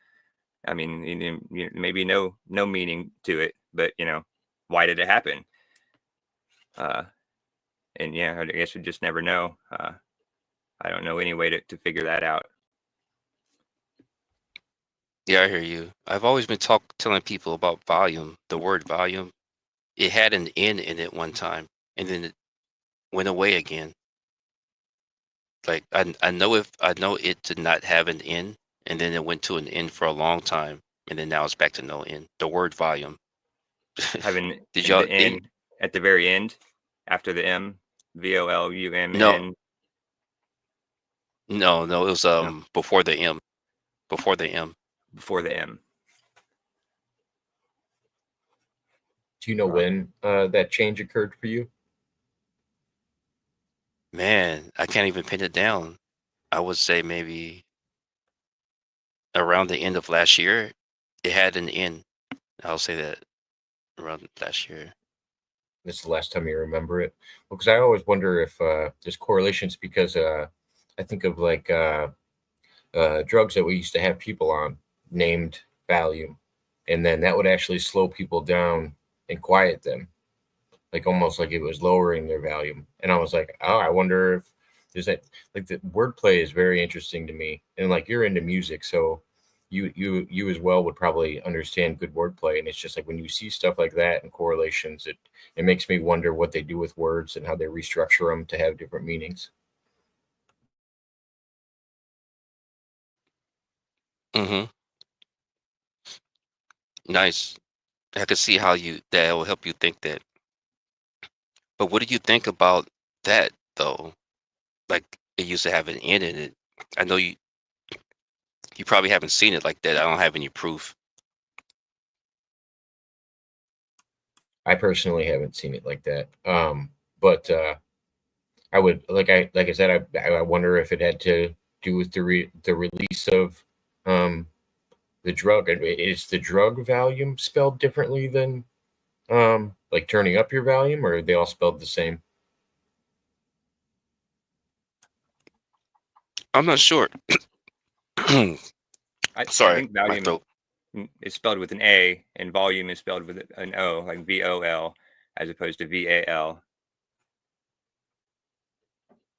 I mean, you know, maybe no meaning to it, but, you know, why did it happen? And yeah, I guess we just never know. I don't know any way to figure that out. Yeah, I hear you. I've always been telling people about volume, the word volume. It had an N in it one time, and then it went away again. Like I know it did not have an N, and then it went to an N for a long time, and then now it's back to no N. The word volume. Having Did y'all? the N at the very end after the M, No, VOLUMN. no, no. It was No, before the M. Before the M. before the M. Do you know when that change occurred for you? Man, I can't even pin it down. I would say maybe around the end of last year. It had an N. I'll say that around last year. This is the last time you remember it? Well, because I always wonder if there's correlations, because I think of like drugs that we used to have people on named Valium, and then that would actually slow people down and quiet them, like almost like it was lowering their volume. And I was like, oh, I wonder if there's that. Like, the wordplay is very interesting to me, and like, you're into music, so you as well would probably understand good wordplay. And it's just like when you see stuff like that and correlations, it makes me wonder what they do with words and how they restructure them to have different meanings. Mm-hmm. Nice. I could see how that will help you think that. But what do you think about that though? Like it used to have an N in it. I know you probably haven't seen it like that. I don't have any proof. I personally haven't seen it like that. But I would, like I said, I wonder if it had to do with the release of the drug. Is the drug Valium spelled differently than like turning up your volume, or are they all spelled the same? I'm not sure. I Sorry, think my Valium throat. is spelled with an A, and volume is spelled with an O, like VOL, as opposed to VAL.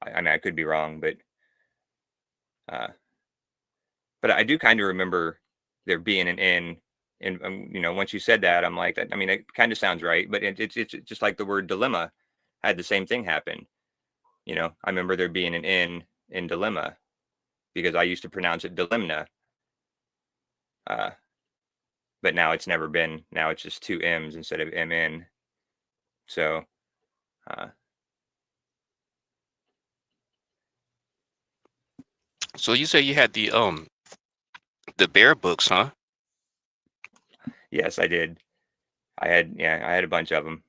I mean, I could be wrong, but I do kind of remember there being an N and you know, once you said that, I'm like, I mean, it kind of sounds right, but it's just like the word dilemma had the same thing happen. You know, I remember there being an N in dilemma because I used to pronounce it dilemna. But now it's never been. Now it's just two M's instead of MN. So, So you say you had the bear books, huh? yes, I did. I had a bunch of them.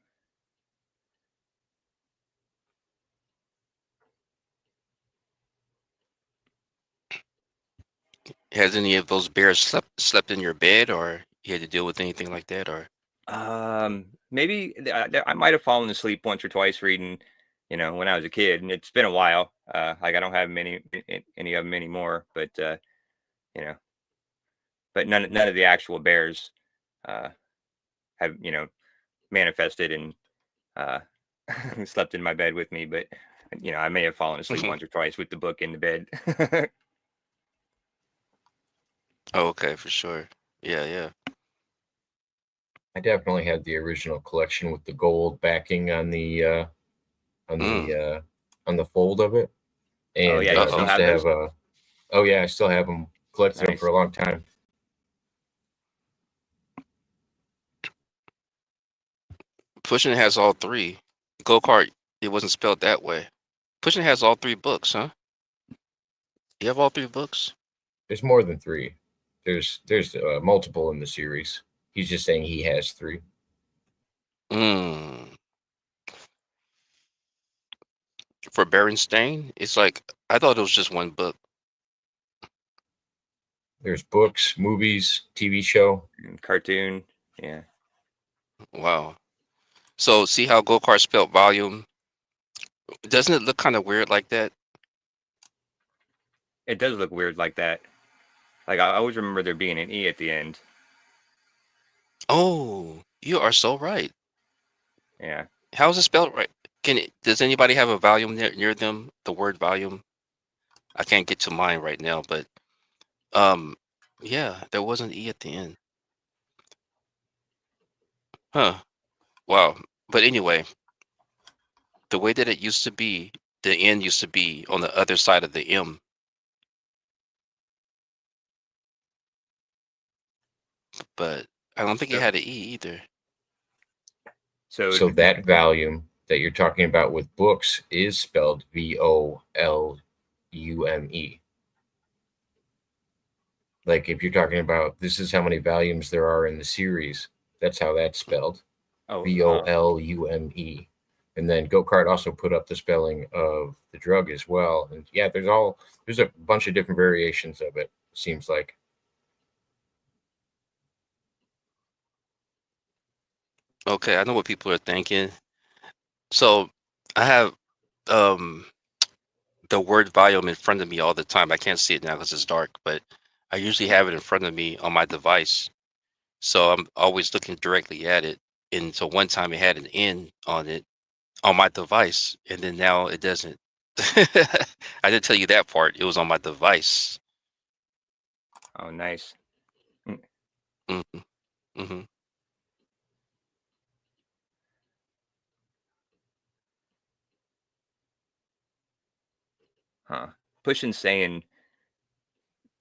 Has any of those bears slept in your bed, or you had to deal with anything like that, or? Maybe I might have fallen asleep once or twice reading, you know, when I was a kid, and it's been a while. Like I don't have any of them anymore, but you know, but none of the actual bears have, you know, manifested and slept in my bed with me. But you know, I may have fallen asleep once or twice with the book in the bed. Oh, okay, for sure. Yeah, yeah. I definitely had the original collection with the gold backing on the Mm. on the fold of it, Oh and yeah, you I still Uh-oh. used have to those? have oh yeah, I still have them, collected them for Nice. a long time. Pushing has all three. Go-kart, it wasn't spelled that way. Pushing has all three books, huh? You have all three books? There's more than three. There's multiple in the series. He's just saying he has three. Mm. For Berenstain, it's like I thought it was just one book. There's books, movies, TV show. And cartoon. Yeah. Wow. So see how go-kart spelled volume? Doesn't it look kind of weird like that? It does look weird like that. Like I always remember there being an E at the end. Oh, you are so right. Yeah. How is it spelled right? Does anybody have a volume near them? The word volume? I can't get to mine right now, but um, yeah, there was an E at the end. Huh. Wow. But anyway, the way that it used to be, the N used to be on the other side of the M, but I don't think it So, had an E either. so So that volume that you're talking about with books is spelled VOLUME. Like if you're talking about this is how many volumes there are in the series, that's how that's spelled. oh, VOLUME. And then Go-Kart also put up the spelling of the drug as well. And yeah, there's a bunch of different variations of it, seems like. Okay, I know what people are thinking. So I have um the word volume in front of me all the time. I can't see it now because it's dark, but I usually have it in front of me on my device. So I'm always looking directly at it. And so one time it had an N on it on my device, and then now it doesn't. I didn't tell you that part. It was on my device. oh, nice. Hmm. Hmm. Huh. Pushing saying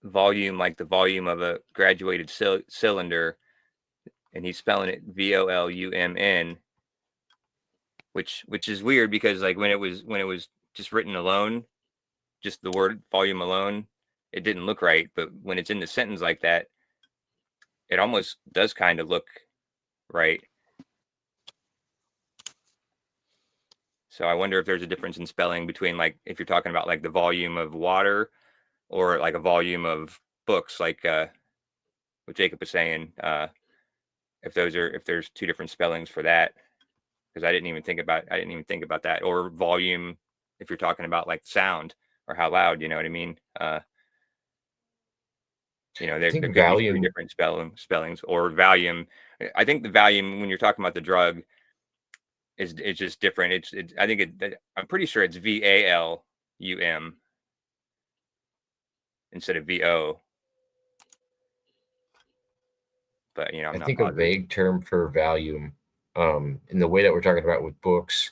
volume like the volume of a graduated cylinder, and he's spelling it VOLUMN, which is weird because like when it was just written alone, just the word volume alone, it didn't look right. But when it's in the sentence like that, it almost does kind of look right. So I wonder if there's a difference in spelling between like if you're talking about like the volume of water or like a volume of books, like what Jacob was saying. If there's two different spellings for that, because I didn't even think about that. Or volume, if you're talking about like sound or how loud, you know what I mean? You know, I there think could be three volume, different spellings or volume. I think the volume when you're talking about the drug is just different. I think I'm pretty sure it's VALUM instead of VO. but you know, I'm I not think a positive. vague term for volume, in the way that we're talking about with books,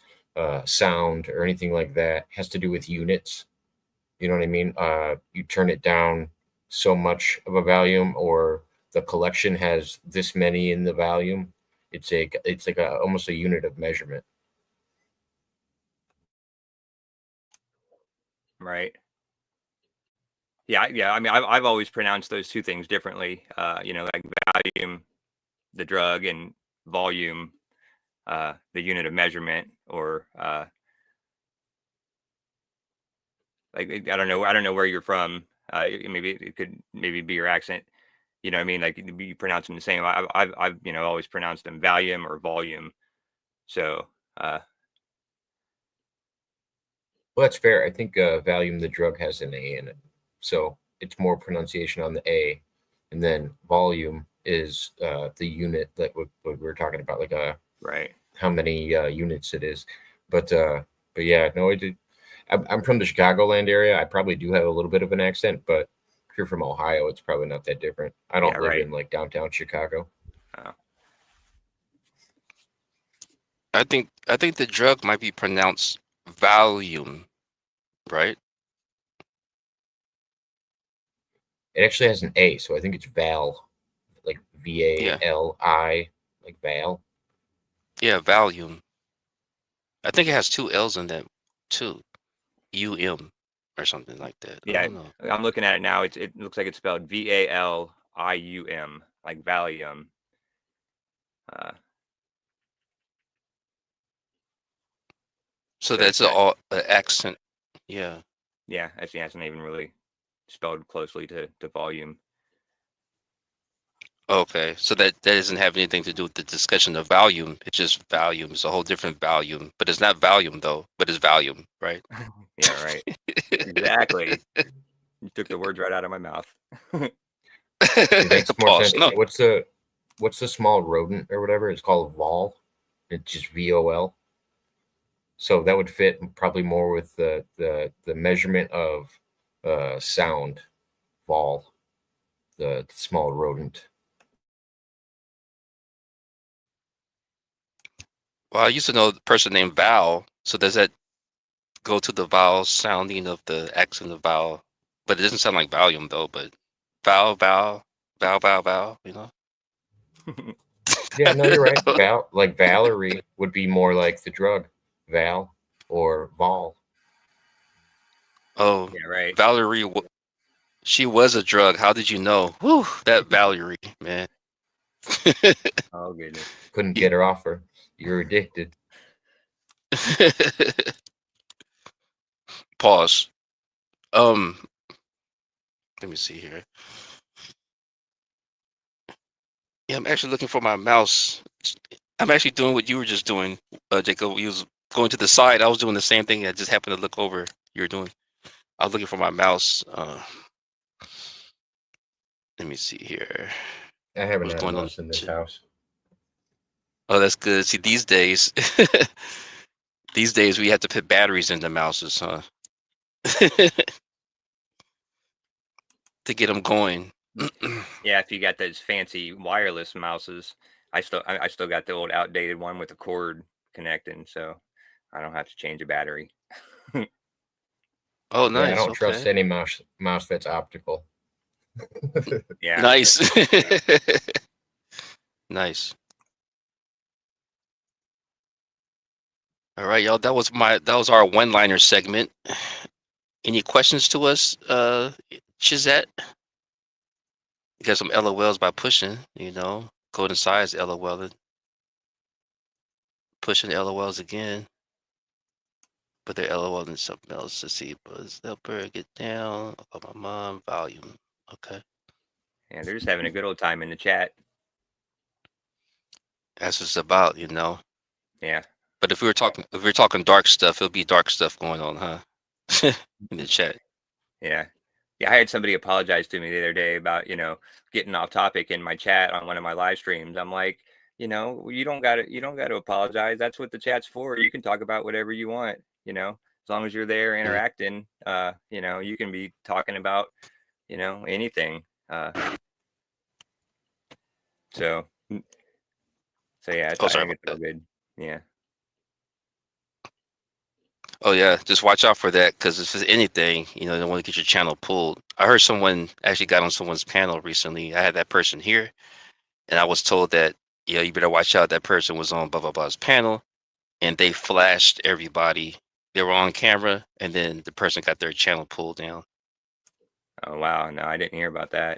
sound, or anything like that, has to do with units. You know what I mean? You turn it down so much of a volume, or the collection has this many in the volume. It's like almost a unit of measurement. Right. Yeah. I mean, I've always pronounced those two things differently. You know, like volume, the drug, and volume, the unit of measurement, or like I don't know where you're from. Maybe it could be your accent. You know what I mean? Like you pronounce them the same. I've you know always pronounced them volume or volume. So Well, that's fair. I think volume, the drug, has an A in it, so it's more pronunciation on the A, and then volume is the unit that what we're talking about, like right. how many units it is. But yeah, no, I did. I'm from the Chicagoland area. I probably do have a little bit of an accent, but if you're from Ohio, it's probably not that different. I don't Yeah, live right. in like downtown Chicago. Oh. I think the drug might be pronounced volume, right? It actually has an A, so I think it's Val, like Yeah. VALI, like Val. Yeah, volume. I think it has two L's in that too. UM or something like that. I Yeah, don't know. I'm looking at it now. It looks like it's spelled VALIUM, like Valium. So So that's all an accent. Yeah. yeah, actually, that's not even really spelled closely to volume. Okay. So that doesn't have anything to do with the discussion of volume. It's just volume. It's a whole different volume. But it's not volume though, but it's volume, right? Yeah, right. Exactly. You took the words right out of my mouth. It makes more Pause. sense. No. What's the small rodent or whatever? It's called vol. It's just VOL. So that would fit probably more with the measurement of sound, vol, the small rodent. Well, I used to know a person named Val. So does that go to the vowel sounding of the accent of vowel? But it doesn't sound like volume though, but vowel, you know? Yeah, no, you're right. Val, like Valerie, would be more like the drug, Val or Vol. Oh, Yeah, right. Valerie, she was a drug. How did you know? Whew, that Valerie, man. Oh goodness. Couldn't get her off her. You're addicted. Pause. Um, let me see here. Yeah, I'm actually looking for my mouse. I'm actually doing what you were just doing, Jacob. You was going to the side. I was doing the same thing. I just happened to look over. You were doing. I was looking for my mouse. Let me see here. I haven't What's had a going on? mouse in this house. Oh, that's good. See, these days, these days we have to put batteries in the mouses, huh? To get them going. Yeah, if you got those fancy wireless mouses, I still got the old outdated one with the cord connecting, so I don't have to change a battery. Oh, Yeah, I nice. don't trust Okay. any mouse that's optical. Yeah. Nice. Nice. All right, y'all. That was our one-liner segment. Any questions to us, Chizette? You got some LOLs by pushing, you know. Golden size LOL. Pushing LOLs again. But they're LOL and something else to see. Buzz Helper, get down. Oh, my mom, volume. Okay. Yeah, they're just having a good old time in the chat. That's what it's about, you know. Yeah. But if we were talking dark stuff, it'll be dark stuff going on, huh? In the chat. Yeah. Yeah, I had somebody apologize to me the other day about, getting off topic in my chat on one of my live streams. I'm like, you don't got to apologize. That's what the chat's for. You can talk about whatever you want, as long as you're there Yeah. interacting, you can be talking about, anything. So yeah, Oh, I sorry think about it's all that. good. Yeah. Oh yeah, just watch out for that because if there's anything, you don't want to get your channel pulled. I heard someone actually got on someone's panel recently. I had that person here, and I was told that, you better watch out. That person was on blah blah blah's panel, and they flashed everybody. They were on camera, and then the person got their channel pulled down. Oh wow, no, I didn't hear about that.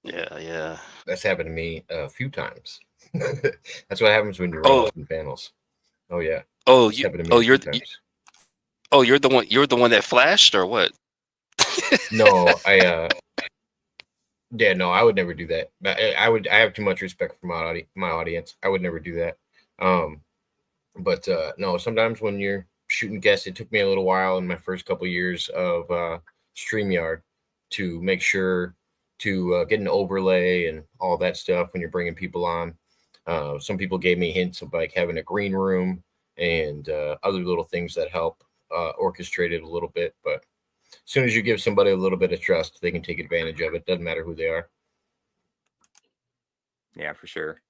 Yeah. That's happened to me a few times. That's what happens when you run Oh, open panels. Oh yeah, oh, it's you, happened to me oh, a few you're, times. oh, you're the one. You're the one that flashed, or what? No, yeah, no, I would never do that. I have too much respect for my audience. I would never do that. But no, sometimes when you're shooting guests, it took me a little while in my first couple years of StreamYard to make sure to get an overlay and all that stuff when you're bringing people on. Some people gave me hints of like having a green room and other little things that help orchestrate it a little bit. But as soon as you give somebody a little bit of trust, they can take advantage of it. Doesn't matter who they are. Yeah, for sure.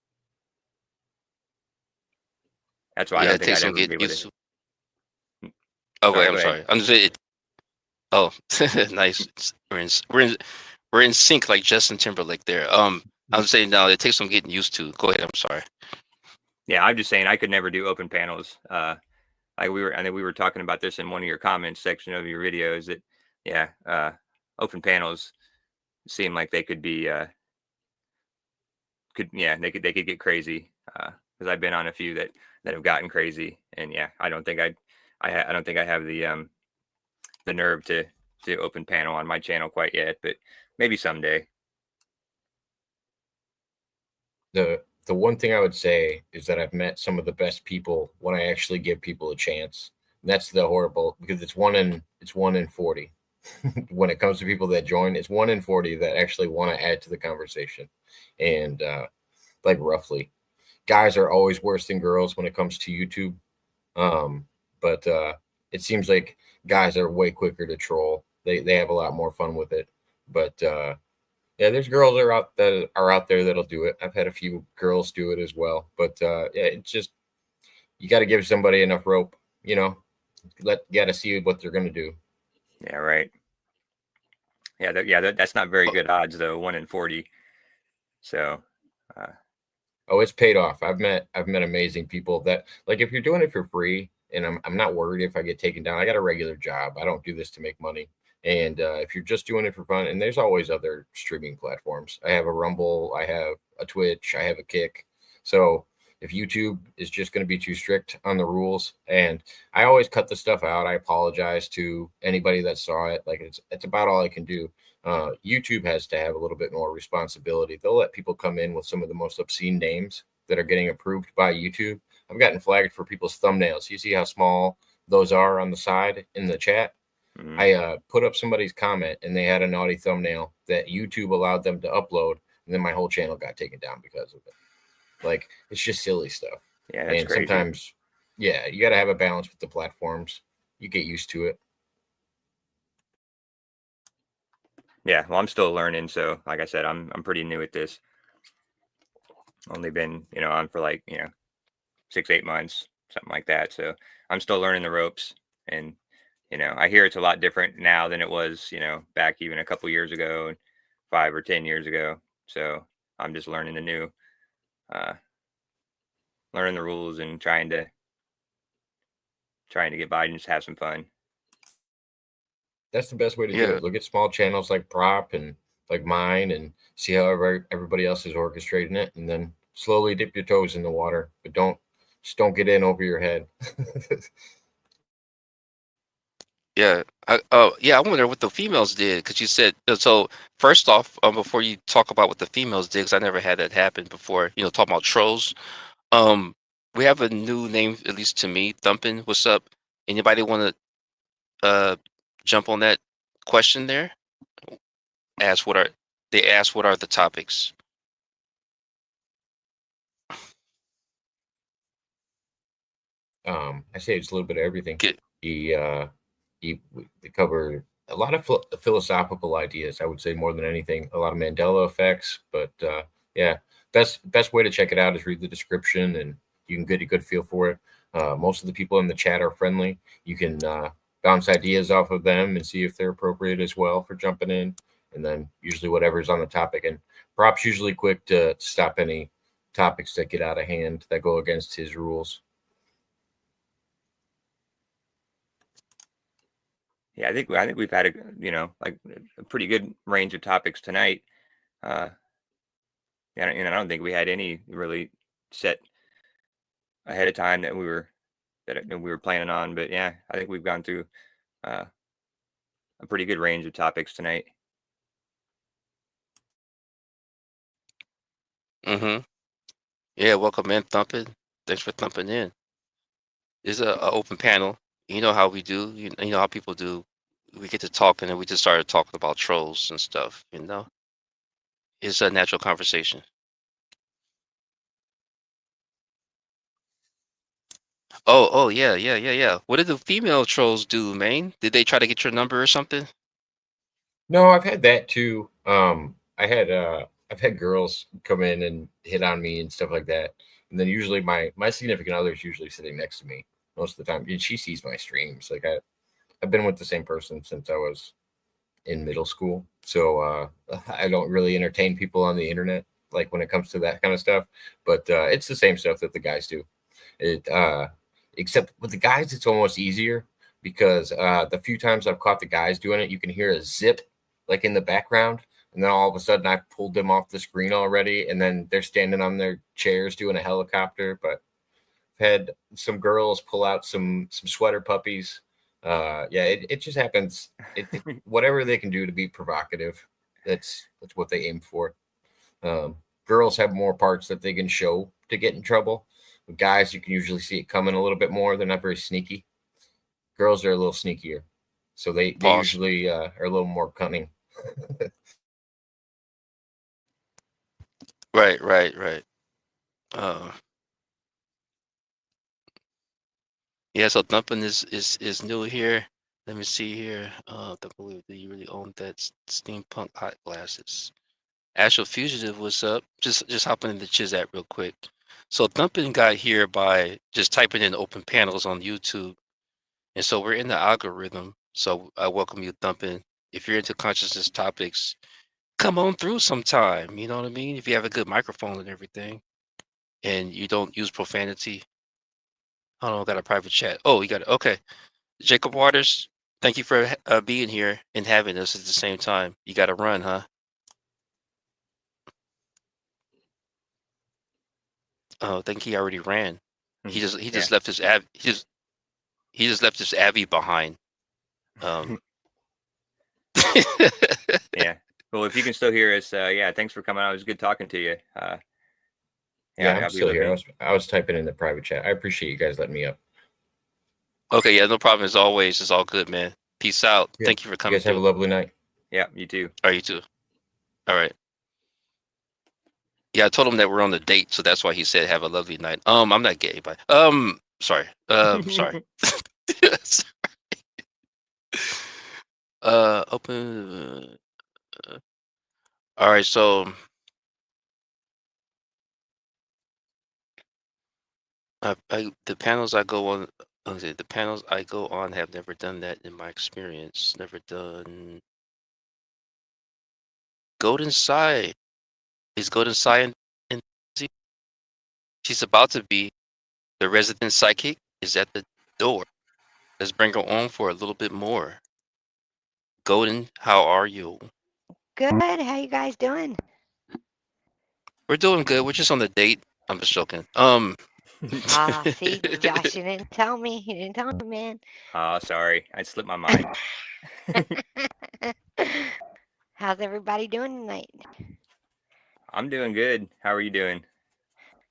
That's why I Yeah, don't it think takes I'd some ever be getting able used to. to. Oh, wait, Sorry, I'm go ahead. sorry. I'm just saying. Oh, nice. We're in sync like Justin Timberlake there. I'm saying no, it takes some getting used to. Go ahead. I'm sorry. Yeah, I'm just saying I could never do open panels. I think we were talking about this in one of your comments section of your videos that, yeah, open panels seem like they could be, they could get crazy. Because I've been on a few that have gotten crazy, and yeah, I don't think I don't think I have the nerve to open panel on my channel quite yet, but maybe someday. The one thing I would say is that I've met some of the best people when I actually give people a chance. And that's the horrible, because it's 1 in 40. When it comes to people that join, it's 1 in 40 that actually want to add to the conversation. And like roughly, guys are always worse than girls when it comes to YouTube. But it seems like guys are way quicker to troll. They have a lot more fun with it. But yeah, there's girls that are out there that'll do it. I've had a few girls do it as well. But yeah, it's just, you got to give somebody enough rope. You got to see what they're gonna do. Yeah, right. Yeah, that's not very good odds though. 1 in 40. So. Oh, it's paid off. I've met amazing people that, like, if you're doing it for free, and I'm not worried if I get taken down. I got a regular job. I don't do this to make money. And if you're just doing it for fun, and there's always other streaming platforms. I have a Rumble, I have a Twitch, I have a Kick. So if YouTube is just going to be too strict on the rules, and I always cut the stuff out. I apologize to anybody that saw it. Like, it's about all I can do. YouTube has to have a little bit more responsibility. They'll let people come in with some of the most obscene names that are getting approved by YouTube. I've gotten flagged for people's thumbnails. You see how small those are on the side in the chat? Mm-hmm. I put up somebody's comment and they had a naughty thumbnail that YouTube allowed them to upload, and then my whole channel got taken down because of it. Like, it's just silly stuff. Yeah, that's and crazy. Sometimes, yeah, you got to have a balance with the platforms. You get used to it. Yeah, well, I'm still learning. So, like I said, I'm pretty new at this. Only been, on for like, 6-8 months, something like that. So I'm still learning the ropes. And, I hear it's a lot different now than it was, back even a couple years ago and 5 or 10 years ago. So I'm just learning learning the rules and trying to get by and just have some fun. That's the best way to do Yeah. it. Look at small channels like Prop and like mine, and see how everybody else is orchestrating it, and then slowly dip your toes in the water, but don't get in over your head. Yeah. I wonder what the females did, because you said so. First off, before you talk about what the females did, because I never had that happen before. Talking about trolls. Um, we have a new name, at least to me. Thumpin'. What's up? Anybody want to jump on that question there? Ask what are they ask what are the topics? I say it's a little bit of everything. Get He, we cover a lot of philosophical ideas, I would say, more than anything. A lot of Mandela effects, but yeah, best way to check it out is read the description, and you can get a good feel for it. Most of the people in the chat are friendly. You can bounce ideas off of them and see if they're appropriate as well for jumping in, and then usually whatever's on the topic. And Prop's usually quick to stop any topics that get out of hand that go against his rules. Yeah, I think we've had a pretty good range of topics tonight. Yeah, I don't think we had any really set ahead of time that we were planning on. But yeah, I think we've gone through a pretty good range of topics tonight. Mm-hmm. Yeah, welcome in, Thumping. Thanks for thumping in. It's a open panel. You know how we do. You know how people do. We get to talk, and then we just started talking about trolls and stuff. It's a natural conversation. Oh, yeah. What did the female trolls do, man? Did they try to get your number or something? No, I've had that too. I've had girls come in and hit on me and stuff like that. And then usually my significant other is usually sitting next to me most of the time. And she sees my streams. Like I've been with the same person since I was in middle school. So I don't really entertain people on the internet, like when it comes to that kind of stuff. But it's the same stuff that the guys do. Except with the guys, it's almost easier because the few times I've caught the guys doing it, you can hear a zip like in the background, and then all of a sudden I pulled them off the screen already, and then they're standing on their chairs doing a helicopter. But I've had some girls pull out some sweater puppies. Yeah, it just happens. Whatever they can do to be provocative, that's what they aim for. Girls have more parts that they can show to get in trouble. With guys, you can usually see it coming a little bit more. They're not very sneaky. Girls are a little sneakier, so they usually are a little more cunning. Right. Yeah, so Thumping is new here. Let me see here. I believe that you really own that steampunk hot glasses. Astral Fugitive, what's up? Just hopping in the Chizat real quick. So Thumping got here by just typing in open panels on YouTube. And so we're in the algorithm. So I welcome you, Thumping. If you're into consciousness topics, come on through sometime. You know what I mean? If you have a good microphone and everything, and you don't use profanity. I don't know, I got a private chat. Oh, you got it. Okay. Jacob Waters, thank you for being here and having us at the same time. You got to run, huh? Oh, I think he already ran. He just left his he just left his Abby behind. Yeah. Well, if you can still hear us, yeah, thanks for coming out. It was good talking to you. Yeah, I'm still here. I was typing in the private chat. I appreciate you guys letting me up. Okay, yeah, no problem. As always, it's all good, man. Peace out. Yeah. Thank you for coming. You guys have a lovely night. Yeah, you too. All right, you too. All right. Yeah, I told him that we're on the date, so that's why he said have a lovely night. I'm not gay, but sorry. Sorry. Open. All right, so the panels I go on. The panels I go on have never done that in my experience. Never done. Golden Side. Is Golden Side in? She's about to be the resident psychic. Is at the door. Let's bring her on for a little bit more. Golden, how are you? Good. How you guys doing? We're doing good. We're just on the date. I'm just joking. See, Josh, you didn't tell me. You didn't tell me, man. Oh, sorry. I slipped my mind. How's everybody doing tonight? I'm doing good. How are you doing?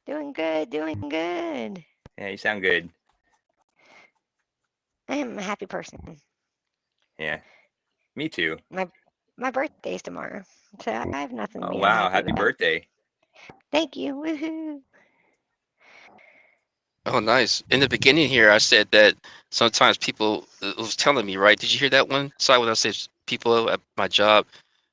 Doing good. Yeah, you sound good. I am a happy person. Yeah, me too. My birthday's tomorrow, so I have nothing to Oh, be wow. unhappy Happy about. birthday. Thank you. Woohoo. Oh, nice. In the beginning here, I said that sometimes people it was telling me, right? Did you hear that one? Sorry, when I said people at my job,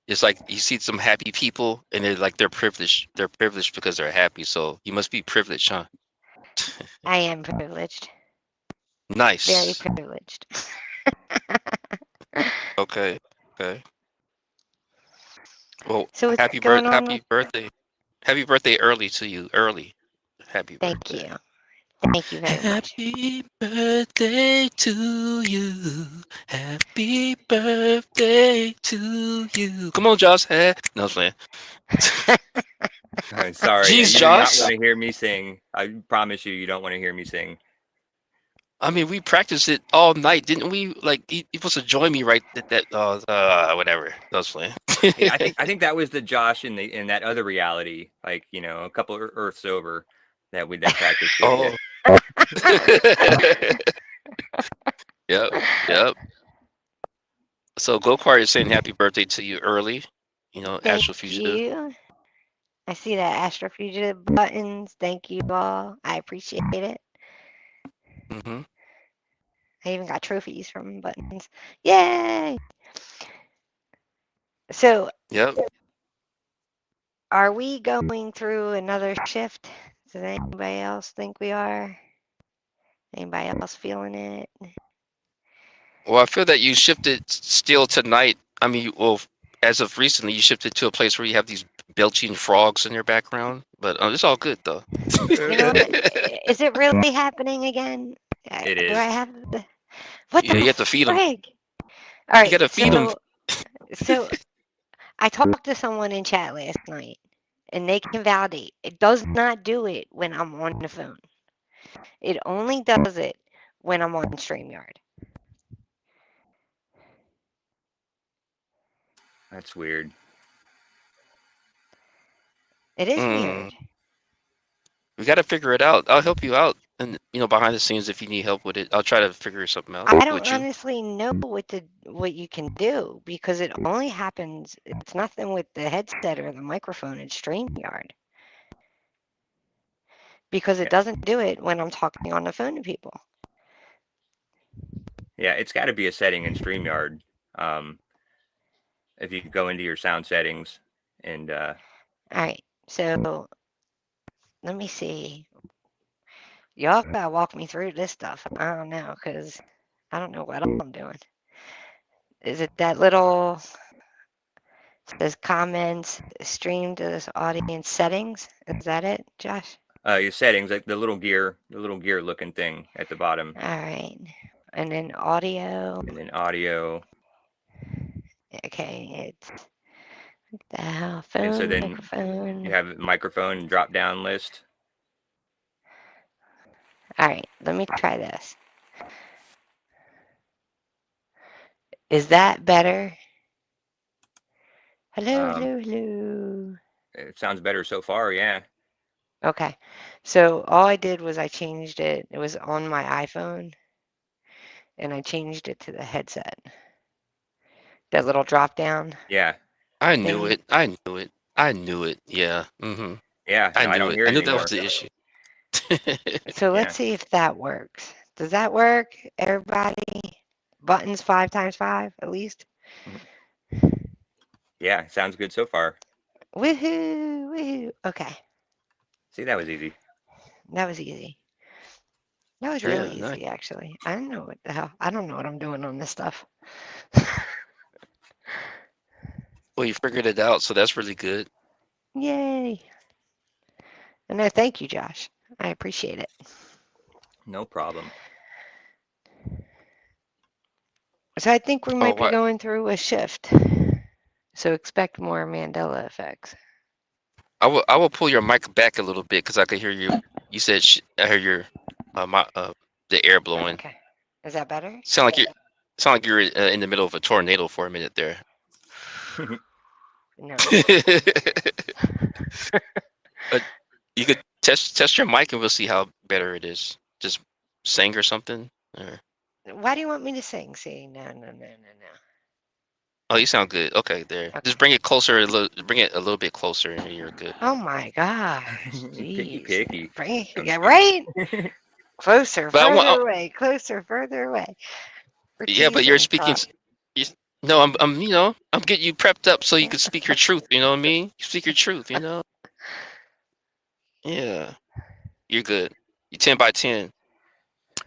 it's like you see some happy people and they're like they're privileged. They're privileged because they're happy. So you must be privileged, huh? I am privileged. Very Nice. privileged. Okay. Okay. Well, So what's going on with? happy birthday. Happy birthday early to you. Early. Happy Thank birthday. you. Thank you very much. Happy birthday to you. Happy birthday to you. Come on, Josh. Hey. No, I was playing. Sorry, Jeez, you do not Josh. want to hear me sing. I promise you, you don't want to hear me sing. I mean, we practiced it all night, didn't we? Like, you supposed to join me right at that. Whatever. I was playing. Yeah, I think that was the Josh in that other reality, like a couple Earths over, that practiced with you. Oh. Yep. Yep. So Gokar is saying happy birthday to you early. Thank Astrofugitive. you. I see that astrofugitive buttons. Thank you all. I appreciate it. Mm-hmm. I even got trophies from buttons. Yay! So, Yep. are we going through another shift? Does anybody else think we are? Anybody else feeling it? Well, I feel that you shifted still tonight. I mean, well, as of recently, you shifted to a place where you have these belching frogs in your background. But it's all good though. You know what? Is it really happening again? It Do I is. have the? What Yeah, the you have to feed them. frig? All You right. gotta feed them. So I talked to someone in chat last night, and they can validate. It does not do it when I'm on the phone. It only does it when I'm on StreamYard. That's weird. It is weird. We got to figure it out. I'll help you out, and behind the scenes if you need help with it, I'll try to figure something out I don't with you. honestly know what you can do because it only happens. It's nothing with the headset or the microphone. It's StreamYard because it doesn't do it when I'm talking on the phone to people. Yeah, it's got to be a setting in StreamYard. If you go into your sound settings and All right, so let me see. Y'all gotta walk me through this stuff. I don't know because I don't know what I'm doing. Is it that little says comments stream to this audience settings? Is that it, Josh? your settings, like the little gear looking thing at the bottom, All right, and then audio. and then audio. Okay, it's the hell, And so phone, then microphone. you have microphone drop down list. All right, let me try this. Is that better? Hello, Um, hello, hello. It sounds better so far, yeah. Okay, so all I did was I changed it. It was on my iPhone, and I changed it to the headset. That little drop down Yeah. I knew thing. it. I knew it. I knew it. Yeah. Mm-hmm. Yeah, I no, I knew don't it. hear I it knew that was anymore. the issue. So Yeah. let's see if that works. Does that work, everybody? Buttons 5 times 5 at least. Yeah, sounds good so far. Woohoo! Woohoo! Okay, See, that was easy. that was easy. That was Yeah, really nice. easy, actually. I don't know what the hell. I don't know what I'm doing on this stuff. Well, you figured it out, so that's really good. Yay! And no, thank you, Josh. I appreciate it. No problem. So I think we might be what? going through a shift. So expect more Mandela effects. I will pull your mic back a little bit because I could hear you. You said I hear your the air blowing. Okay. Is that better? Sound like you're in the middle of a tornado for a minute there. No. You could test your mic and we'll see how better it is. Just sing or something. Or... Why do you want me to sing? See, no. Oh, you sound good. Okay, there. Okay. Just bring it closer. Bring it a little bit closer, and you're good. Oh my gosh. Picky, Jeez. picky. Bring it, yeah, right? Closer, But I want, further away, closer, further away. We're yeah, but you're teasing, speaking. Pop. You, no, I'm getting you prepped up so you can speak your truth. You know what I mean? You speak your truth. Yeah, you're good. You 10 by 10.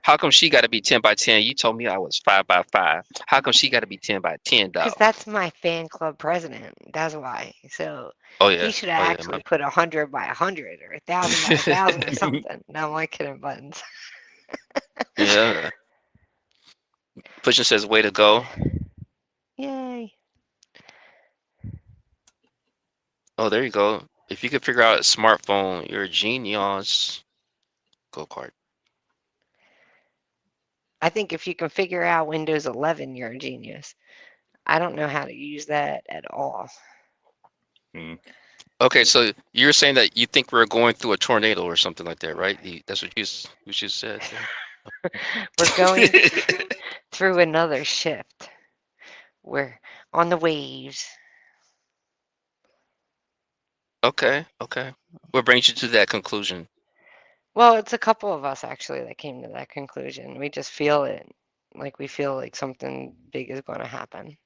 How come she got to be 10 by 10? You told me I was 5 by 5. How come she got to be 10 by 10, Because though? that's my fan club president. That's why. So Oh he yeah, should oh have yeah, actually put 100 by 100 or 1,000 by 1,000 or something. Now my kidding buttons. yeah. Pushing says, "Way to go." Yay. Oh, there you go. If you could figure out a smartphone, you're a genius. Go kart. I think if you can figure out Windows 11, you're a genius. I don't know how to use that at all. Okay, so you're saying that you think we're going through a tornado or something like that, right? That's what you just said there. We're going through another shift. We're on the waves. Okay, okay. What brings you to that conclusion? Well, it's a couple of us actually that came to that conclusion. We just feel it. Like we feel like something big is going to happen.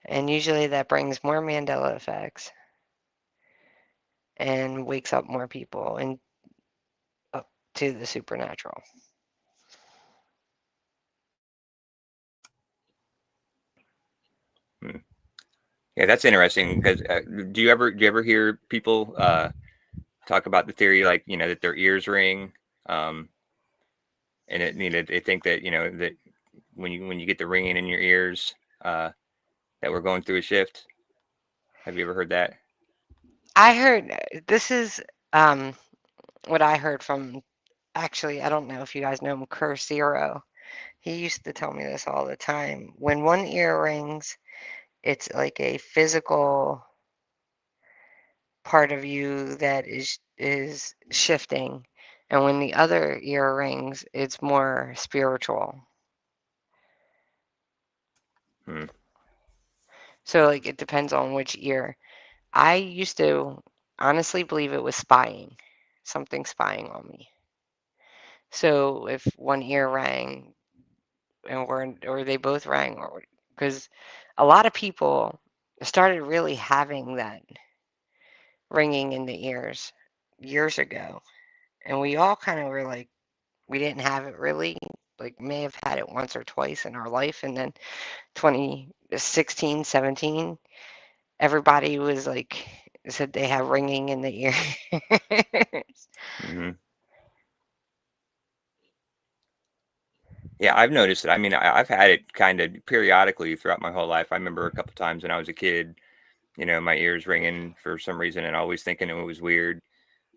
And usually that brings more Mandela effects and wakes up more people and up to the supernatural. Yeah, that's interesting because do you ever hear people talk about the theory like that their ears ring, and they think that that when you get the ringing in your ears, that we're going through a shift. Have you ever heard that? I heard this is what I heard from actually, I don't know if you guys know him, Zero. He used to tell me this all the time. When one ear rings, it's like a physical part of you that is shifting, and when the other ear rings, it's more spiritual. So like it depends on which ear. I used to honestly believe it was spying, something spying on me. So if one ear rang or they both rang, or because a lot of people started really having that ringing in the ears years ago, and we all kind of were like, we didn't have it really, like may have had it once or twice in our life, and then 2016, 17, everybody was like said they have ringing in the ears. Yeah, I've noticed it. I mean, I've had it kind of periodically throughout my whole life. I remember a couple times when I was a kid, my ears ringing for some reason and always thinking it was weird.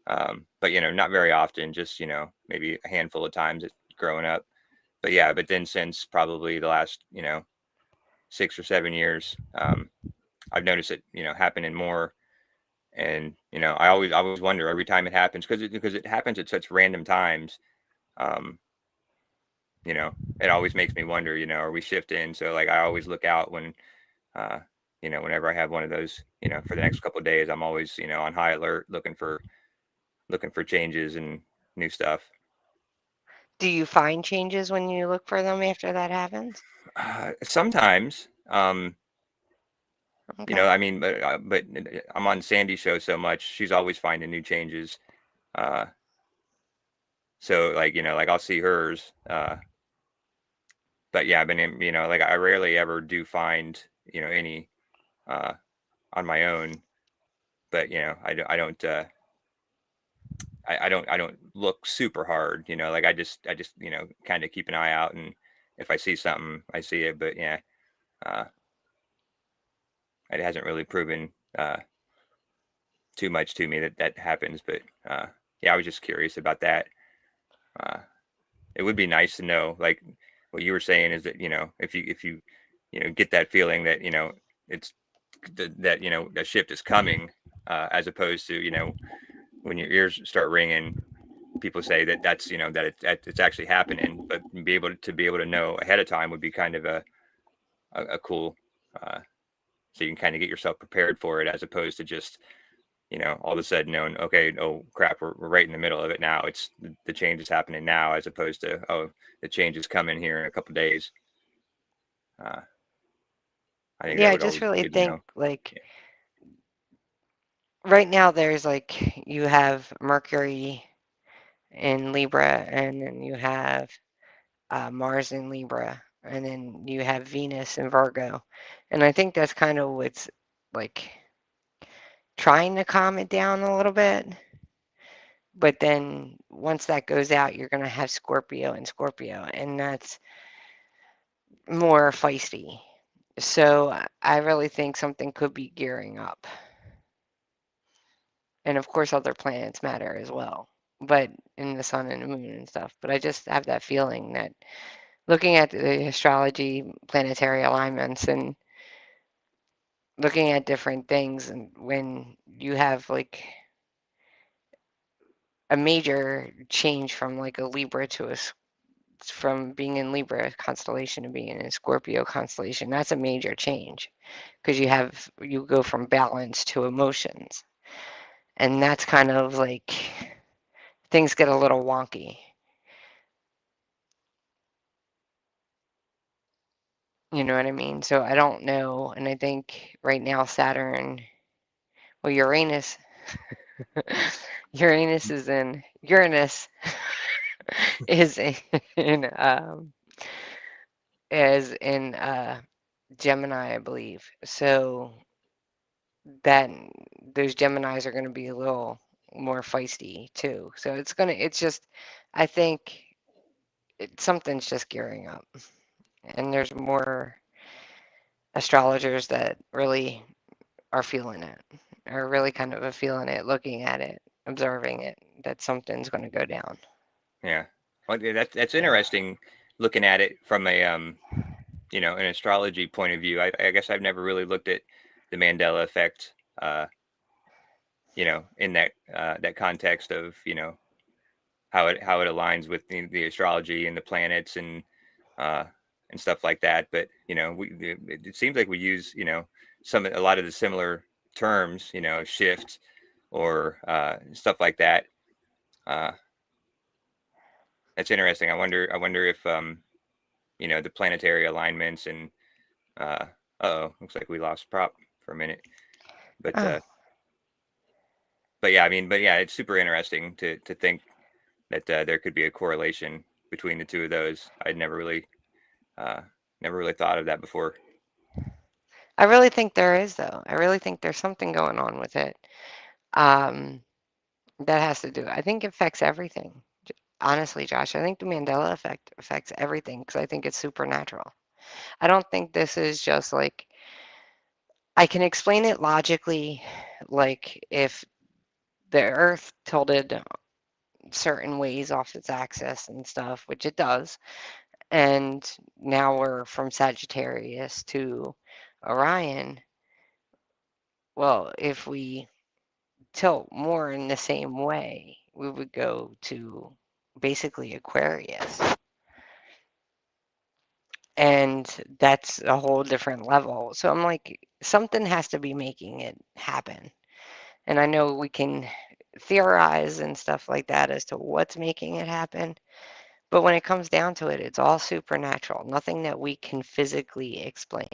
But not very often, just maybe a handful of times growing up. But yeah, but then since probably the last 6 or 7 years, I've noticed it happening more. And I always wonder every time it happens because it happens at such random times. It always makes me wonder, are we shifting? So like I always look out when whenever I have one of those, for the next couple of days, I'm always on high alert looking for changes and new stuff. Do you find changes when you look for them after that happens? Sometimes, Okay. I mean, but I'm on Sandy's show so much, she's always finding new changes. So like, like I'll see hers. But yeah, I've been, like I rarely ever do find, any on my own. But I don't look super hard. Like I just kind of keep an eye out, and if I see something, I see it. But yeah, it hasn't really proven too much to me that happens. But yeah, I was just curious about that. It would be nice to know, like what you were saying is that if you get that feeling that it's that a shift is coming, as opposed to when your ears start ringing, people say that's that it's actually happening, but be able to know ahead of time would be kind of a cool, so you can kind of get yourself prepared for it, as opposed to just all of a sudden knowing, okay, oh crap, we're right in the middle of it now. It's the change is happening now, as opposed to, oh, the change is coming here in a couple of days. I think Yeah, that I would just always be really good to think know. like Yeah. right now there's like you have Mercury in Libra, and then you have Mars in Libra, and then you have Venus in Virgo. And I think that's kind of what's like trying to calm it down a little bit. But then once that goes out, you're going to have Scorpio and Scorpio, and that's more feisty. So I really think something could be gearing up. And of course, other planets matter as well, but in the sun and the moon and stuff. But I just have that feeling that looking at the astrology, planetary alignments, and looking at different things, and when you have like a major change from like a Libra to a from being in Libra constellation to being in Scorpio constellation, that's a major change because you go from balance to emotions, and that's kind of like things get a little wonky. You know what I mean? So I don't know, and I think right now Saturn, well, Uranus, Uranus is in Uranus is in is in Gemini, I believe. So that those Geminis are going to be a little more feisty too. So it's just, I think something's just gearing up, and there's more astrologers that really are feeling it, are really kind of feeling it, looking at it, observing it, that something's going to go down. Yeah. Well, that's interesting looking at it from a an astrology point of view. I guess I've never really looked at the Mandela effect, in that context of, how it aligns with the astrology and the planets and stuff like that. But it seems like we use a lot of the similar terms, shift or stuff like that. That's interesting. I wonder if the planetary alignments and looks like we lost Prop for a minute. But Oh, yeah, it's super interesting to think that there could be a correlation between the two of those. I'd never really thought of that before. I really think there is, though. I really think there's something going on with it. Um, that has to do. I think it affects everything. Honestly, Josh, I think the Mandela effect affects everything because I think it's supernatural. I don't think this is just like I can explain it logically, like if the Earth tilted certain ways off its axis and stuff, which it does, and now we're from Sagittarius to Orion. Well, if we tilt more in the same way, we would go to basically Aquarius. And that's a whole different level. So I'm like, something has to be making it happen. And I know we can theorize and stuff like that as to what's making it happen. But when it comes down to it, it's all supernatural, nothing that we can physically explain.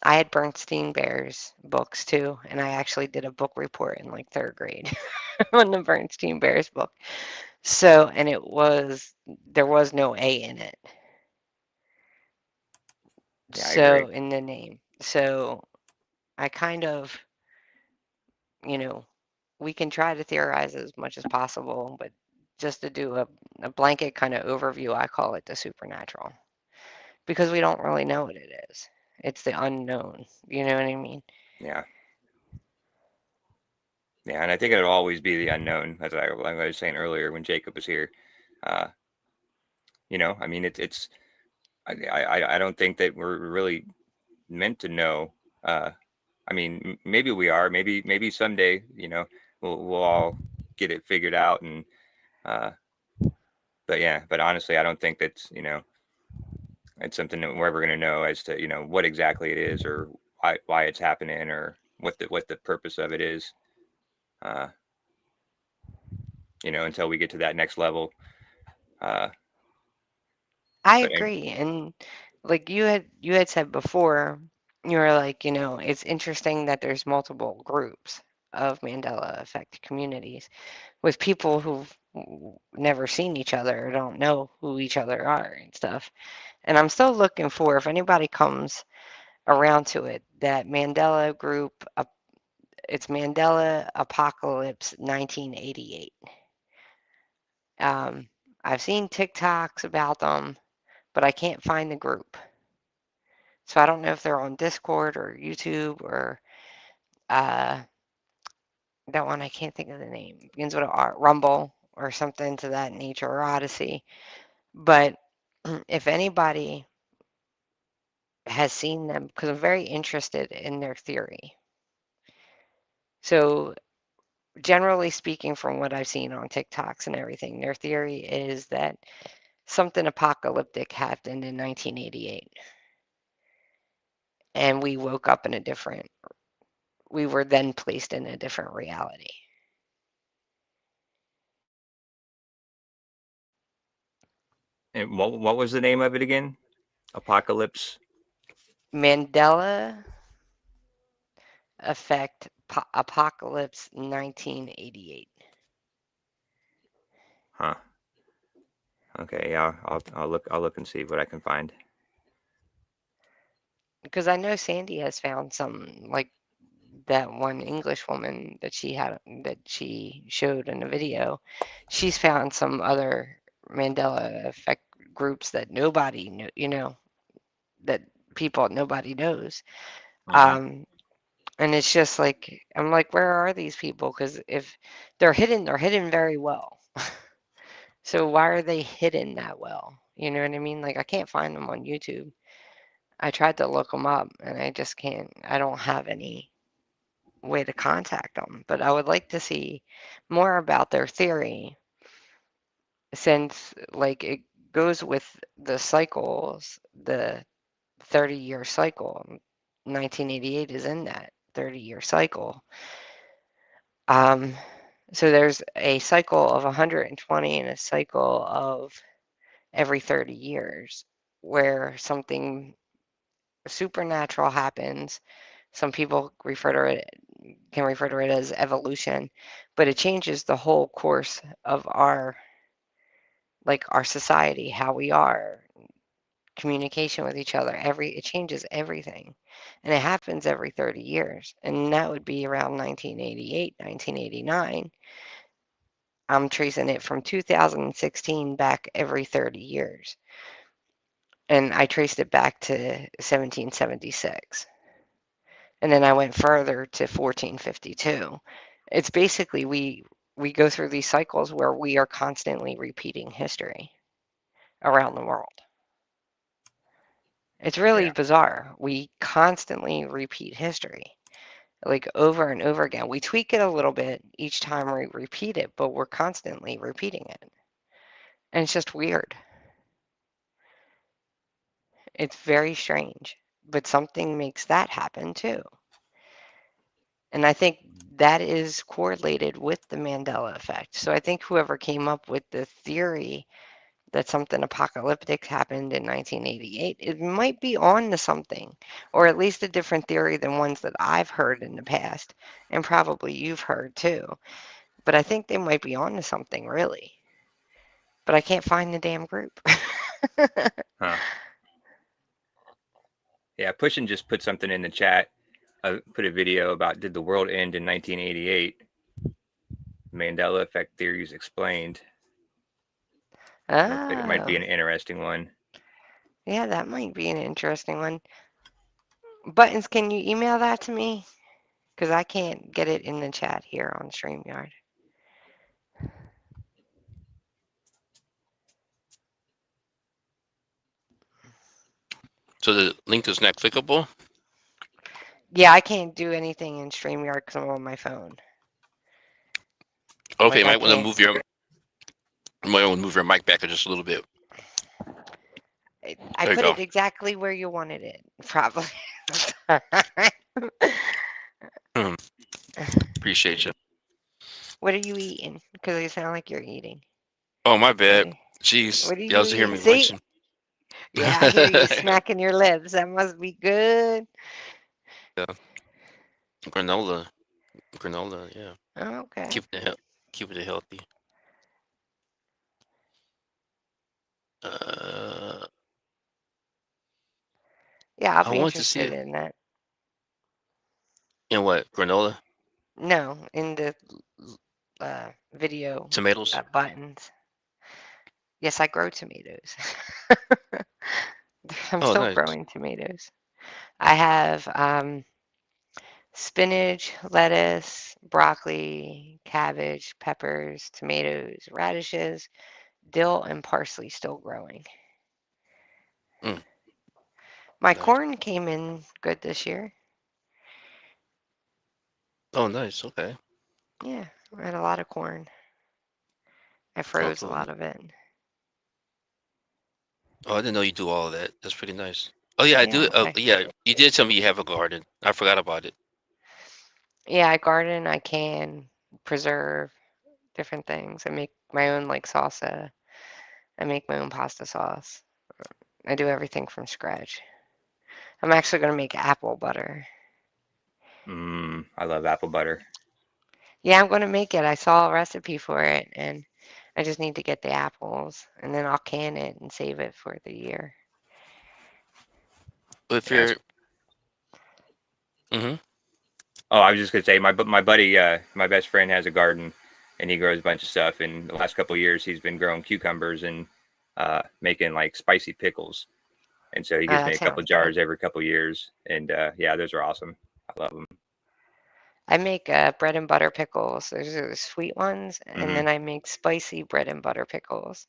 I had Bernstein Bears books too, and I actually did a book report in like third grade on the Bernstein Bears book. So, and there was no A in it. Yeah, I So, agree. in the name. So, I kind of, you know, we can try to theorize as much as possible, but just to do a blanket kind of overview, I call it the supernatural because we don't really know what it is. It's the unknown. You know what I mean? Yeah. Yeah, and I think it'll always be the unknown, as like I was saying earlier when Jacob was here. I mean, it's I don't think that we're really meant to know. I mean, maybe we are. Maybe someday, we'll all get it figured out. And but honestly, I don't think that's it's something that we're ever going to know as to what exactly it is or why it's happening or what the purpose of it is. Until we get to that next level. I But agree. And like you had said before, you were like, it's interesting that there's multiple groups of Mandela effect communities with people who've never seen each other or don't know who each other are and stuff. And I'm still looking for, if anybody comes around to it, that Mandela group, it's Mandela Apocalypse 1988. I've seen TikToks about them, but I can't find the group. So I don't know if they're on Discord or YouTube or that one, I can't think of the name. It begins with a R, Rumble or something to that nature, or Odyssey. But if anybody has seen them, because I'm very interested in their theory. So generally speaking, from what I've seen on TikToks and everything, their theory is that something apocalyptic happened in 1988. And we woke up in we were then placed in a different reality. And what was the name of it again? Apocalypse? Mandela Effect Apocalypse 1988. Huh. Okay, yeah, I'll look and see what I can find. Because I know Sandy has found some, like that one English woman that she showed in a video. She's found some other Mandela Effect groups that nobody knew, that nobody knows. Mhm. And it's just like, I'm like, where are these people? Because if they're hidden very well. So why are they hidden that well? You know what I mean? Like, I can't find them on YouTube. I tried to look them up and I just can't. I don't have any way to contact them. But I would like to see more about their theory, since like it goes with the cycles, the 30-year cycle. 1988 is in that 30-year cycle. So there's a cycle of 120 and a cycle of every 30 years where something supernatural happens. Some people can refer to it as evolution, but it changes the whole course of our society, how we are, communication with each other. It changes everything, and it happens every 30 years, and that would be around 1988, 1989. I'm tracing it from 2016 back every 30 years. And I traced it back to 1776. And then I went further to 1452. It's basically we go through these cycles where we are constantly repeating history around the world. It's really bizarre. We constantly repeat history, like over and over again. We tweak it a little bit each time we repeat it, but we're constantly repeating it. And it's just weird. It's very strange, but something makes that happen too. And I think that is correlated with the Mandela effect. So I think whoever came up with the theory that something apocalyptic happened in 1988, it might be on to something, or at least a different theory than ones that I've heard in the past, and probably you've heard too. But I think they might be on to something, really. But I can't find the damn group. Huh. Yeah, Pushin just put something in the chat. Put a video about, did the world end in 1988? Mandela effect theories explained. It might be an interesting one. Yeah, that might be an interesting one. Buttons, can you email that to me? Because I can't get it in the chat here on StreamYard. So the link is not clickable? Yeah, I can't do anything in StreamYard because I'm on my phone. Okay, might want to move your mic back just a little bit. I put it exactly where you wanted it, probably. appreciate you. What are you eating? Because you sound like you're eating. Oh, my bad. What Jeez, are y'all you just hear eating? me See? munching. Yeah, I hear you smacking your lips. That must be good. Yeah, granola, granola. Yeah, Okay. keeping it healthy. Uh, Yeah, I'll I be wanted to see interested it in that. in what granola No, in the video tomatoes. buttons. Yes, I grow tomatoes. I'm Oh, still nice. growing tomatoes. I have spinach, lettuce, broccoli, cabbage, peppers, tomatoes, radishes, dill, and parsley still growing. Mm, My nice. corn came in good this year. Oh, nice. Okay. Yeah, I had a lot of corn. I Oh, froze a cool. lot of it. Oh, I didn't know you do all of that. That's pretty nice. Oh yeah, I do. Yeah, Yeah, you did tell me you have a garden. I forgot about it. I garden. I can preserve different things. I make my own like salsa. I make my own pasta sauce. I do everything from scratch. I'm actually going to make apple butter. I love apple butter. Yeah, I'm going to make it. I saw a recipe for it and I just need to get the apples and then I'll can it and save it for the year. But if Yes. you're, mm-hmm. Oh, I was just gonna say my buddy, my best friend has a garden, and he grows a bunch of stuff. And the last couple of years, he's been growing cucumbers and making like spicy pickles. And so he gives me That a couple sounds good. jars every couple of years, and yeah, those are awesome. I love them. I make bread and butter pickles. There's the sweet ones, and then I make spicy bread and butter pickles.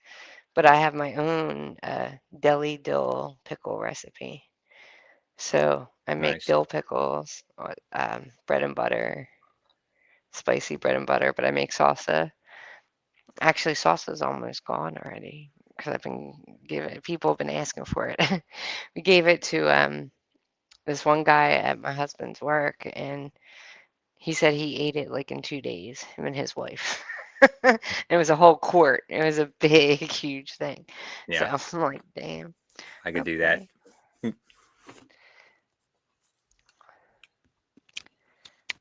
But I have my own deli dill pickle recipe. So I make Nice. dill pickles, bread and butter, spicy bread and butter, but I make salsa. Actually, salsa's almost gone already because I've been giving people have been asking for it. We gave it to this one guy at my husband's work, and he said he ate it like in 2 days, him and his wife. It was a whole quart. It was a big, huge thing. Yeah, So I'm like, damn. I could do that. Okay.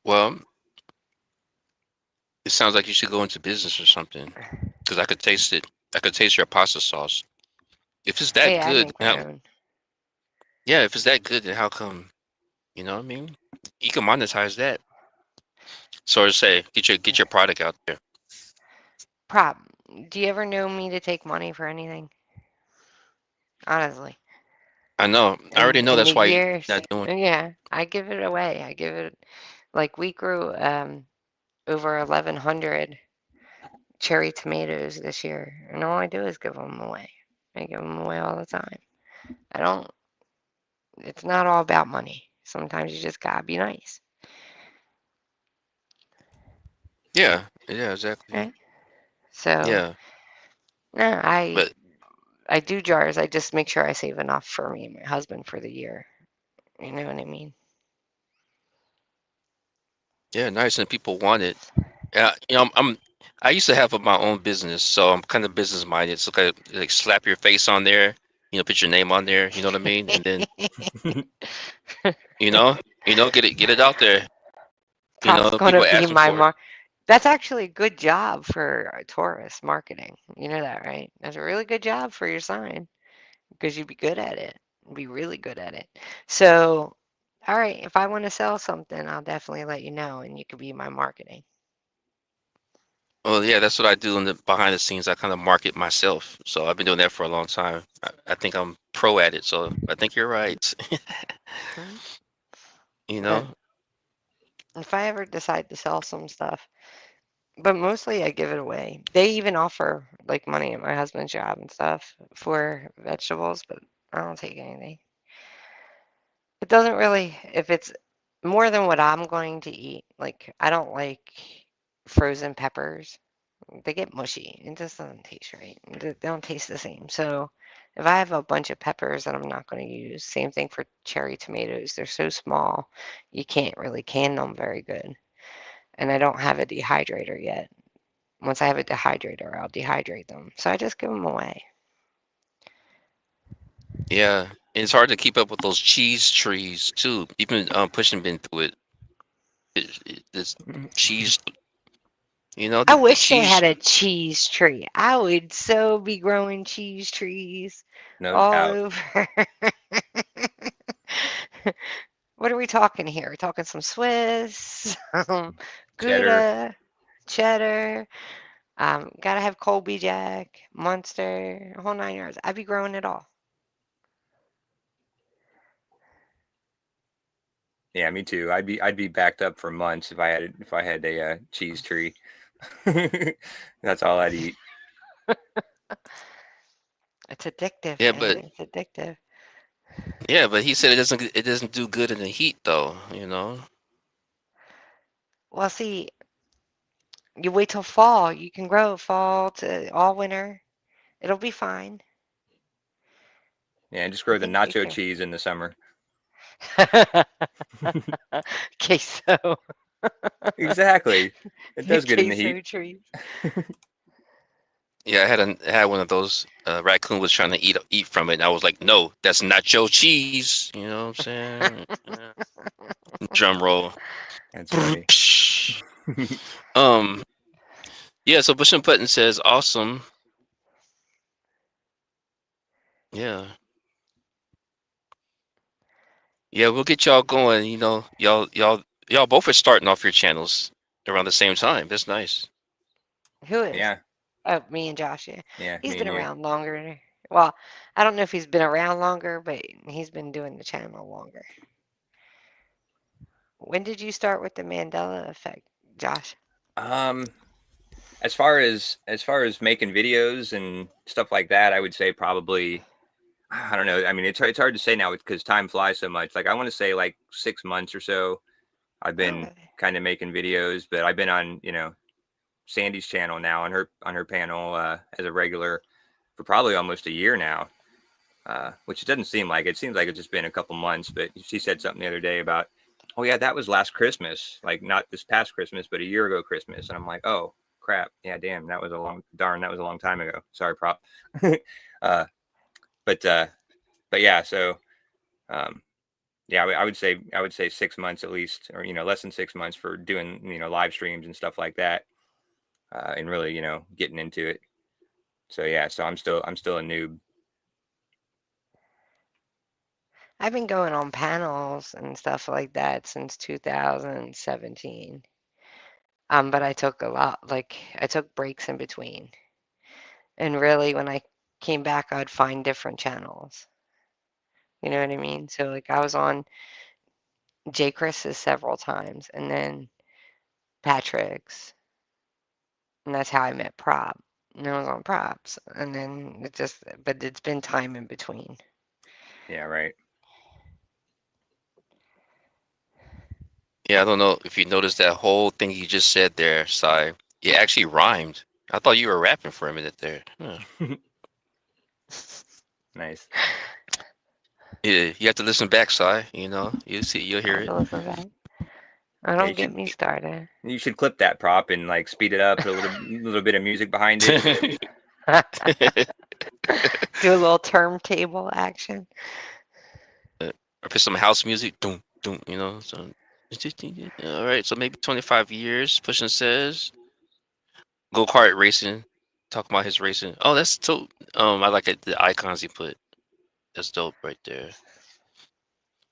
Well, it sounds like you should go into business or something. Because I could taste it. I could taste your pasta sauce. If it's that Hey, I good, make my own. yeah, if it's that good, then how come? You know what I mean? You can monetize that. So to say, get your product out there. Prop, do you ever know me to take money for anything? Honestly. I know. I already know In the that's why you're years, not doing. yeah, I give it away. I give it, like we grew over 1,100 cherry tomatoes this year, and all I do is give them away. I give them away all the time. I don't, it's not all about money. Sometimes you just gotta be nice. Yeah. Yeah. Exactly. Right? So, Yeah. no, But I do jars. I just make sure I save enough for me and my husband for the year. You know what I mean? yeah, nice, and people want it. Yeah. I used to have my own business, so I'm kind of business minded. So kind of like slap your face on there. Put your name on there. You know what I mean? And then you know, get it out there. Prop's gonna People be asking my for it. mark. That's actually a good job for tourist marketing. You know that, right? That's a really good job for your sign because you'd be good at it. Be really good at it. So, all right, if I want to sell something, I'll definitely let you know, and you could be my marketing. Well, yeah, that's what I do in the behind the scenes. I kind of market myself. So I've been doing that for a long time. I think I'm pro at it. So I think you're right. Hmm? You But know? if I ever decide to sell some stuff, but mostly I give it away. They even offer like money at my husband's job and stuff for vegetables, but I don't take anything. It doesn't really, if it's more than what I'm going to eat, like I don't like frozen peppers. They get mushy. It just doesn't taste right. They don't taste the same. So if I have a bunch of peppers that I'm not going to use, same thing for cherry tomatoes. They're so small, you can't really can them very good. and I don't have a dehydrator yet. Once I have a dehydrator, I'll dehydrate them. So I just give them away. Yeah, and it's hard to keep up with those cheese trees too. Even pushing been through it. This cheese, I the wish they cheese. had a cheese tree. I would so be growing cheese trees No all doubt. over. What are we talking here? We're talking some Swiss, Cheddar. Gouda, cheddar. Gotta have Colby Jack, Munster, a whole 9 yards. I'd be growing it all. Yeah, me too. I'd be backed up for months if I had a cheese tree. That's all I'd eat. It's addictive, Yeah, man. but It's addictive. he said it doesn't do good in the heat though. Well, see, you wait till fall. You can grow fall to all winter. It'll be fine. Yeah, just I grow the think you nacho can. cheese in the summer. Queso. Exactly. It The does good in the heat. queso trees. Yeah, I had one of those. Raccoon was trying to eat from it, and I was like, "No, that's not your cheese." You know what I'm saying? Yeah. Drum roll. That's funny. um. Yeah. So Bush and Button says, "Awesome." Yeah. Yeah. We'll get y'all going. Y'all both are starting off your channels around the same time. That's nice. Who is? Yeah, Oh, me and Josh. Yeah. yeah, He's me been and you. around longer. Well, I don't know if he's been around longer, but he's been doing the channel longer. When did you start with the Mandela effect, Josh? As far as making videos and stuff like that, I would say probably, I don't know. I mean, it's hard to say now because time flies so much. Like I want to say like 6 months or so. I've been Oh, kind of making videos, but I've been on Sandy's channel now on her panel as a regular for probably almost a year now. Which it doesn't seem like. It seems like it's just been a couple months. But she said something the other day about, oh yeah, that was last Christmas, like not this past Christmas, but a year ago Christmas. And I'm like, oh crap, yeah, damn, that was a long time ago. Sorry, prop. uh, but yeah, so yeah, I would say 6 months at least, or less than 6 months for doing live streams and stuff like that, and really getting into it. So yeah, so I'm still a noob. I've been going on panels and stuff like that since 2017. But I took I took breaks in between. And really, when I came back, I'd find different channels. You know what I mean? So, like, I was on J. Chris's several times, and then Patrick's, and that's how I met Prop. And I was on Props, and then but it's been time in between. Yeah, right. Yeah, I don't know if you noticed that whole thing you just said there, Sai. It actually rhymed. I thought you were rapping for a minute there. Huh. Nice. Yeah, you have to listen back, Sai. You'll I hear have to listen back. Yeah, Don't get me started. you should clip that prop and like speed it up, put a little bit of music behind it. it. Do a little turntable action. Or put some house music. Doom, doom, So, all right. So maybe 25 years. Pushing says go kart racing. Talk about his racing. Oh, that's so. I like it. The icons he put. That's dope right there.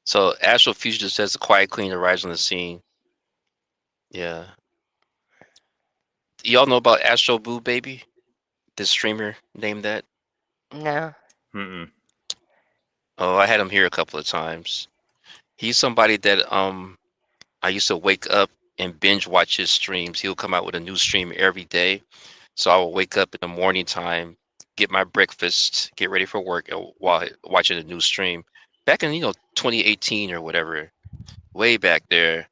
So Astral Fugitive says the Quiet Queen arrives on the scene. Yeah. Y'all know about Astro Boo Baby? This streamer named that. No. Mm-mm. Oh, I had him here a couple of times. He's somebody that I used to wake up and binge watch his streams. He'll come out with a new stream every day. So I will wake up in the morning time, get my breakfast, get ready for work while watching a new stream. Back in 2018 or whatever, way back there.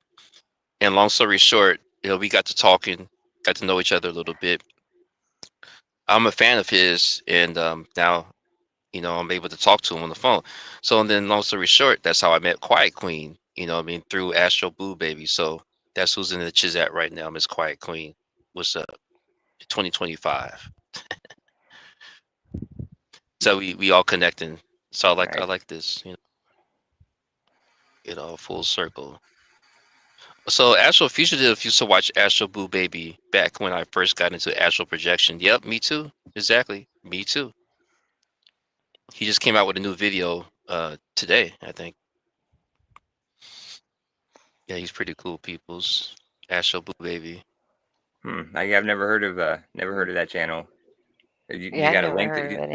And long story short, we got to talking, got to know each other a little bit. I'm a fan of his, and now I'm able to talk to him on the phone. So and then long story short, that's how I met Quiet Queen. Through Astro Boo Baby. So That's who's in the chat right now, Miss Quiet Queen. What's up? 2025. So we all connecting. So I Right. like this, it all full circle. So Astral Fugitive used to watch Astral Boo Baby back when I first got into astral projection. Yep, me too. Exactly. Me too. He just came out with a new video today, I think. Yeah, he's pretty cool, peoples. Astral Boo Baby. I've never heard of that channel. You Yeah, I got a never link heard that of it.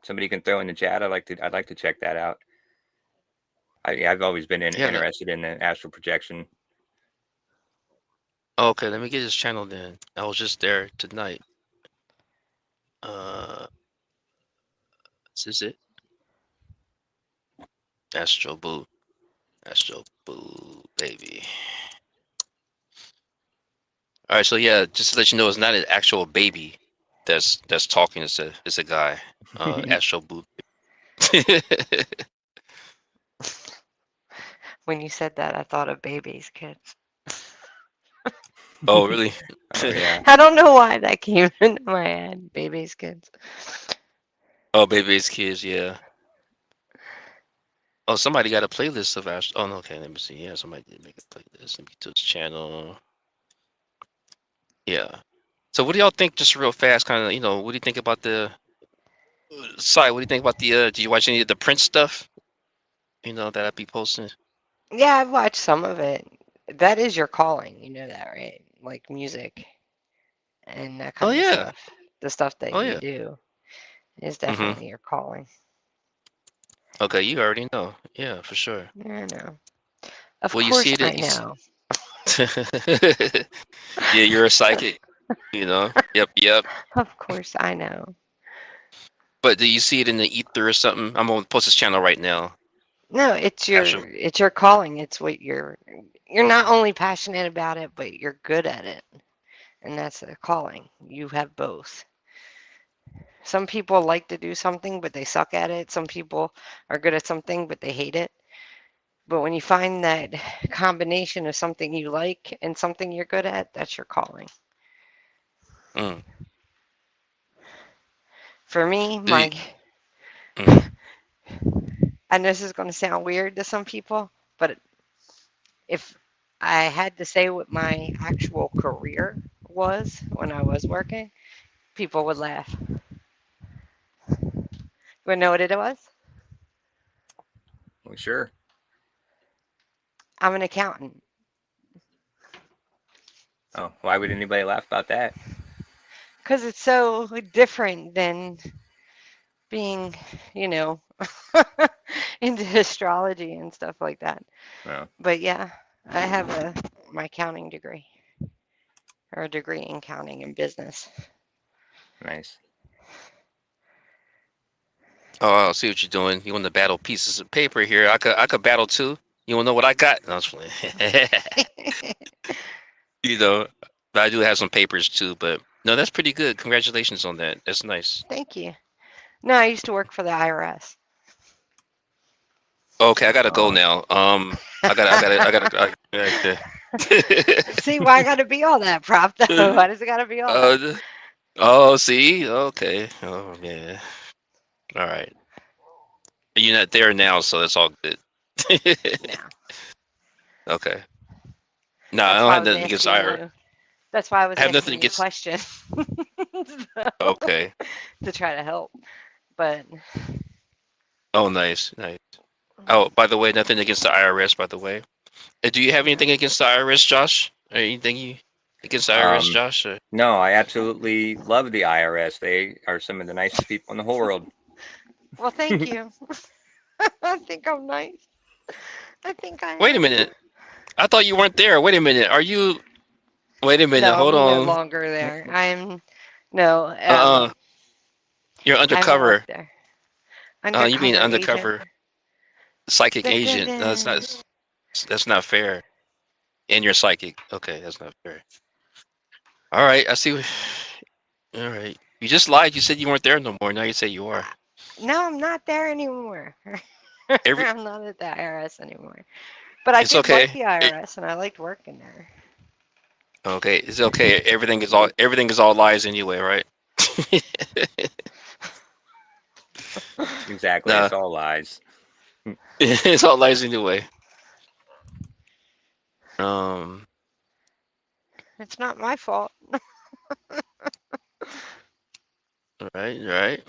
somebody can throw in the chat? I'd like to check that out. I've always been Yeah. interested in the astral projection. Okay, let me get his channel then. I was just there tonight. This is it. Astral Boo Baby. All right, so yeah, just to let you know, it's not an actual baby that's talking. It's a guy. Astral Boo. When you said that, I thought of Baby's Kids. Oh, really? Oh yeah. I don't know why that came into my head. Baby's Kids. Oh, Baby's Kids, yeah. Oh, somebody got a playlist of Astral. Oh, no, okay, let me see. Yeah, somebody did make a playlist. Let me to his channel. Yeah. So what do y'all think, just real fast, kind of, what do you think about the site? What do you think about the, did you watch any of the Prince stuff, that I'd be posting? Yeah, I've watched some of it. That is your calling, you know that, right? Like music and that Oh, kind of yeah. stuff. The stuff that Oh, you yeah. do is Mm-hmm. definitely your calling. Okay, you already know. Yeah, for sure. Yeah, I know. Of Well, you see course it, I know. yeah, you're a psychic, Yep. Of course I know. But do you see it in the ether or something? I'm gonna post this channel right now. No, Astral. it's your calling. It's what you're not only passionate about it, but you're good at it. And that's a calling. You have both. Some people like to do something, but they suck at it. Some people are good at something, but they hate it. But when you find that combination of something you like and something you're good at, that's your calling. Mm. For me, Do you, my mm. and this is going to sound weird to some people, but if I had to say what my actual career was when I was working, people would laugh. You know what it was? Well, sure. I'm an accountant. Oh, why would anybody laugh about that? Because it's so different than being, into astrology and stuff like that. Oh, But yeah, I have my accounting degree, or a degree in accounting and business. nice. Oh, I see what you're doing. You want to battle pieces of paper here? I could battle too. You want to know what I got? No, I'm just playing. But I do have some papers too. But no, that's pretty good. Congratulations on that. That's nice. Thank you. No, I used to work for the IRS. Okay, I gotta go now. I gotta. See, why I gotta be all that, prop though? Why does it gotta be all that? Oh, see, okay. Oh man. All right. You're not there now, so that's all good. No. Okay. No, I That's don't why I have was nothing against asking IR. you. That's why I was I have nothing asking you against. questions. Okay. To try to help. But Oh, nice. Oh, by the way, nothing against the IRS. By the way, do you have anything against the IRS, Josh? Or anything you against the IRS, Josh? Or... No, I absolutely love the IRS. They are some of the nicest people in the whole world. well, thank you. I think I'm nice. I think I Wait a am. minute. I thought you weren't there. Wait a minute. Are you? Wait a minute. No, Hold I'm no on. longer there. I'm no. You're I haven't undercover. worked there. You mean Undercover agent. undercover psychic Dun, dun, agent? No, that's dun. not. That's not fair. And you're psychic. Okay, that's not fair. All right, I see. All right. You just lied. You said you weren't there no more. Now you say you are. No, I'm not there anymore. Every. I'm not at the IRS anymore. But I It's did like okay. the IRS and I liked working there. Okay, it's okay. Everything is all lies anyway, right? Exactly. Nah, It's all lies. it's all lies anyway. Um, It's not my fault. right.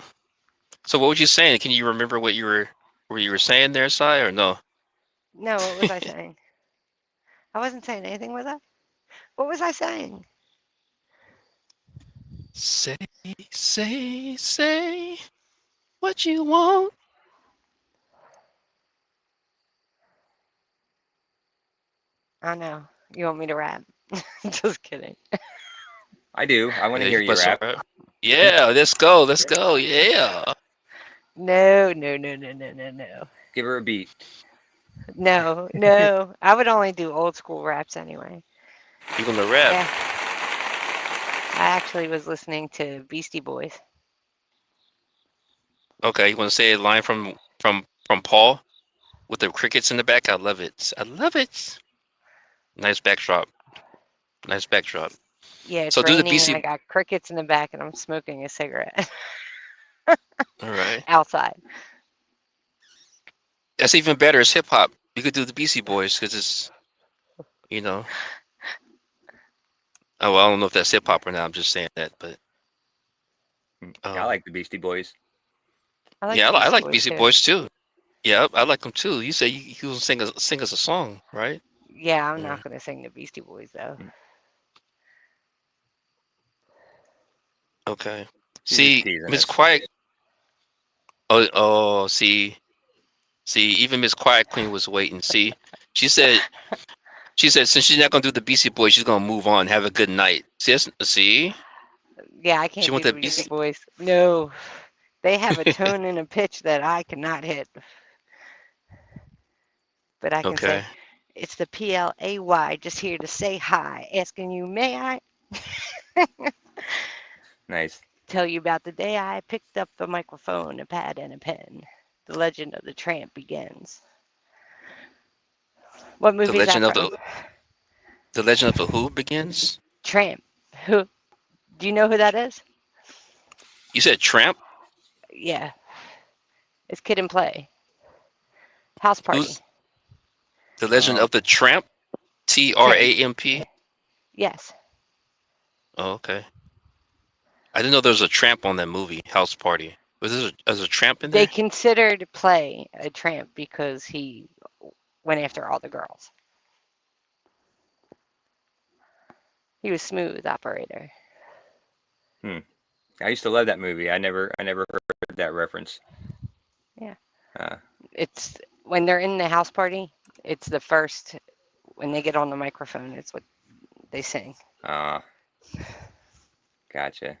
So what was you saying? Can you remember what you were saying there, Sai, or no? No, what was I saying? I wasn't saying anything, was I? What was I saying? Say, say what you want. I know. You want me to rap? Just kidding. I do. I want to Yeah, hear you you must all rap. right. Yeah, let's go. Let's go. Yeah. No, no, no, no, no, no, no. Give her a beat. No, no. I would only do old school raps anyway. You gonna rap? Yeah. I actually was listening to Beastie Boys. Okay, you wanna say a line from Paul with the crickets in the back? I love it. I love it. Nice backdrop. Nice backdrop. Yeah, it's So do the raining and I BC. got crickets in the back and I'm smoking a cigarette All right. outside. That's even better. It's hip hop. You could do the BC Boys because it's, you know. Oh, well, I don't know if that's hip hop or not. I'm just saying that, but I like the Beastie Boys. I like yeah, the I Beastie like Boys BC too. Boys too. Yeah, I like them too. You say you will sing us a song, right? Yeah, I'm Yeah. not going to sing the Beastie Boys though. Okay. She's just See, teasing Miss us. Quiet. Oh, see, even Miss Quiet Queen was waiting. See, she said, since she's not gonna do the BC Boys, she's gonna move on. Have a good night. See, Yeah, I she can't want do the the Beastie BC. Boys. No, they have a tone and a pitch that I cannot hit. But I can say, Okay. it's the PLAY, just here to say hi. Asking you, may I Nice. tell you about the day I picked up a microphone, a pad, and a pen? The legend of the tramp begins. What The movie is that legend of from? the Who begins. Tramp. Who? Do you know who that is? You said Tramp. Yeah, it's Kid and Play. House Party. Who's the legend Oh, of the Tramp? Tramp. TRAMP. Yes. Oh, okay. I didn't know there was a tramp on that movie, House Party. Was there a tramp in They there? considered Play a tramp because he went after all the girls. He was smooth operator. I used to love that movie. I never heard that reference. Yeah. Uh, It's when they're in the house party, it's the first when they get on the microphone, it's what they sing. Gotcha.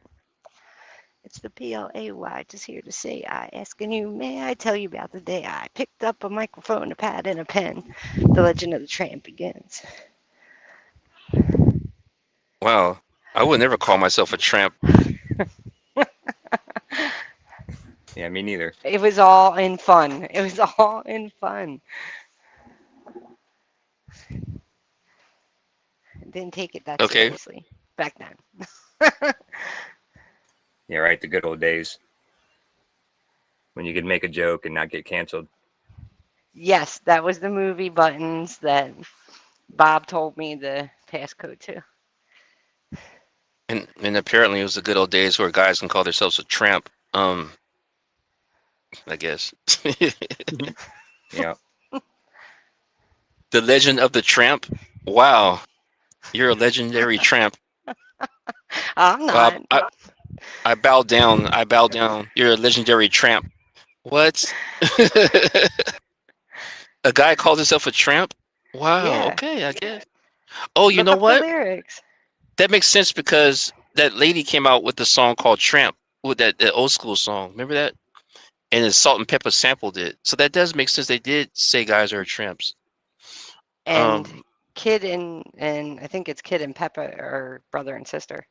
It's the PLAY, just here to say I asking you, may I tell you about the day I picked up a microphone, a pad, and a pen? The legend of the tramp begins. Wow. I would never call myself a tramp. Yeah, me neither. It was all in fun. It was all in fun. Didn't take it that Okay. seriously back then. Yeah, right. The good old days when you could make a joke and not get canceled. Yes, that was the movie Buttons that Bob told me the passcode to. And apparently it was the good old days where guys can call themselves a tramp. I guess. Yeah. The legend of the tramp. Wow. You're a legendary tramp. I'm not. I bow down. I bow down. You're a legendary tramp. What? A guy calls himself a tramp? Wow. Yeah. Okay, I guess. Oh, you Look know up the what? lyrics. That makes sense because that lady came out with the song called Tramp, with that old school song. Remember that? And then Salt and Pepper sampled it. So that does make sense. They did say guys are tramps. And Um, Kid and I think it's Kid and Peppa are brother and sister.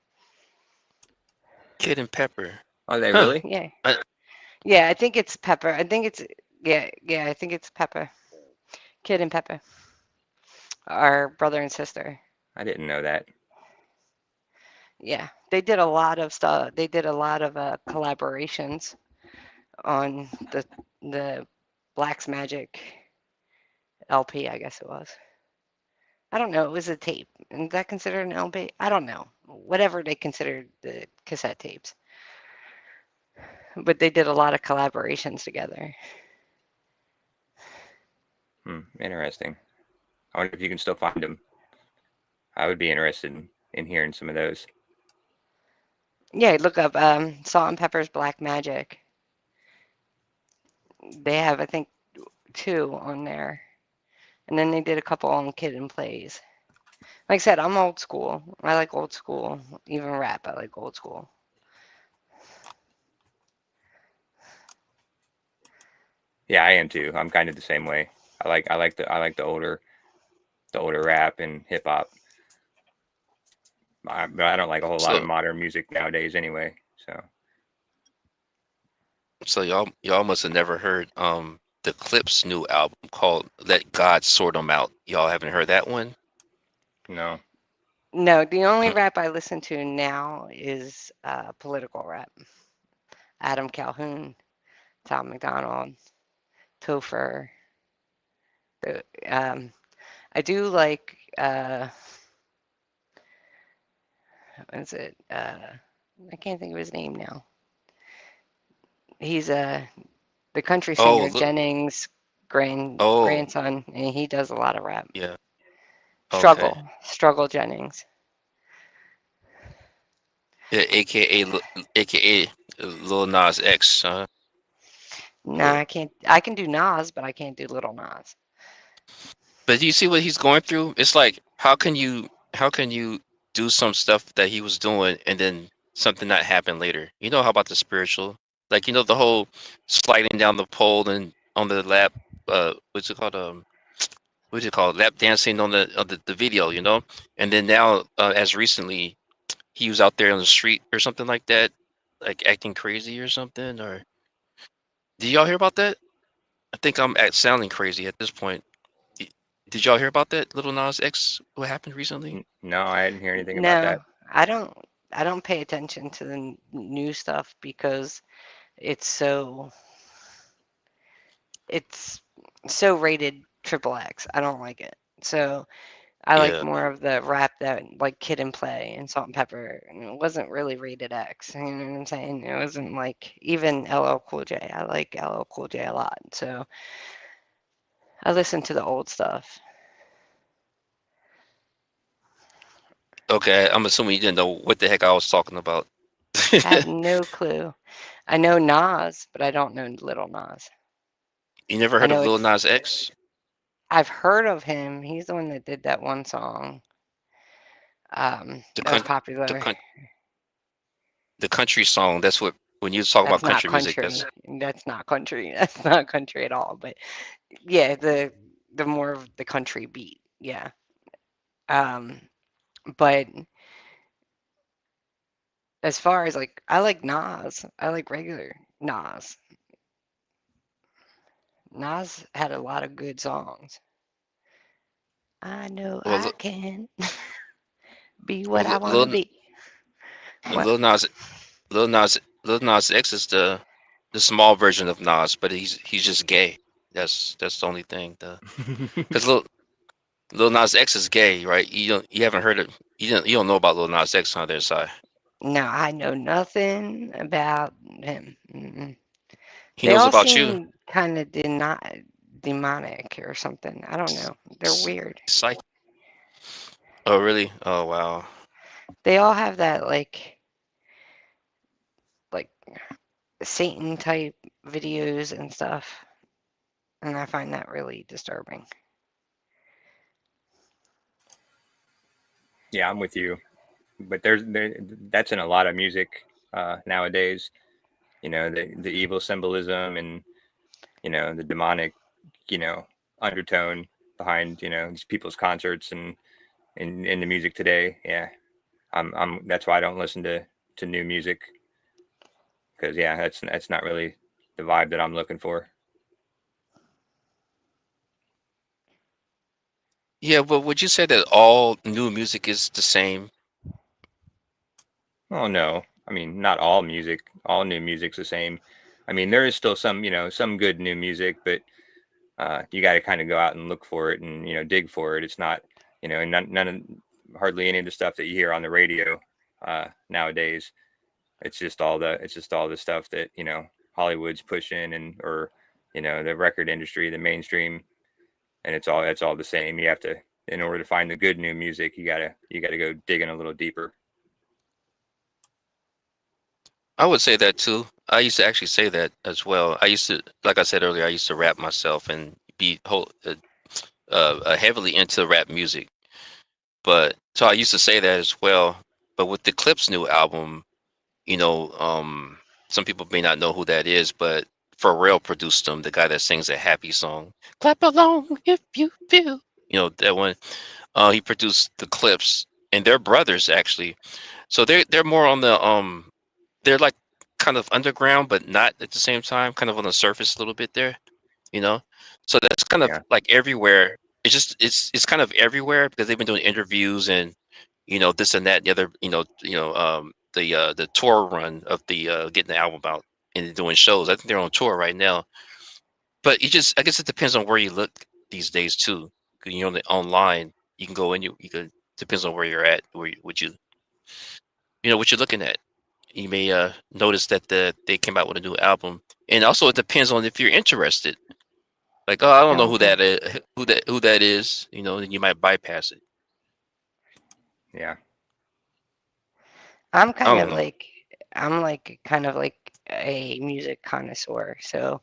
Kid and Pepper. Are they Huh. really? Yeah. I- Yeah, I think it's Pepper. I think it's I think it's Peppa. Kid and Peppa are brother and sister. I didn't know that. Yeah, they did a lot of stuff. They did a lot of collaborations on the Black's Magic LP, I guess it was. I don't know. It was a tape. Is that considered an LP? I don't know. Whatever they considered the cassette tapes. But they did a lot of collaborations together. Interesting. I wonder if you can still find them. I would be interested in hearing some of those. Yeah, look up Salt and Pepper's Black Magic. They have, I think, 2 on there. And then they did a couple on Kid and Plays. Like I said, I'm old school. I like old school. Even rap, I like old school. Yeah, I am too. I'm kind of the same way. I like the older rap and hip hop. But I don't like a whole lot of modern music nowadays anyway. So y'all must have never heard the Clip's new album called "Let God Sort 'Em Out." Y'all haven't heard that one? No. No, the only rap I listen to now is political rap. Adam Calhoun, Tom McDonald, Topher. I do like what is it? I can't think of his name now. He's the country singer Jennings' grandson, and he does a lot of rap. Yeah. Okay. Struggle Jennings. Yeah, AKA Lil Nas X. Nah, I can't. I can do Nas, but I can't do Little Nas. But do you see what he's going through? It's like how can you do some stuff that he was doing and then something not happen later? You know how about the spiritual? Like the whole sliding down the pole and on the lap. What's it called? What's it called? Lap dancing on the video. And then now as recently he was out there on the street or something like that, like acting crazy or something. Or did y'all hear about that? I think I'm sounding crazy at this point. Did y'all hear about that Little Nas X? What happened recently? No, I didn't hear anything about that. I don't pay attention to the new stuff because it's so rated XXX. I don't like it. So I like more of the rap that like Kid and Play and Salt and Pepper. And it wasn't really rated X. You know what I'm saying? It wasn't like even LL Cool J. I like LL Cool J a lot. So I listen to the old stuff. Okay, I'm assuming you didn't know what the heck I was talking about. I have no clue. I know Nas, but I don't know Little Nas. You never heard of Lil Nas X? I've heard of him. He's the one that did that one song. That was popular. The country song. That's what when you talk about country music. That's not country. That's not country at all. But yeah, the more of the country beat. Yeah. But as far as like, I like Nas. I like regular Nas. Nas had a lot of good songs. I know I can be what I want to be. Lil Nas X is the small version of Nas, but he's just gay. That's the only thing. Because Lil Nas X is gay, right? You haven't heard it. You don't know about Lil Nas X on their side. No, I know nothing about him. Mm-mm. He knows about you. Kind of demonic or something. I don't know. They're weird. Oh really? Oh wow. They all have that like Satan type videos and stuff, and I find that really disturbing. Yeah, I'm with you, but that's in a lot of music nowadays. The evil symbolism and the demonic undertone behind these people's concerts and in the music today. Yeah, I'm that's why I don't listen to new music, because that's not really the vibe that I'm looking for. Yeah, but would you say that all new music is the same? Oh no, I mean not all music, all new music's the same. I mean there is still some, some good new music, but you got to kind of go out and look for it and dig for it. It's not, none of hardly any of the stuff that you hear on the radio nowadays. It's just all the stuff that Hollywood's pushing or the record industry, the mainstream, and it's all the same. You have to, in order to find the good new music, you gotta go digging a little deeper. I would say that too. I used to actually say that as well. I used to, like I said earlier, I used to rap myself and be heavily into rap music. But so I used to say that as well. But with the Clip's new album, you know, some people may not know who that is, but Pharrell produced them, the guy that sings that happy song, "Clap along if you feel." You know that one. He produced the Clips, and they're brothers actually. So they're more on the they're like kind of underground, but not at the same time, kind of on the surface a little bit there, you know. So that's kind of Yeah, like everywhere. It's kind of everywhere because they've been doing interviews and this and that and the other, the tour run of the getting the album out and doing shows. I think they're on tour right now. But I guess it depends on where you look these days too. 'Cause, online you can go in, you could depends on where you're at, where what you're looking at. You may notice that they came out with a new album, and also it depends on if you're interested. Like, oh, I don't know who Okay. that is, who that is. Then you might bypass it. yeah, I'm I kind don't of know. like I'm like kind of like a music connoisseur. So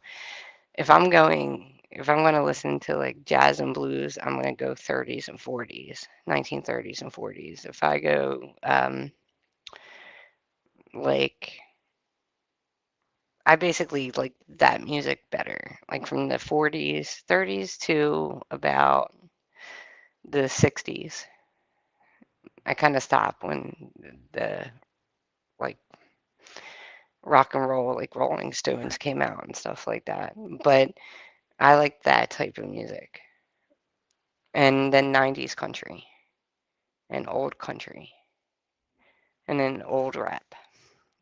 if I'm going to listen to like jazz and blues, I'm going to go 30s and 40s, 1930s and 40s. If I go like I basically like that music better, like from the 40s, 30s to about the 60s. I kind of stopped when the like rock and roll, like Rolling Stones came out and stuff like that. But I like that type of music. And then 90s country and old country and then old rap.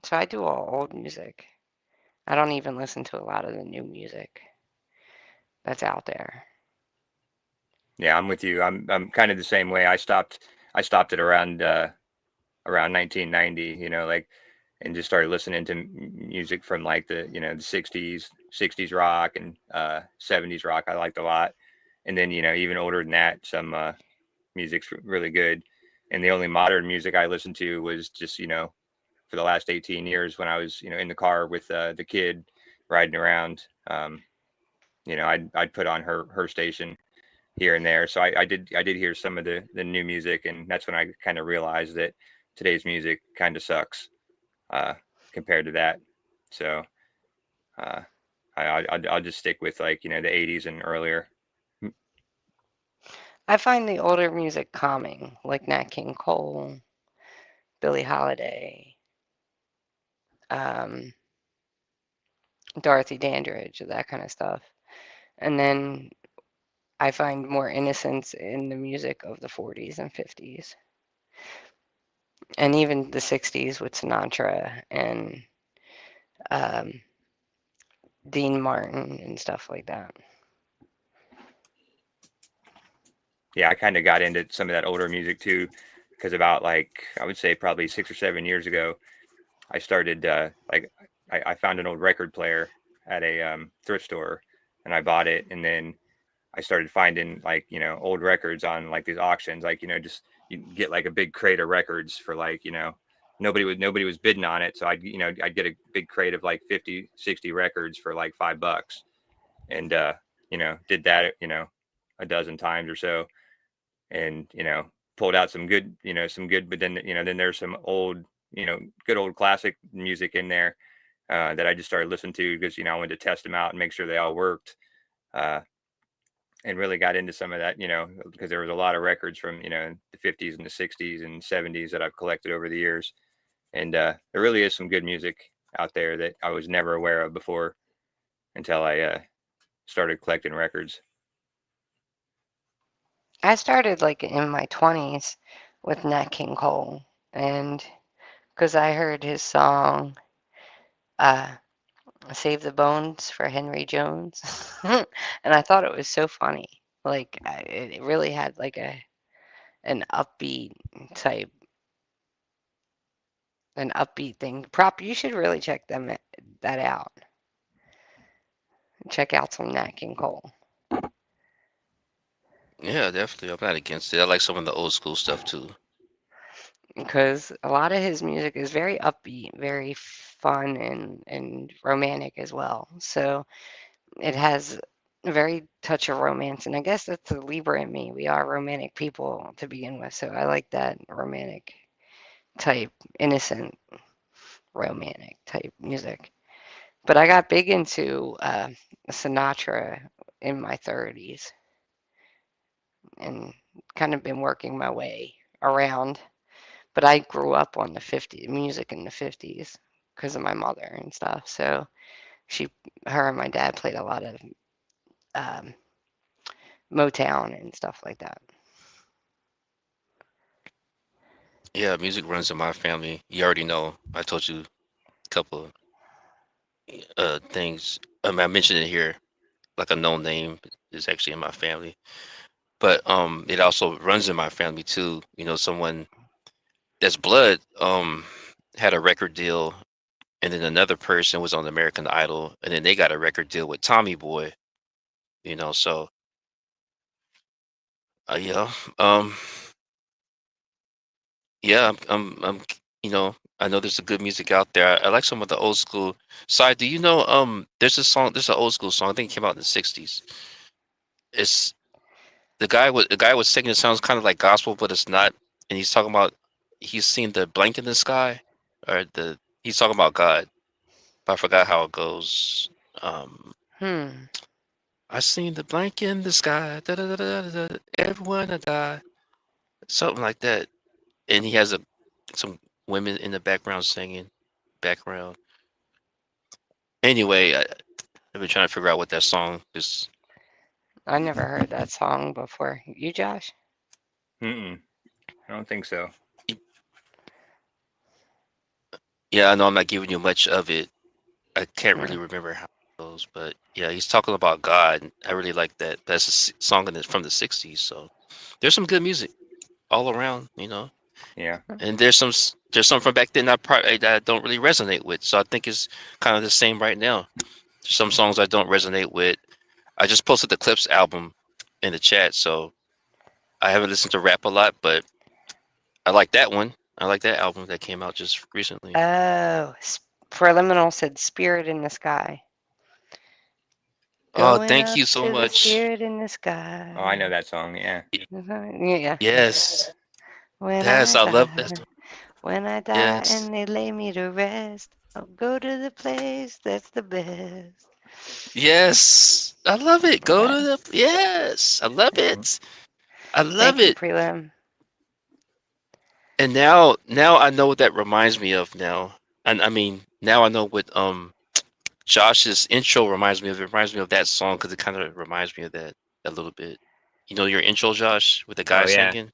So I do all old music. I don't even listen to a lot of the new music that's out there. yeah. I'm with you. I'm kind of the same way. I stopped at around 1990. Like, and just started listening to music from like the 60s rock and 70s rock. I liked a lot, and then even older than that, some music's really good. And the only modern music I listened to was just for the last 18 years when I was in the car with the kid riding around. I'd put on her station here and there. So I did hear some of the new music, and that's when I kind of realized that today's music kind of sucks uh, compared to that. So uh, I'll just stick with like the 80s and earlier. I find the older music calming, like Nat King Cole, Billie Holiday, um, Dorothy Dandridge, that kind of stuff. And then I find more innocence in the music of the 40s and 50s, and even the 60s with Sinatra and um, Dean Martin and stuff like that. Yeah, I kind of got into some of that older music too, because about like I would say probably 6 or 7 years ago, I started like I found an old record player at a thrift store, and I bought it, and then I started finding like old records on like these auctions, like just you can get like a big crate of records for like nobody was bidding on it, so I'd get a big crate of like 50, 60 records for like $5, and did that a dozen times or so, and pulled out some good, but then there's some old good old classic music in there that I just started listening to because I wanted to test them out and make sure they all worked. Uh, and really got into some of that, because there was a lot of records from, the 50s and the 60s and 70s that I've collected over the years. And there really is some good music out there that I was never aware of before until I started collecting records. I started like in my 20s with Nat King Cole and because I heard his song, Save the Bones for Henry Jones. And I thought it was so funny. Like, it really had like an upbeat type, an upbeat thing. You should really check that out. Check out some Nat King Cole. Yeah, definitely. I'm not against it. I like some of the old school stuff too. Because a lot of his music is very upbeat, very fun, and romantic as well. So it has a very touch of romance, and I guess that's the Libra in me. We are romantic people to begin with, so I like that romantic type, innocent romantic type music. But I got big into Sinatra in my 30s and kind of been working my way around. But I grew up on the music in the 50s because of my mother and stuff. So her and my dad played a lot of um, Motown and stuff like that. Yeah, music runs in my family. You already know. I told you a couple things. I mentioned it here, like a known name is actually in my family. But it also runs in my family too. You know, someone that's blood had a record deal, and then another person was on American Idol, and then they got a record deal with Tommy Boy. You know, so yeah, um, yeah, you know, I know there's a good music out there. I like some of the old school side. Do you know, there's a song, there's an old school song. I think it came out in the '60s. It's the guy was singing. It sounds kind of like gospel, but it's not. And he's talking about he's seen the blank in the sky, or he's talking about God. But I forgot how it goes. Um, Hmm. I seen the blank in the sky. Da, da, da, da, da, da, everyone I die. Something like that. And he has some women in the background singing. Background. Anyway, I've been trying to figure out what that song is. I never heard that song before. You, Josh? I don't think so. Yeah, I know I'm not giving you much of it. I can't Hmm. really remember how it goes, but yeah, he's talking about God. I really like that. That's a song from the '60s, so there's some good music all around, you know. Yeah. And there's some from back then that I don't really resonate with. So I think it's kind of the same right now. There's some songs I don't resonate with. I just posted the Clips album in the chat, so I haven't listened to rap a lot, but I like that one. I like that album that came out just recently. Oh, Preliminal said Spirit in the Sky. Oh, Going thank up you so to the much. spirit in the Oh, I know sky. that song. Yeah. Yeah. Yes, When yes, I I love that. die, when I die Yes, and they lay me to rest, I'll go to the place that's the best. yes, I love it. Go Yeah. to the yes, I love it. I love Thank you, it. Prelim. And now I know what that reminds me of now. And I mean, now I know what Josh's intro reminds me of. It reminds me of that song because it kind of reminds me of that a little bit. You know your intro, Josh, with the guy Oh yeah. singing?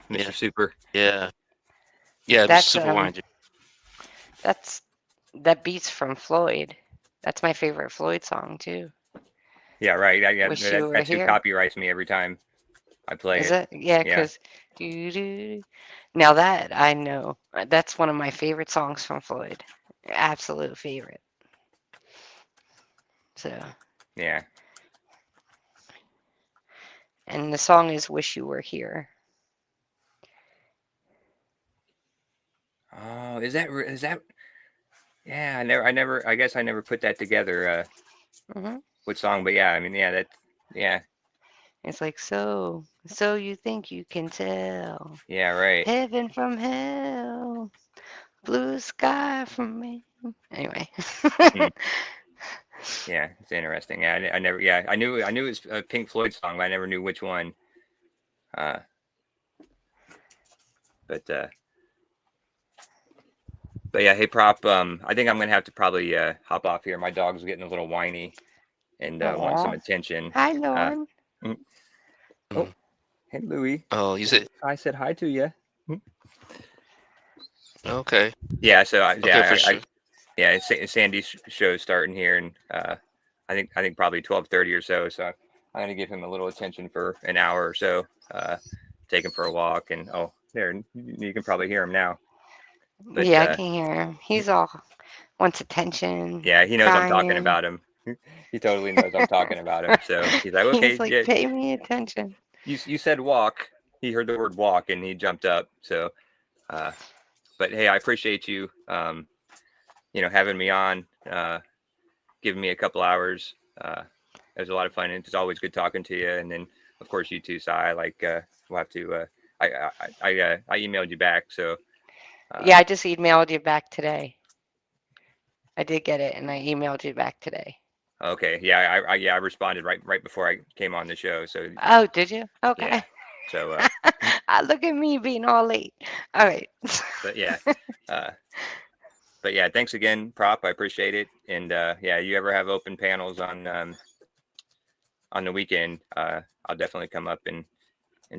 Mr. Yeah, Super. yeah, yeah. Mr. That's Superwinder. that's that beats from Floyd. That's my favorite Floyd song too. Yeah, right. Wish you were That's who here. copyrights me every time I play Is it. it? Yeah, Yeah. because now that I know, that's one of my favorite songs from Floyd. Absolute favorite. So, Yeah. and the song is "Wish You Were Here." Oh, is that? Yeah, I guess I never put that together. Hmm. What song? But yeah, I mean, yeah, yeah, It's like so you think you can tell yeah, right. heaven from hell, blue sky from me. Anyway. Hmm. Yeah, it's interesting. Yeah, I never. Yeah, I knew it was a Pink Floyd song, but I never knew which one. Uh, but yeah, hey, Prop. I think I'm gonna have to probably hop off here. My dog's getting a little whiny and wants some Aw. attention. Hi, Uh, Norm. mm, oh, Mhm. hey, Louie. Oh, you said I said hi to you. Okay. Yeah, so Okay, for sure. yeah, Sandy's show's starting here, and I think probably 12:30 or so. So I'm gonna give him a little attention for an hour or so. Take him for a walk, and oh, there, you can probably hear him now. But Yeah, I can hear him. He's all wants attention, yeah, he knows I'm talking crying. about him. He totally knows I'm talking about him. So he's like, He's okay, like, yeah, pay me attention. you said walk. He heard the word walk, and he jumped up. So, but hey, I appreciate you, having me on, giving me a couple hours. It was a lot of fun, and it's always good talking to you. And then, of course, you too, Sai. Like, we'll have to. I emailed you back, so. Yeah, I just emailed you back today. I did get it, and I emailed you back today. Okay, yeah, I responded right before I came on the show. So. Oh, did you? Okay. Yeah. So. Look at me being all late. All right. But yeah. But yeah, thanks again, Prop. I appreciate it. And yeah, you ever have open panels on the weekend? I'll definitely come up and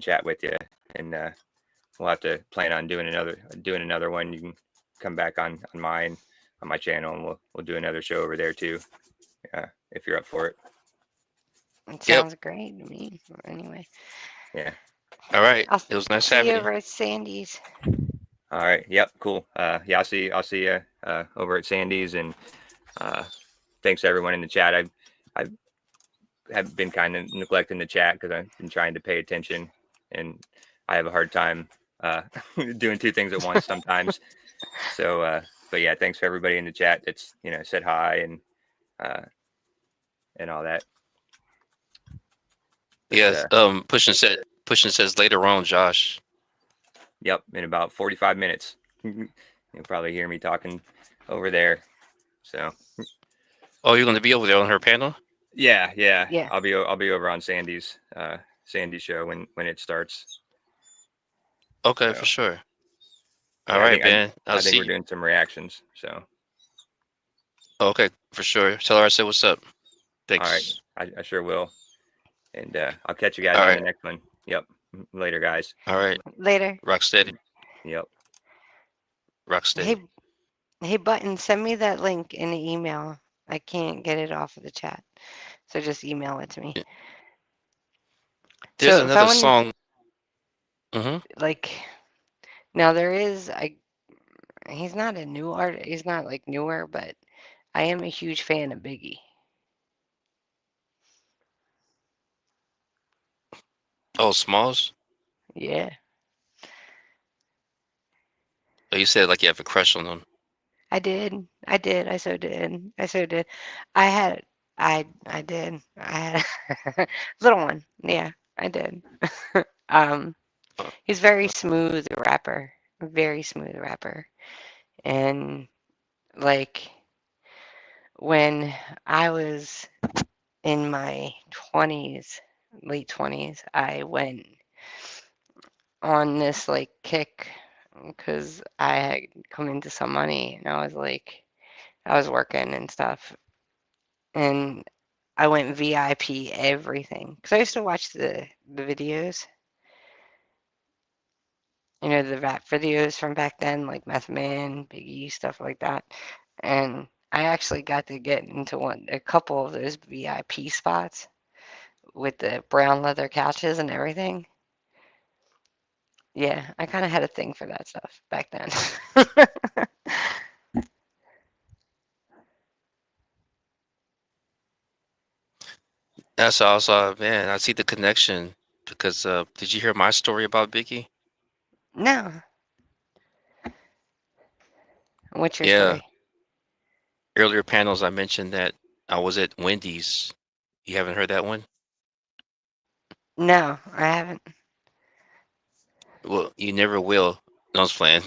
chat with you. And we'll have to plan on doing another one. You can come back on my channel, and we'll do another show over there too, if you're up for it. It sounds great to me. Anyway. Yeah. All right. It was nice having you. See you over at Sandy's. All right. Yep. Cool. Yeah. I'll see you over at Sandy's, and thanks to everyone in the chat. I have been kind of neglecting the chat because I've been trying to pay attention, and I have a hard time doing two things at once sometimes. So, but yeah, thanks for everybody in the chat that's said hi and all that. But, yes. Pushing says later on, Josh. Yep, in about 45 minutes. You'll probably hear me talking over there. So. Oh, you're going to be over there on her panel? Yeah. I'll be over on Sandy's show when it starts. Okay, so, for sure. All right, man. I think we're doing some reactions. So. Okay, for sure. Tell her I said what's up. Thanks. All right, I sure will. And I'll catch you guys on the next one. Yep. Later, guys. All right. Later. Rock steady. Yep. Rock steady. Hey, Button, send me that link in the email. I can't get it off of the chat, so just email it to me. Yeah. There's another song. Like, now there is. He's not a new artist. He's not like newer, but I am a huge fan of Biggie. Oh, Smalls? Yeah. Oh, you said like you have a crush on him. I did. I so did. I did. I had a little one. Yeah, I did. He's very smooth rapper. Very smooth rapper. And like when I was in my 20s, late 20s, I went on this like kick because I had come into some money, and I was working and stuff, and I went VIP everything because I used to watch the videos, the rap videos from back then, like Method Man, Biggie, stuff like that, and I actually got to get into a couple of those VIP spots with the brown leather couches and everything. Yeah, I kind of had a thing for that stuff back then. That's awesome, man. I see the connection because did you hear my story about Biggie? No. What's your story? Earlier panels I mentioned that I was at Wendy's. You haven't heard that one? No, I haven't. Well, you never will. No, I was playing.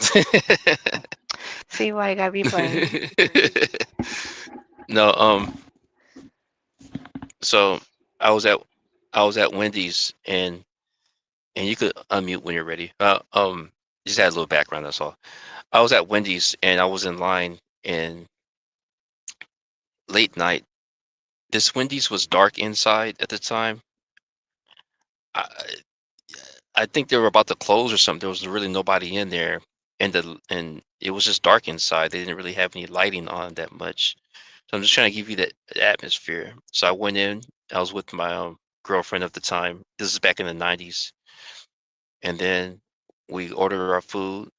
See why you gotta be playing. No, so I was at Wendy's and you could unmute when you're ready. Just had a little background, that's all. I was at Wendy's and I was in line and late night. This Wendy's was dark inside at the time. I think they were about to close or something. There was really nobody in there. and it was just dark inside. They didn't really have any lighting on that much. So I'm just trying to give you that atmosphere. So I went in. I was with my girlfriend at the time. This is back in the 90s. And then we ordered our food,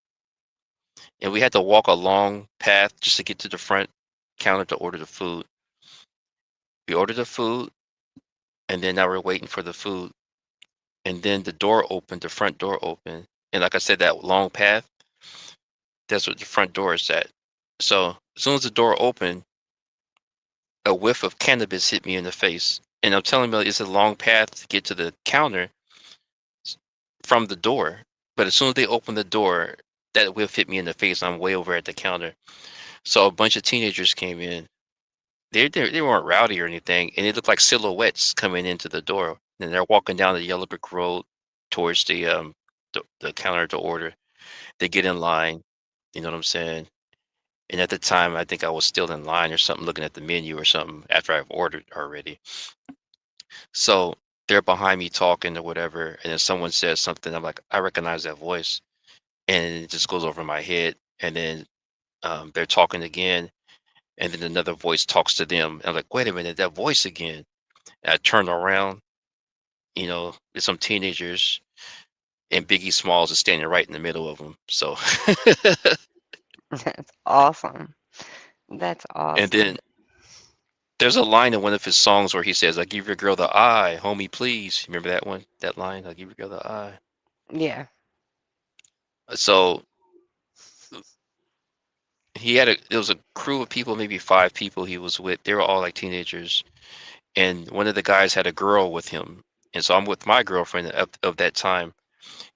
and we had to walk a long path just to get to the front counter to order the food. We ordered the food, and then now we're waiting for the food. And then the door opened, the front door opened. And like I said, that long path, that's what the front door is at. So as soon as the door opened, a whiff of cannabis hit me in the face. And I'm telling you, it's a long path to get to the counter from the door. But as soon as they opened the door, that whiff hit me in the face. I'm way over at the counter. So a bunch of teenagers came in. They weren't rowdy or anything, and it looked like silhouettes coming into the door. And they're walking down the yellow brick road towards the counter to order. They get in line, you know what I'm saying? And at the time, I think I was still in line or something, looking at the menu or something after I've ordered already. So they're behind me talking or whatever, and then someone says something. I'm like, I recognize that voice, and it just goes over my head. And then they're talking again, and then another voice talks to them. And I'm like, wait a minute, that voice again. And I turn around, there's some teenagers, and Biggie Smalls is standing right in the middle of them. So, That's awesome. That's and awesome. then there's a line in one of his songs where he says, "I give your girl the eye, homie, please." Remember that one? That line, "I give your girl the eye." Yeah. So there was a crew of people, maybe 5 people he was with. They were all like teenagers, and one of the guys had a girl with him, and so I'm with my girlfriend of that time,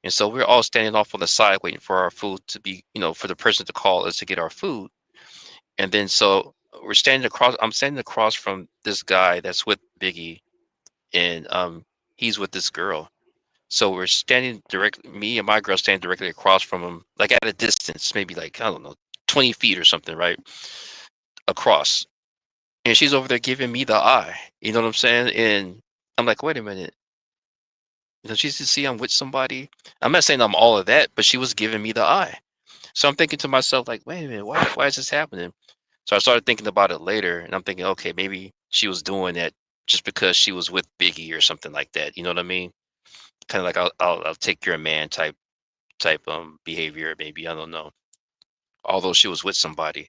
and so we're all standing off on the side waiting for our food to be, for the person to call us to get our food, and then so I'm standing across from this guy that's with Biggie, and he's with this girl. So we're standing directly, me and my girl standing directly across from him, like at a distance, maybe like, I don't know, 20 feet or something, right? Across. And she's over there giving me the eye. You know what I'm saying? And I'm like, wait a minute. She's to see I'm with somebody. I'm not saying I'm all of that, but she was giving me the eye. So I'm thinking to myself, like, wait a minute, why is this happening? So I started thinking about it later, and I'm thinking, okay, maybe she was doing that just because she was with Biggie or something like that. You know what I mean? Kind of like I'll take your man type behavior, maybe, I don't know, although she was with somebody.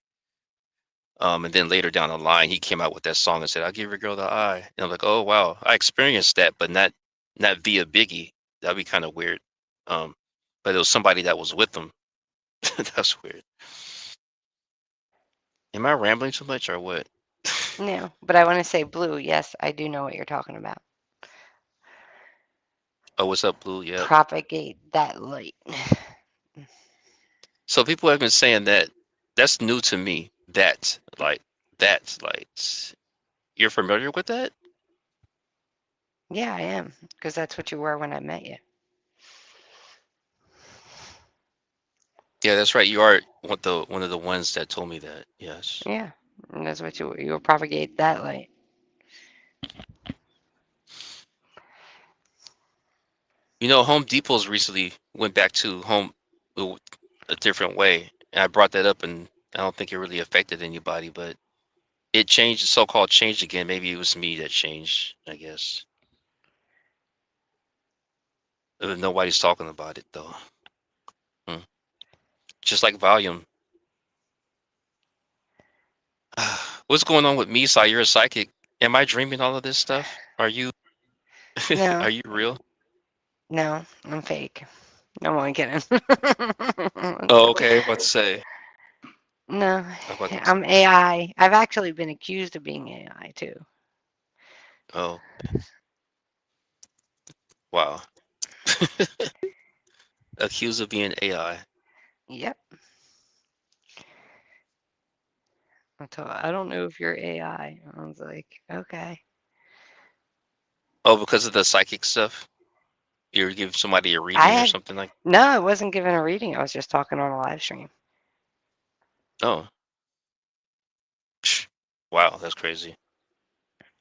And then later down the line he came out with that song and said, "I'll give your girl the eye." And I'm like, oh wow, I experienced that, but not via Biggie. That'd be kind of weird. um but it was somebody that was with them. That's weird. Am I rambling too much or what? No, but I want to say, Blue, yes, I do know what you're talking about. Oh, what's up, Blue? Yep. Propagate that light. So people have been saying that. That's new to me. That like you're familiar with that? Yeah, I am, because that's what you were when I met you. Yeah, that's right. You are one of the ones that told me that. Yes. Yeah, and that's what you will propagate that light. Home Depot's recently went back to home a different way. And I brought that up, and I don't think it really affected anybody, but it changed, so-called changed again. Maybe it was me that changed, I guess. Nobody's talking about it though. Hmm. Just like volume. What's going on with me, Sai? You're a psychic. Am I dreaming all of this stuff? Are you No, are you real? no, I'm fake. No, I'm kidding. Oh, okay. What to say? No, I was about to say. I'm AI. I've actually been accused of being AI too. Oh, wow. Accused of being AI. Yep. I don't know if you're AI. I was like, okay. Oh, because of the psychic stuff? You're giving somebody a I reading or had something like. no, I wasn't given a reading. I was just talking on a live stream. Oh, psh, wow, that's crazy.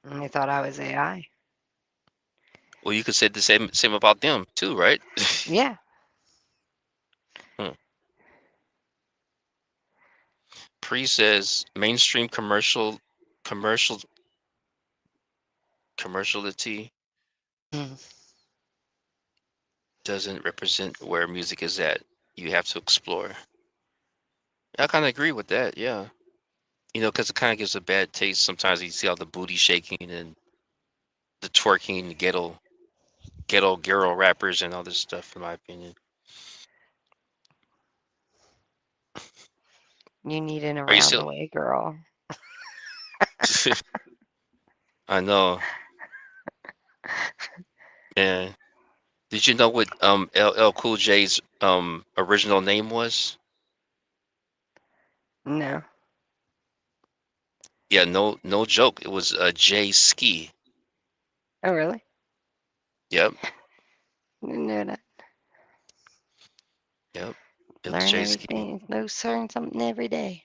And they thought I was AI. Well, you could say the same about them too, right? Yeah. Hmm. Pre says mainstream commerciality doesn't represent where music is at. You have to explore. I kind of agree with that. Yeah, because it kind of gives a bad taste. Sometimes you see all the booty shaking and the twerking, the ghetto girl rappers and all this stuff. In my opinion, You need an are you around still? the way girl. I know. And did you know what LL Cool J's original name was? No. Yeah, no joke. It was Jay Ski. Oh, really? Yep, Didn't know that. yep. It was Learn Jay Ski. everything. Learn something every day.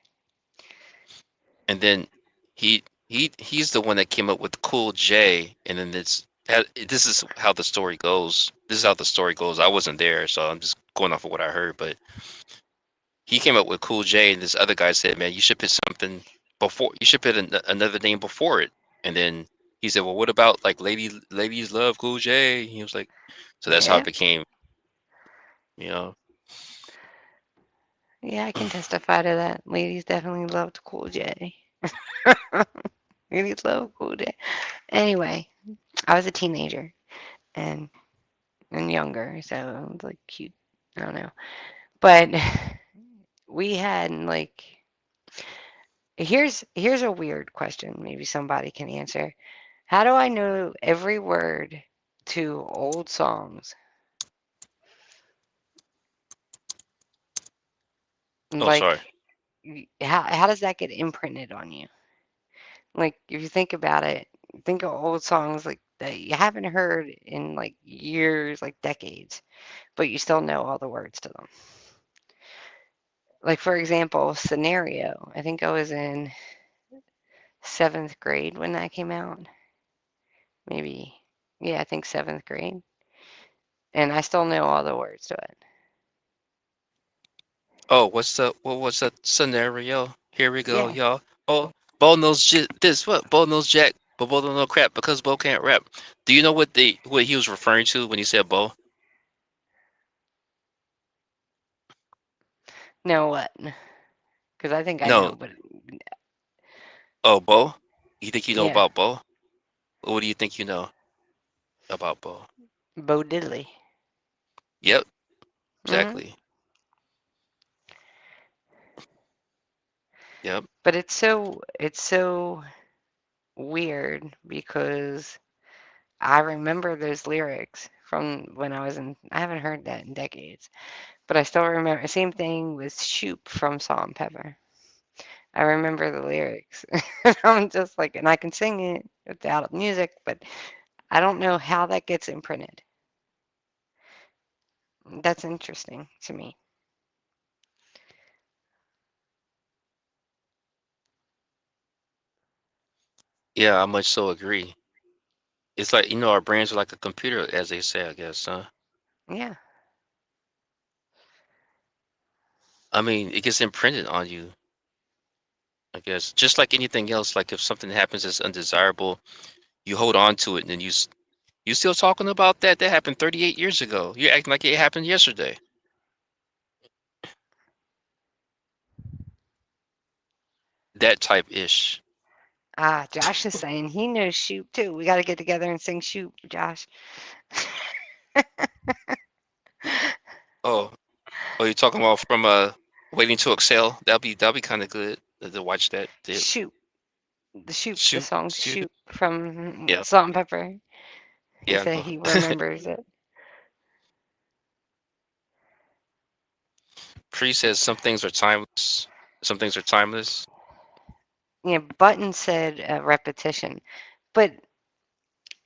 And then he's the one that came up with Cool J. And then this is how the story goes. This is how the story goes. I wasn't there, so I'm just going off of what I heard. But he came up with Cool J, and this other guy said, "Man, you should put something before. You should put another name before it." And then he said, "Well, what about like ladies love Cool J?" He was like, so that's how it Yeah. became. You know, Yeah, I can testify to that. Ladies definitely loved Cool J. Ladies love Cool J. Anyway, I was a teenager and younger, so it was like cute. I don't know. But we had like here's a weird question. Maybe somebody can answer. How do I know every word to old songs? oh, sorry. Like, how does that get imprinted on you? Like, if you think about it, think of old songs like that you haven't heard in like years, like decades, but you still know all the words to them. Like, for example, Scenario. I think I was in 7th grade when that came out. Maybe, yeah, I think 7th grade. And I still know all the words to it. Oh, what was the scenario? Here we go, Yeah. y'all. Oh, Bo knows this. What Bo knows Jack, but Bo don't know crap because Bo can't rap. Do you know what he was referring to when he said Bo? Know what? Because I think I know, No. but Oh, Bo. You think you know yeah, about Bo? What do you think you know about Bo? Bo Diddley. Yep, Hmm. exactly. Yep. But it's so weird because I remember those lyrics from when I was in. I haven't heard that in decades, but I still remember. Same thing with Shoop from Salt and Pepper. I remember the lyrics. I'm just like, and I can sing it without music, but I don't know how that gets imprinted. That's interesting to me. Yeah, I much so agree. It's like, our brains are like a computer, as they say, I guess, huh? Yeah. I mean, it gets imprinted on you, I guess. Just like anything else, like if something happens that's undesirable, you hold on to it, and then you still talking about that? That happened 38 years ago. You're acting like it happened yesterday. That type ish. Ah, Josh is saying he knows Shoop too. We got to get together and sing Shoop, Josh. Oh, you're talking about from Waiting to Exhale? That'll be kind of good to watch that. Shoop, the Shoot, song shoot. Shoop from Yeah, Salt and Pepper. He yeah, I said know. he remembers it. Pre says some things are timeless. Some things are timeless. Yeah, Button said repetition, but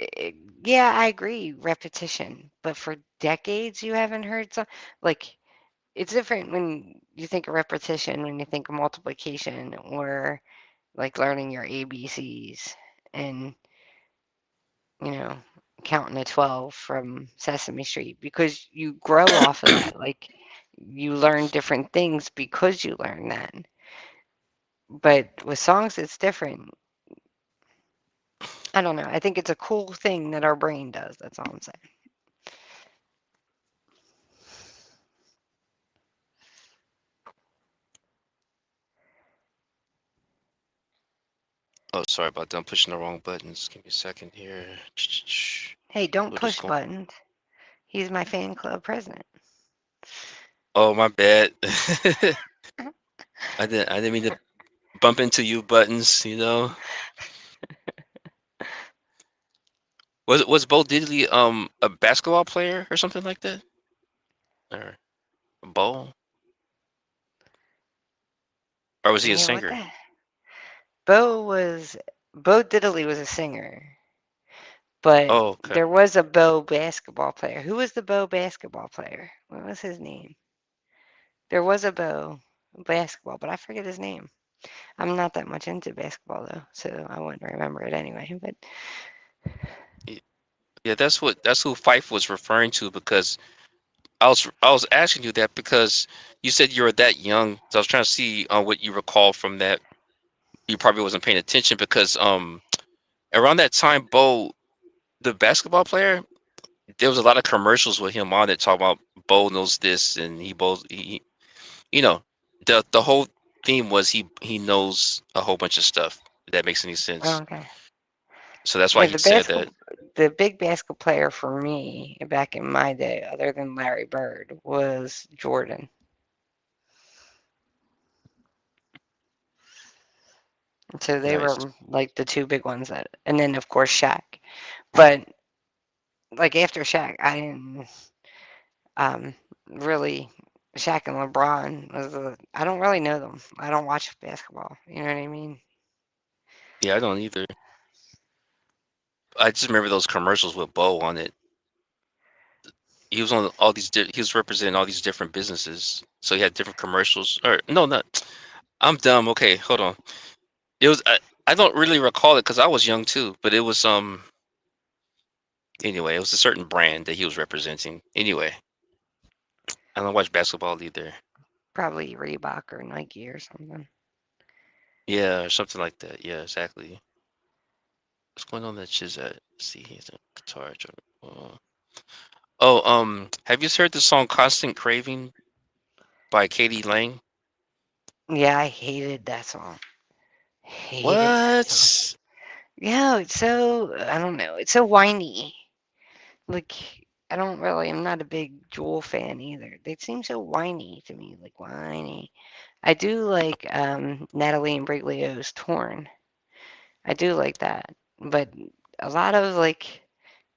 uh, yeah, I agree, repetition. But for decades, you haven't heard some like it's different when you think of repetition when you think of multiplication or like learning your ABCs and you know counting to 12 from Sesame Street because you grow off of that. Like you learn different things because you learn that. But with songs, it's different. I don't know. I think it's a cool thing that our brain does. That's all I'm saying. Oh, sorry about that. I'm pushing the wrong buttons. Give me a second here. Hey, don't We'll just push go. buttons. He's my fan club president. Oh, my bad. I didn't mean to bump into you buttons, you know. Was Bo Diddley a basketball player or something like that? Or Bo? Or was he a Yeah, what singer? the? Bo Diddley was a singer, but Oh, okay. there was a Bo basketball player. Who was the Bo basketball player? What was his name? There was a Bo basketball, but I forget his name. I'm not that much into basketball though, so I wouldn't remember it anyway. But Yeah, that's who Fife was referring to because I was asking you that because you said you were that young. So I was trying to see what you recall from that. You probably wasn't paying attention because around that time, Bo, the basketball player, there was a lot of commercials with him on it talking about Bo knows this and he you know, the whole theme was he knows a whole bunch of stuff. If that makes any sense. okay, So that's why yeah, he said that. the big basketball player for me back in my day, other than Larry Bird, was Jordan. So they Nice. were like the two big ones that, and then of course Shaq. But like after Shaq, I didn't um really Shaq and LeBron was I don't really know them. I don't watch basketball. You know what I mean? Yeah, I don't either. I just remember those commercials with Bo on it. He was on all these. He was representing all these different businesses, so he had different commercials. Or no, not. I'm dumb. Okay, hold on. It was. I don't really recall it because I was young too. But it was Anyway, it was a certain brand that he was representing. Anyway, I don't watch basketball either. Probably Reebok or Nike or something. Yeah, or something like that. Yeah, exactly. What's going on? That shit's at. See, he's a guitar. Oh, have you heard the song "Constant Craving" by Katie Lang? Yeah, I hated that song. Hated that song. What? Yeah, it's so I don't know. It's so whiny. Like I don't really. I'm not a big Jewel fan either. They seem so whiny to me. Like whiny. I do like Natalie and Briglio's Torn. I do like that. But a lot of like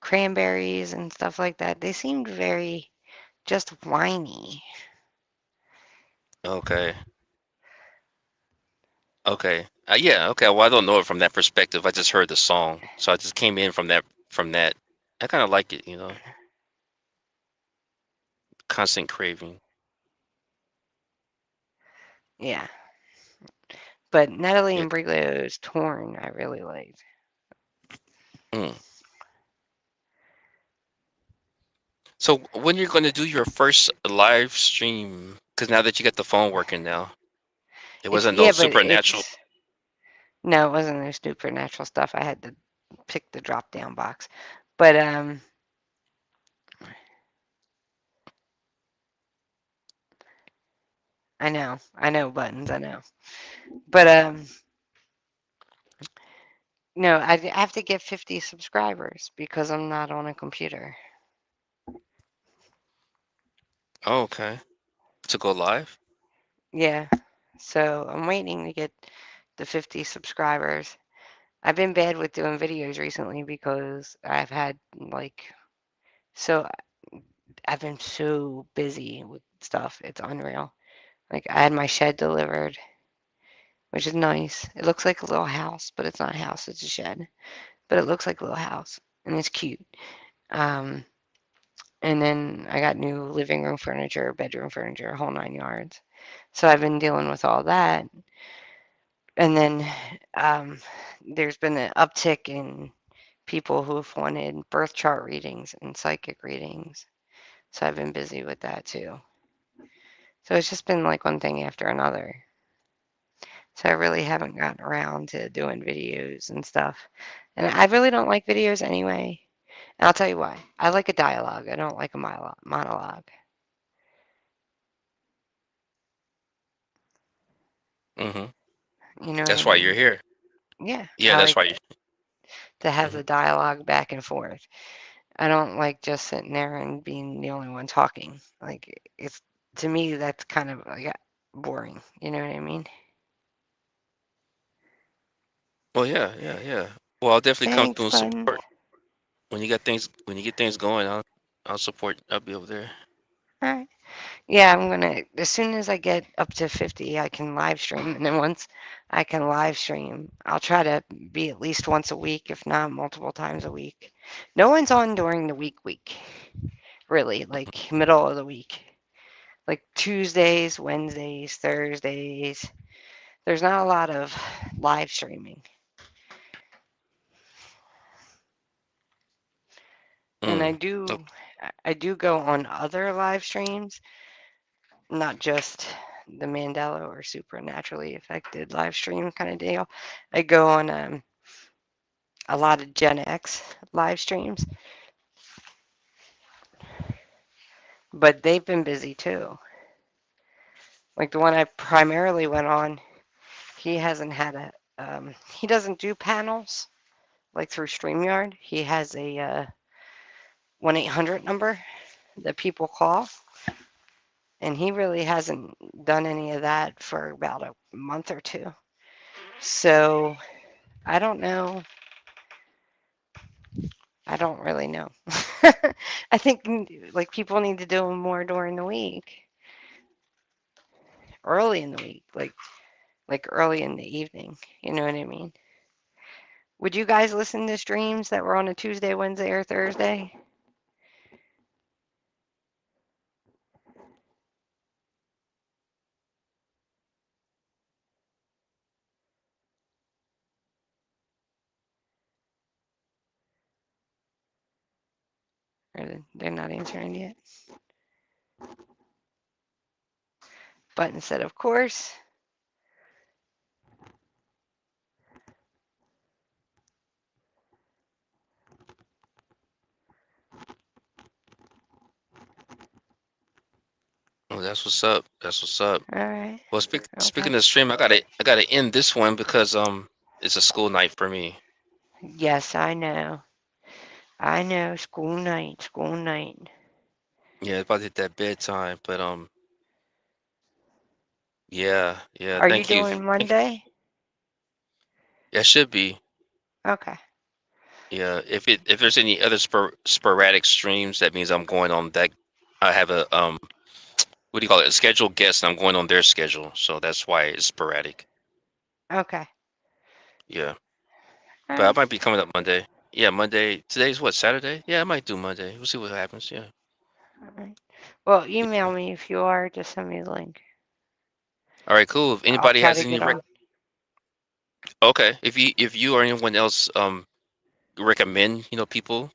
Cranberries and stuff like that, they seemed very just whiny. Okay. Okay. Yeah. Okay. Well, I don't know it from that perspective. I just heard the song, so I just came in from that. From that, I kind of like it. Constant Craving. Yeah. But Natalie Yeah. and Briglio's Torn, I really liked. Mm. So when you're going to do your first live stream? Because now that you got the phone working now, it It's wasn't no yeah, but supernatural. it's no, it wasn't no supernatural stuff. I had to pick the drop down box. But I know buttons, I know. But no, I have to get 50 subscribers because I'm not on a computer. Oh, okay. To go live. Yeah. So I'm waiting to get the 50 subscribers. I've been bad with doing videos recently because so I've been so busy with stuff. It's unreal. Like I had my shed delivered, which is nice. It looks like a little house, but it's not a house, it's a shed. But it looks like a little house and it's cute. Um, and then I got new living room furniture, bedroom furniture, whole 9 yards. So I've been dealing with all that. And then there's been an uptick in people who've wanted birth chart readings and psychic readings. So I've been busy with that too. So it's just been like one thing after another. So I really haven't gotten around to doing videos and stuff. And I really don't like videos anyway. And I'll tell you why. I like a dialogue. I don't like a monologue. Hmm. You know what I That's why you're mean? here. Yeah, Yeah, I that's like why you. to have the Mhm. dialogue back and forth. I don't like just sitting there and being the only one talking. Like it's to me that's kind of like boring. You know what I mean? Well, yeah, yeah, yeah. Well, I'll definitely come Thanks, through and button. support when you get things going. I'll support. I'll be over there. All right. Yeah, I'm gonna as soon as I get up to 50, I can live stream, and then once I can live stream, I'll try to be at least once a week, if not multiple times a week. No one's on during the week, really, like middle of the week, like Tuesdays, Wednesdays, Thursdays. There's not a lot of live streaming, and Mm. I do go on other live streams, not just the Mandela or supernaturally affected live stream kind of deal. I go on a lot of Gen X live streams, but they've been busy too. Like the one I primarily went on, he hasn't had he doesn't do panels like through StreamYard. He has a 1-800 number that people call, and he really hasn't done any of that for about a month or two. So I don't know. I don't really know. I think like people need to do them more during the week, early in the week, like early in the evening. You know what I mean? Would you guys listen to streams that were on a Tuesday, Wednesday, or Thursday? Or they're not answering yet. But instead, of course, Oh, that's what's up. That's what's up. all right, Well, okay. speaking of stream, I gotta end this one because it's a school night for me. Yes, I know. I know. School night, school night. Yeah, it's about to hit that bedtime. But yeah, yeah. Are you Thank you. doing Monday? Yeah, it should be. Okay. Yeah. If there's any other sporadic streams, that means I'm going on that. I have a what do you call it? A scheduled guest, and I'm going on their schedule, so that's why it's sporadic. Okay. Yeah, All but I right. might be coming up Monday. Yeah, Monday. Today's what, Saturday? Yeah, I might do Monday. We'll see what happens. Yeah. All right. Well, email me if you are. Just send me the link. All right, cool. If I'll anybody try has to any get on. okay, if you or anyone else recommend people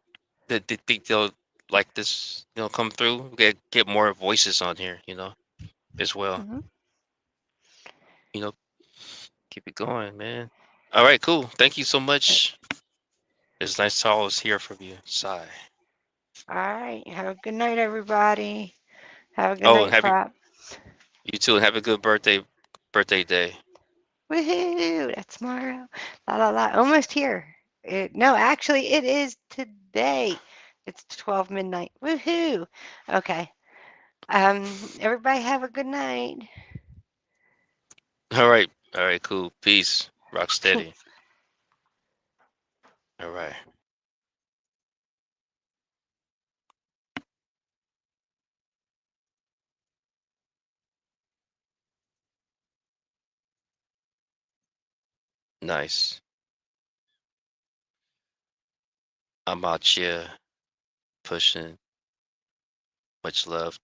that they think they'll like this come through, get more voices on here as well. Hmm. You know, keep it going, man. All right, cool. Thank you so much. It's nice to always hear from you. Sigh. All right. Have a good night, everybody. Have a good Oh, and night, have Prop. you too, and have a good birthday day. Woohoo! That's tomorrow. La la la. Almost here. No, actually, it is today. It's 12 midnight. Woohoo! Okay. Everybody have a good night. All right, cool. Peace. Rock steady. Peace. All right. Nice. I'm out here pushing much love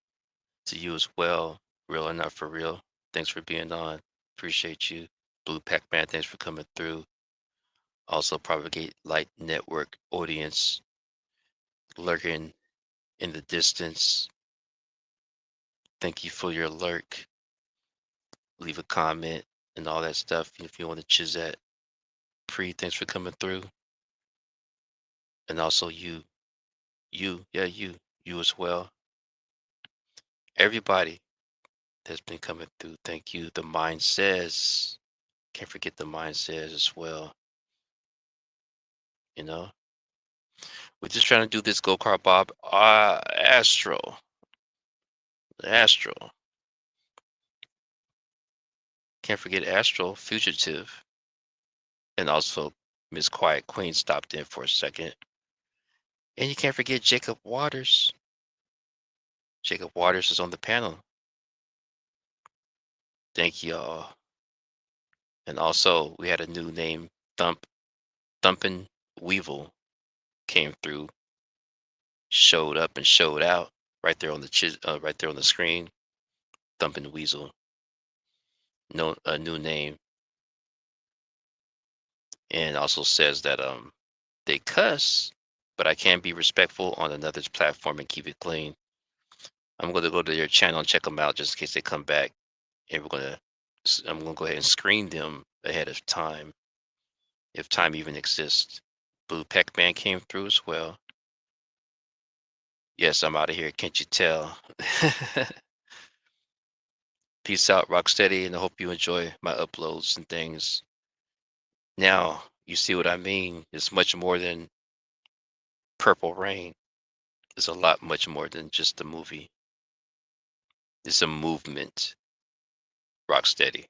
to you as well. Real or not for real. Thanks for being on. Appreciate you. Blue Pac-Man, thanks for coming through. Also, Propagate Light Network audience lurking in the distance. Thank you for your lurk. Leave a comment. and all that stuff. If you want to Chizette, thanks for coming through. And also you as well. Everybody that's been coming through, thank you. The Mind Says, can't forget the Mind Says as well. You know, we're just trying to do this Go Kart Bob. Astro. Can't forget Astro, Fugitive. And also Miss Quiet Queen stopped in for a second. And you can't forget Jacob Waters. Jacob Waters is on the panel. Thank y'all. And also we had a new name, Thumpin' Weevil came through, showed up and showed out right there on the right there on the screen. Thumpin' Weasel. No, a new name. And also says that they cuss, but I can be respectful on another's platform and keep it clean. I'm going to go to their channel and check them out just in case they come back. And I'm going to go ahead and screen them ahead of time, if time even exists. Blue Pac-Man came through as well. Yes, I'm out of here. Can't you tell? Peace out, Rocksteady, and I hope you enjoy my uploads and things. Now, you see what I mean? It's much more than Purple Rain. It's a lot much more than just a movie. It's a movement. Rocksteady.